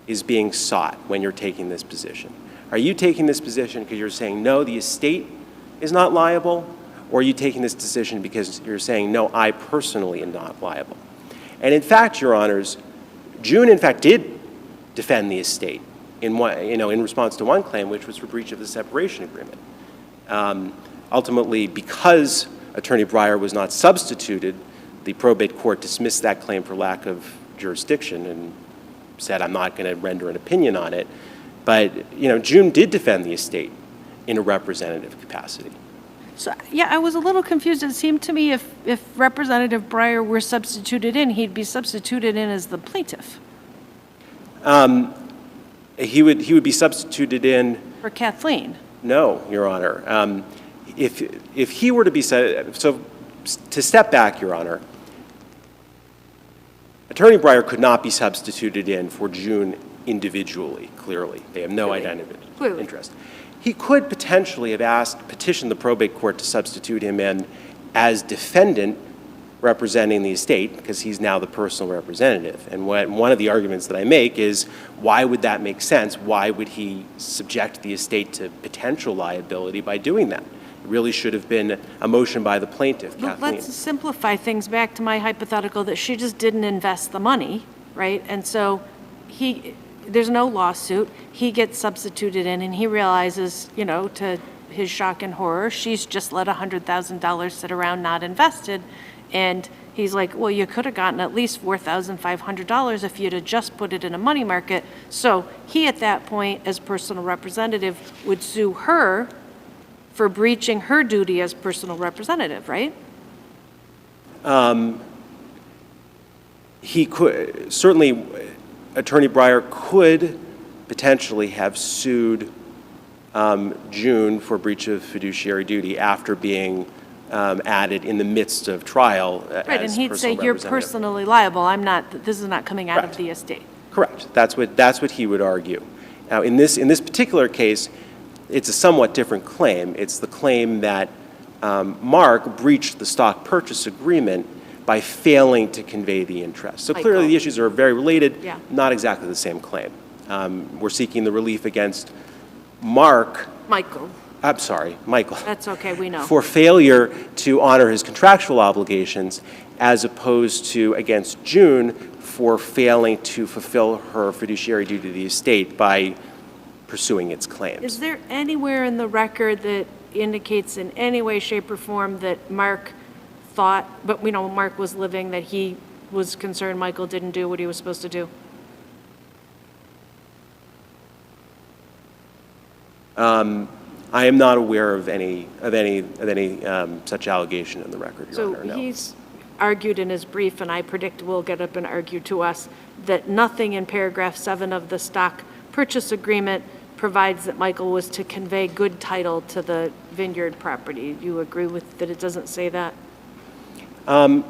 is being sought when you're taking this position? Are you taking this position because you're saying, no, the estate is not liable? Or are you taking this decision because you're saying, no, I personally am not liable? And in fact, Your Honors, June, in fact, did defend the estate in response to one claim, which was for breach of the separation agreement. Ultimately, because Attorney BRIER was not substituted, the probate court dismissed that claim for lack of jurisdiction and said, I'm not going to render an opinion on it. But, June did defend the estate in a representative capacity. So, yeah, I was a little confused. It seemed to me if Representative BRIER were substituted in, he'd be substituted in as the plaintiff. He would be substituted in. For Kathleen. No, Your Honor. If he were to be so to step back, Your Honor, Attorney BRIER could not be substituted in for June individually. Clearly, they have no identity interest. He could potentially have petitioned the probate court to substitute him in as defendant representing the estate, because he's now the personal representative. And one of the arguments that I make is, why would that make sense? Why would he subject the estate to potential liability by doing that? It really should have been a motion by the plaintiff, Kathleen. Let's simplify things back to my hypothetical that she just didn't invest the money, right? And so there's no lawsuit. He gets substituted in, and he realizes, to his shock and horror, she's just let $100,000 sit around not invested. And he's like, well, you could have gotten at least $4,500 if you'd have just put it in a money market. So he, at that point, as personal representative, would sue her for breaching her duty as personal representative, right? He could, certainly, Attorney BRIER could potentially have sued June for breach of fiduciary duty after being added in the midst of trial as right, and he'd say, personal you're representative. personally liable. This is not coming out Correct. of the estate. Correct. That's what he would argue. Now, in this particular case, it's a somewhat different claim. It's the claim that Mark breached the stock purchase agreement by failing to convey the interest. So clearly the issues are very related, not exactly the same claim. We're seeking the relief against Michael. I'm sorry, Michael. That's okay, we know. For failure to honor his contractual obligations, as opposed to against June for failing to fulfill her fiduciary duty to the estate by pursuing its claims. Is there anywhere in the record that indicates in any way, shape, or form that Mark thought, but Mark was living, that he was concerned Michael didn't do what he was supposed to do? I am not aware of any such allegation in the record, Your Honor, no. So he's argued in his brief, and I predict will get up and argue to us, that nothing in paragraph 7 of the stock purchase agreement provides that Michael was to convey good title to the vineyard property. You agree with that it doesn't say that? I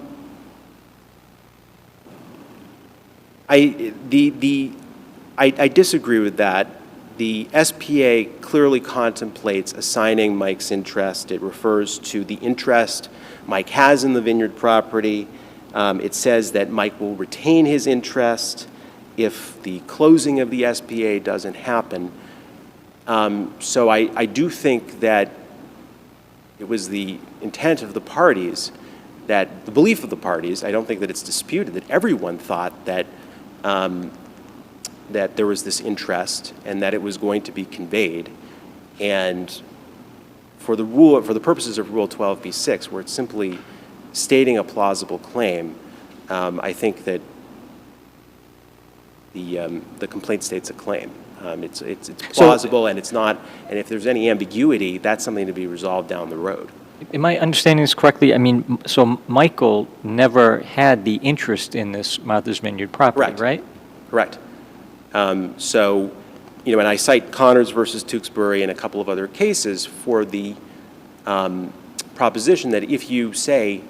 disagree with that. The SPA clearly contemplates assigning Mike's interest. It refers to the interest Mike has in the vineyard property. It says that Mike will retain his interest if the closing of the SPA doesn't happen. So I do think that it was the intent of the parties, that the belief of the parties, I don't think that it's disputed, that everyone thought that that there was this interest and that it was going to be conveyed. And for the purposes of Rule 12b-6, where it's simply stating a plausible claim, I think that the complaint states a claim. It's plausible, and it's not, and if there's any ambiguity, that's something to be resolved down the road. Am I understanding this correctly? I mean, so Michael never had the interest in this Martha's Vineyard property, right? Correct. So, and I cite Connors versus Tewksbury and a couple of other cases for the proposition that if you say,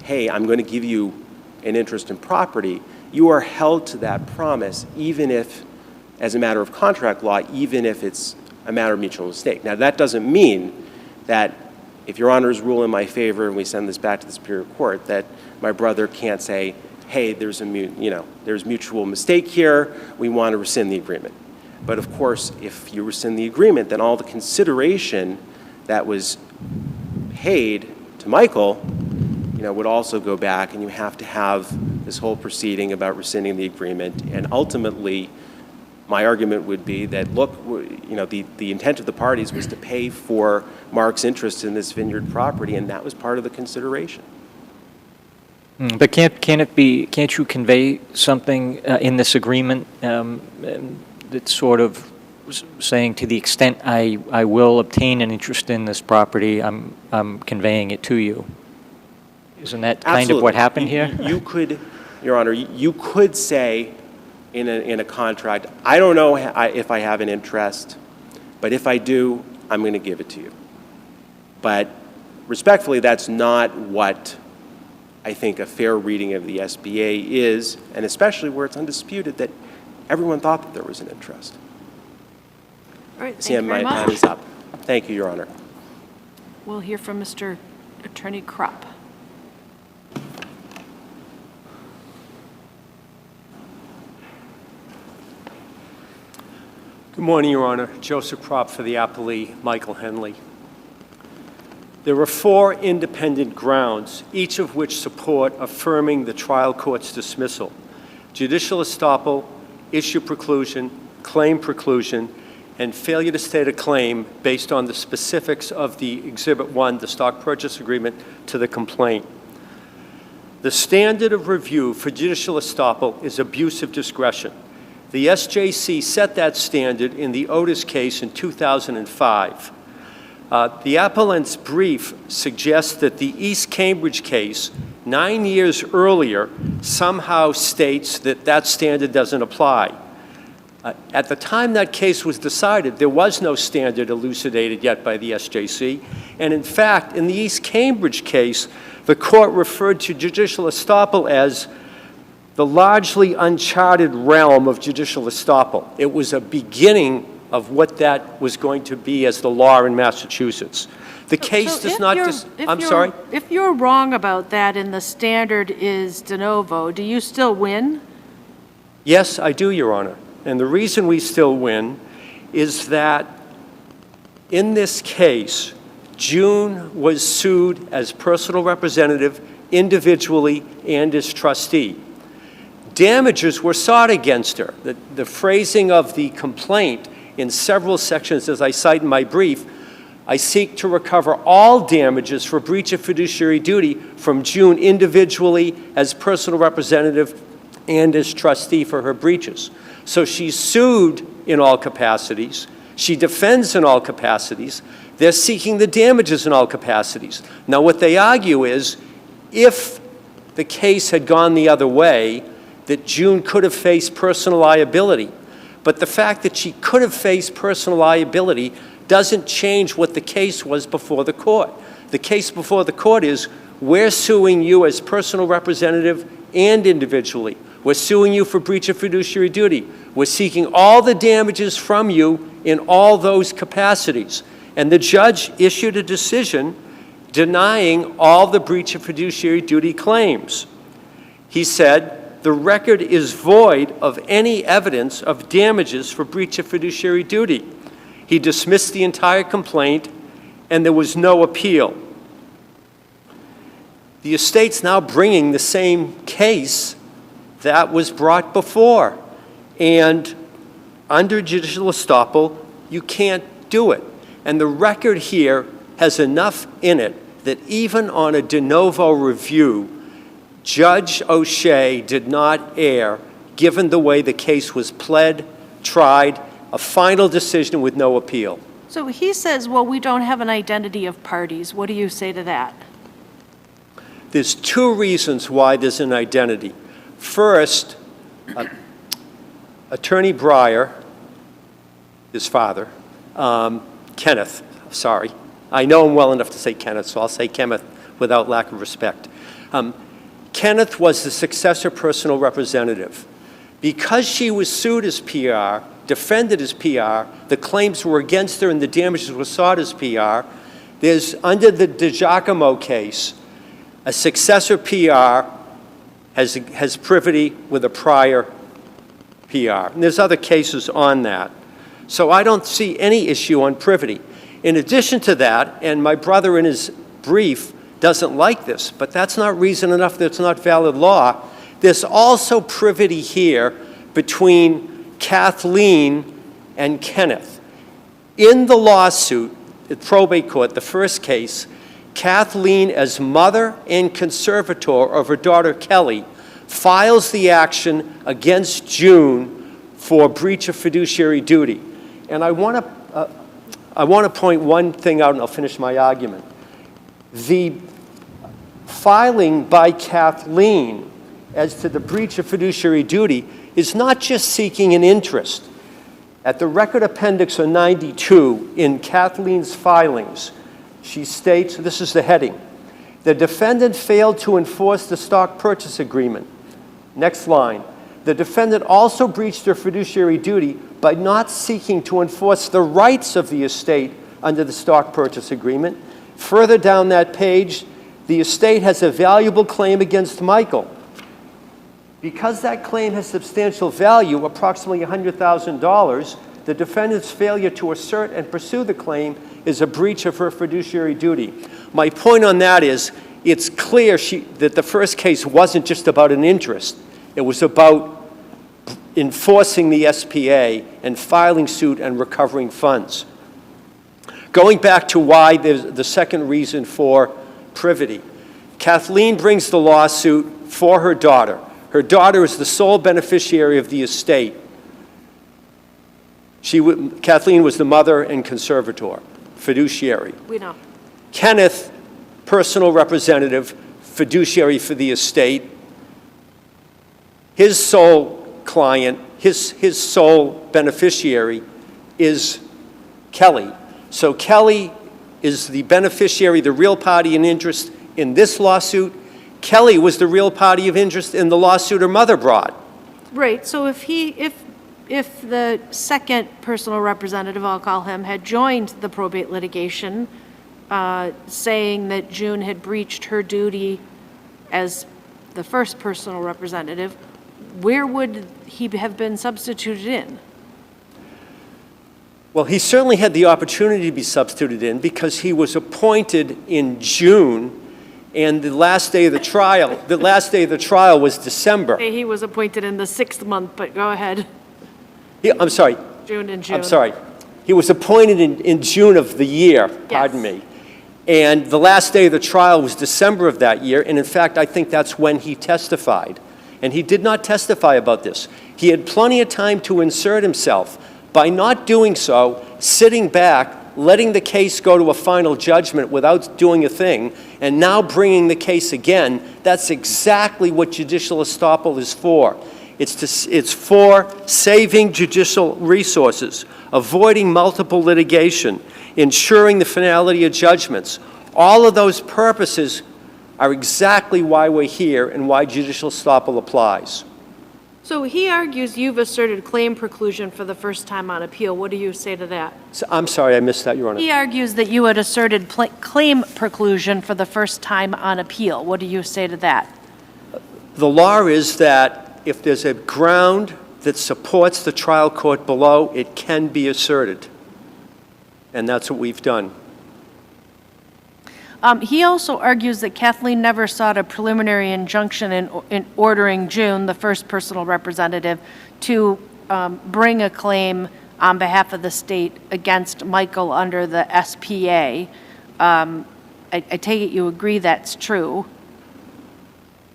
hey, I'm going to give you an interest in property, you are held to that promise, even if, as a matter of contract law, even if it's a matter of mutual mistake. Now, that doesn't mean that if Your Honors rule in my favor and we send this back to the Superior Court, that my brother can't say, hey, there's mutual mistake here, we want to rescind the agreement. But of course, if you rescind the agreement, then all the consideration that was paid to Michael, would also go back, and you have to have this whole proceeding about rescinding the agreement. And ultimately, my argument would be that, look, the intent of the parties was to pay for Mark's interest in this vineyard property, and that was part of the consideration. But can't you convey something in this agreement that's sort of saying, to the extent I will obtain an interest in this property, I'm conveying it to you? Isn't that kind of what happened here? You could, Your Honor, you could say in a contract, I don't know if I have an interest, but if I do, I'm going to give it to you. But respectfully, that's not what I think a fair reading of the SBA is, and especially where it's undisputed that everyone thought that there was an interest. All right, thank you very My time much. is up. Thank you, Your Honor. We'll hear from Mr. Attorney Kropp. Good morning, Your Honor. Joseph Kropp for the appellee, Michael Henley. There are 4 independent grounds, each of which support affirming the trial court's dismissal: judicial estoppel, issue preclusion, claim preclusion, and failure to state a claim based on the specifics of the Exhibit 1, the stock purchase agreement, to the complaint. The standard of review for judicial estoppel is abuse of discretion. The SJC set that standard in the Otis case in 2005. The appellant's brief suggests that the East Cambridge case, 9 years earlier, somehow states that that standard doesn't apply. At the time that case was decided, there was no standard elucidated yet by the SJC. And in fact, in the East Cambridge case, the court referred to judicial estoppel as the largely uncharted realm of judicial estoppel. It was a beginning of what that was going to be as the law in Massachusetts. The case does not just, I'm sorry? If you're wrong about that and the standard is de novo, do you still win? Yes, I do, Your Honor. And the reason we still win is that in this case, June was sued as personal representative individually and as trustee. Damages were sought against her. The phrasing of the complaint in several sections, as I cite in my brief, I seek to recover all damages for breach of fiduciary duty from June individually as personal representative and as trustee for her breaches. So she's sued in all capacities. She defends in all capacities. They're seeking the damages in all capacities. Now, what they argue is if the case had gone the other way, that June could have faced personal liability. But the fact that she could have faced personal liability doesn't change what the case was before the court. The case before the court is, we're suing you as personal representative and individually. We're suing you for breach of fiduciary duty. We're seeking all the damages from you in all those capacities. And the judge issued a decision denying all the breach of fiduciary duty claims. He said, the record is void of any evidence of damages for breach of fiduciary duty. He dismissed the entire complaint, and there was no appeal. The estate's now bringing the same case that was brought before. And under judicial estoppel, you can't do it. And the record here has enough in it that even on a de novo review, Judge O'Shea did not err, given the way the case was pled, tried, a final decision with no appeal. So he says, well, we don't have an identity of parties. What do you say to that? There's two reasons why there's an identity. First, Attorney BRIER, his father, Kenneth, sorry. I know him well enough to say Kenneth, so I'll say Kenneth without lack of respect. Kenneth was the successor personal representative. Because she was sued as PR, defended as PR, the claims were against her and the damages were sought as PR, there's, under the DiGiacomo case, a successor PR has privity with a prior PR. And there's other cases on that. So I don't see any issue on privity. In addition to that, and my brother in his brief doesn't like this, but that's not reason enough that it's not valid law, there's also privity here between Kathleen and Kenneth. In the lawsuit at probate court, the first case, Kathleen, as mother and conservator of her daughter Kelly, files the action against June for breach of fiduciary duty. And I want to point one thing out, and I'll finish my argument. The filing by Kathleen as to the breach of fiduciary duty is not just seeking an interest. At the record appendix of 92 in Kathleen's filings, she states, this is the heading, the defendant failed to enforce the stock purchase agreement. Next line, the defendant also breached her fiduciary duty by not seeking to enforce the rights of the estate under the stock purchase agreement. Further down that page, the estate has a valuable claim against Michael. Because that claim has substantial value, approximately $100,000, the defendant's failure to assert and pursue the claim is a breach of her fiduciary duty. My point on that is, it's clear that the first case wasn't just about an interest. It was about enforcing the SPA and filing suit and recovering funds. Going back to why there's the second reason for privity. Kathleen brings the lawsuit for her daughter. Her daughter is the sole beneficiary of the estate. Kathleen was the mother and conservator, fiduciary. We know. Kenneth, personal representative, fiduciary for the estate. His sole client, his sole beneficiary is Kelly. So Kelly is the beneficiary, the real party in interest in this lawsuit. Kelly was the real party of interest in the lawsuit her mother brought. Right, so if the second personal representative, I'll call him, had joined the probate litigation, saying that June had breached her duty as the first personal representative, where would he have been substituted in? Well, he certainly had the opportunity to be substituted in because he was appointed in June, and the last day of the trial was December. He was appointed in the 6th month, but go ahead. I'm sorry. June and June. I'm sorry. He was appointed in June of the year, pardon me. And the last day of the trial was December of that year, and in fact, I think that's when he testified. And he did not testify about this. He had plenty of time to insert himself. By not doing so, sitting back, letting the case go to a final judgment without doing a thing, and now bringing the case again, that's exactly what judicial estoppel is for. It's for saving judicial resources, avoiding multiple litigation. ensuring the finality of judgments. All of those purposes are exactly why we're here and why judicial estoppel applies. So he argues you've asserted claim preclusion for the first time on appeal. What do you say to that? So, I'm sorry, I missed that, Your Honor. He argues that you had asserted claim preclusion for the first time on appeal. What do you say to that? The law is that if there's a ground that supports the trial court below, it can be asserted. And that's what we've done. He also argues that Kathleen never sought a preliminary injunction in ordering June, the first personal representative, to bring a claim on behalf of the state against Michael under the SPA. I take it you agree that's true.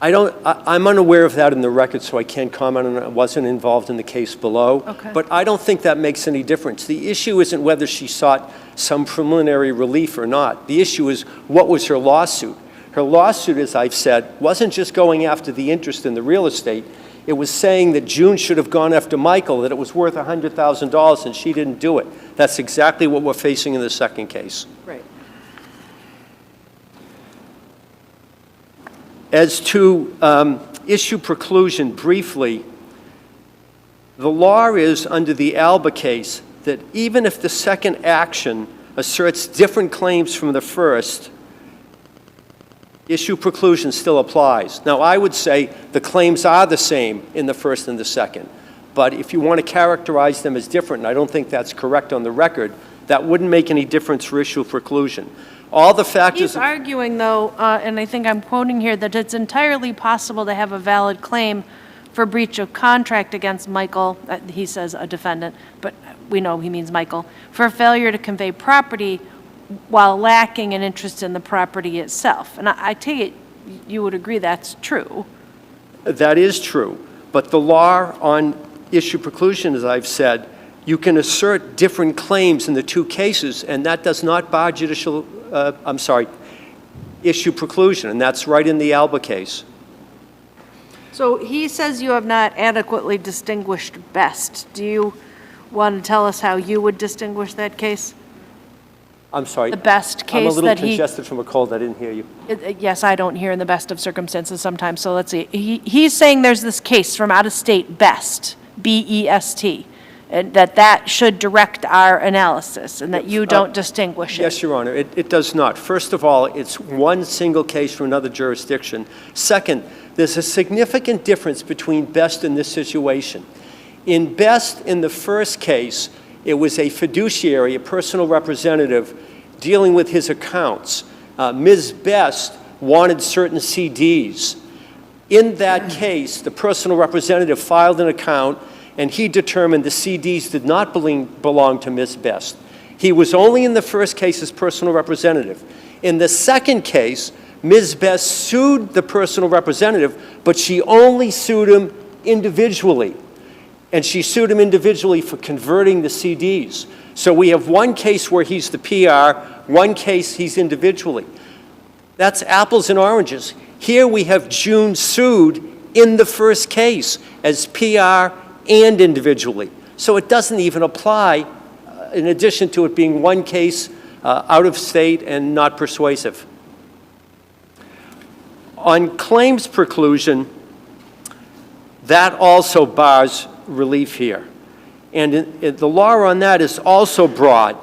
I'm unaware of that in the record, so I can't comment on it. I wasn't involved in the case below. Okay. But I don't think that makes any difference. The issue isn't whether she sought some preliminary relief or not. The issue is, what was her lawsuit? Her lawsuit, as I've said, wasn't just going after the interest in the real estate. It was saying that June should have gone after Michael, that it was worth $100,000, and she didn't do it. That's exactly what we're facing in the second case. Right. As to issue preclusion, briefly, the law is, under the Alba case, that even if the second action asserts different claims from the first, issue preclusion still applies. Now, I would say the claims are the same in the first and the second, but if you want to characterize them as different, and I don't think that's correct on the record, that wouldn't make any difference for issue preclusion. All the factors... He's arguing, though, and I think I'm quoting here, that it's entirely possible to have a valid claim for breach of contract against Michael, he says a defendant, but we know he means Michael, for failure to convey property while lacking an interest in the property itself. And I take it you would agree that's true. That is true, but the law on issue preclusion, as I've said, you can assert different claims in the two cases, and that does not bar issue preclusion, and that's right in the Alba case. So he says you have not adequately distinguished Best. Do you want to tell us how you would distinguish that case? I'm sorry. The Best case I'm a little that congested from a cold. I didn't hear you. Yes, I don't hear in the best of circumstances sometimes, so let's see. He's saying there's this case from out of state, Best, B-E-S-T, and that should direct our analysis, and that you don't distinguish it. Yes, Your Honor, it does not. First of all, it's one single case from another jurisdiction. Second, there's a significant difference between Best and this situation. In Best, in the first case, it was a fiduciary, a personal representative, dealing with his accounts. Ms. Best wanted certain CDs. In that case, the personal representative filed an account, and he determined the CDs did not belong to Ms. Best. He was only in the first case as personal representative. In the second case, Ms. Best sued the personal representative, but she only sued him individually. And she sued him individually for converting the CDs. So we have one case where he's the PR, one case he's individually. That's apples and oranges. Here we have June sued in the first case as PR and individually. So it doesn't even apply, in addition to it being one case out of state and not persuasive. On claims preclusion, that also bars relief here. And the law on that is also broad.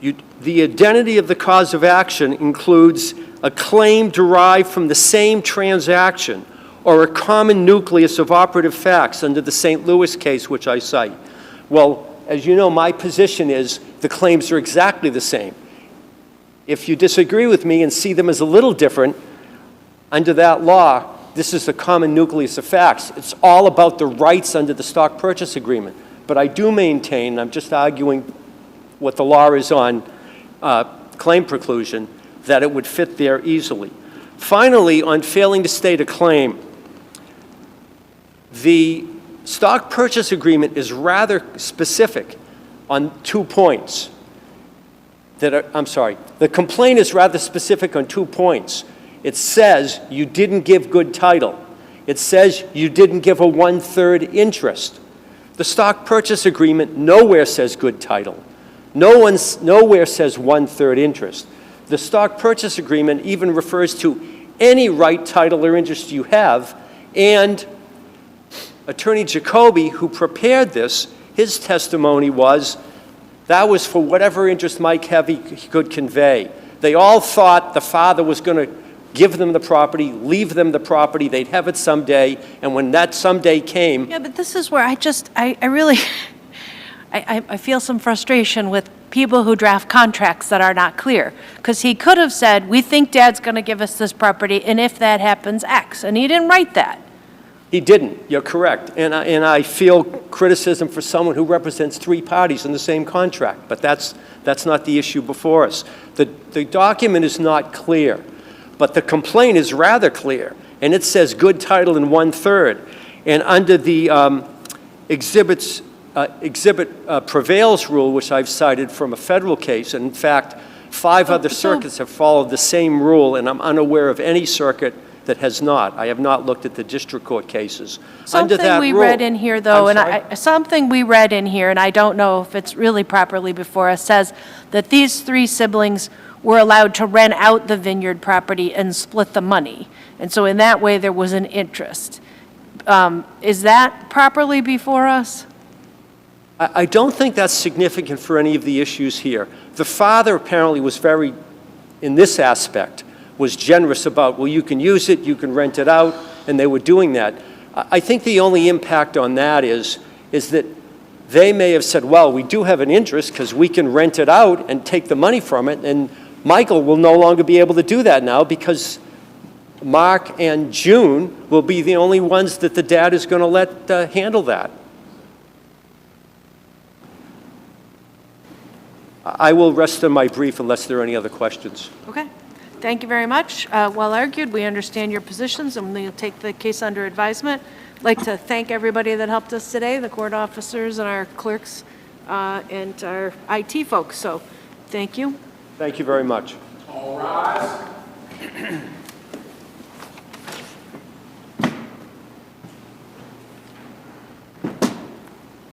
The identity of the cause of action includes a claim derived from the same transaction or a common nucleus of operative facts under the St. Louis case, which I cite. Well, as you know, my position is the claims are exactly the same. If you disagree with me and see them as a little different, under that law, this is the common nucleus of facts. It's all about the rights under the stock purchase agreement. But I do maintain, I'm just arguing what the law is on claim preclusion, that it would fit there easily. Finally, on failing to state a claim, the stock purchase agreement is rather specific on 2 points. The complaint is rather specific on 2 points. It says you didn't give good title. It says you didn't give a 1/3 interest. The stock purchase agreement nowhere says good title. Nowhere says 1/3 interest. The stock purchase agreement even refers to any right, title, or interest you have, and Attorney Jacoby, who prepared this, his testimony was that was for whatever interest Mike Heavy could convey. They all thought the father was going to give them the property, leave them the property, they'd have it someday, and when that someday came... Yeah, but this is where I really, I feel some frustration with people who draft contracts that are not clear. Because he could have said, we think Dad's going to give us this property, and if that happens, X. And he didn't write that. He didn't, you're correct. And I feel criticism for someone who represents 3 parties in the same contract, but that's not the issue before us. The document is not clear, but the complaint is rather clear, and it says good title in 1/3. And under the exhibit prevails rule, which I've cited from a federal case, and in fact, 5 other circuits have followed the same rule, and I'm unaware of any circuit that has not. I have not looked at the district court cases. Under that Something we rule- read in here, though, I'm and sorry? something we read in here, and I don't know if it's really properly before us, says that these 3 siblings were allowed to rent out the vineyard property and split the money. And so in that way, there was an interest. Is that properly before us? I don't think that's significant for any of the issues here. The father apparently was very, in this aspect, was generous about, well, you can use it, you can rent it out, and they were doing that. I think the only impact on that is that they may have said, well, we do have an interest because we can rent it out and take the money from it, and Michael will no longer be able to do that now because Mark and June will be the only ones that the dad is going to let handle that. I will rest on my brief unless there are any other questions. Okay. Thank you very much. Well argued. We understand your positions, and we'll take the case under advisement. I'd like to thank everybody that helped us today, the court officers and our clerks and our IT folks. So thank you. Thank you very much. All rise.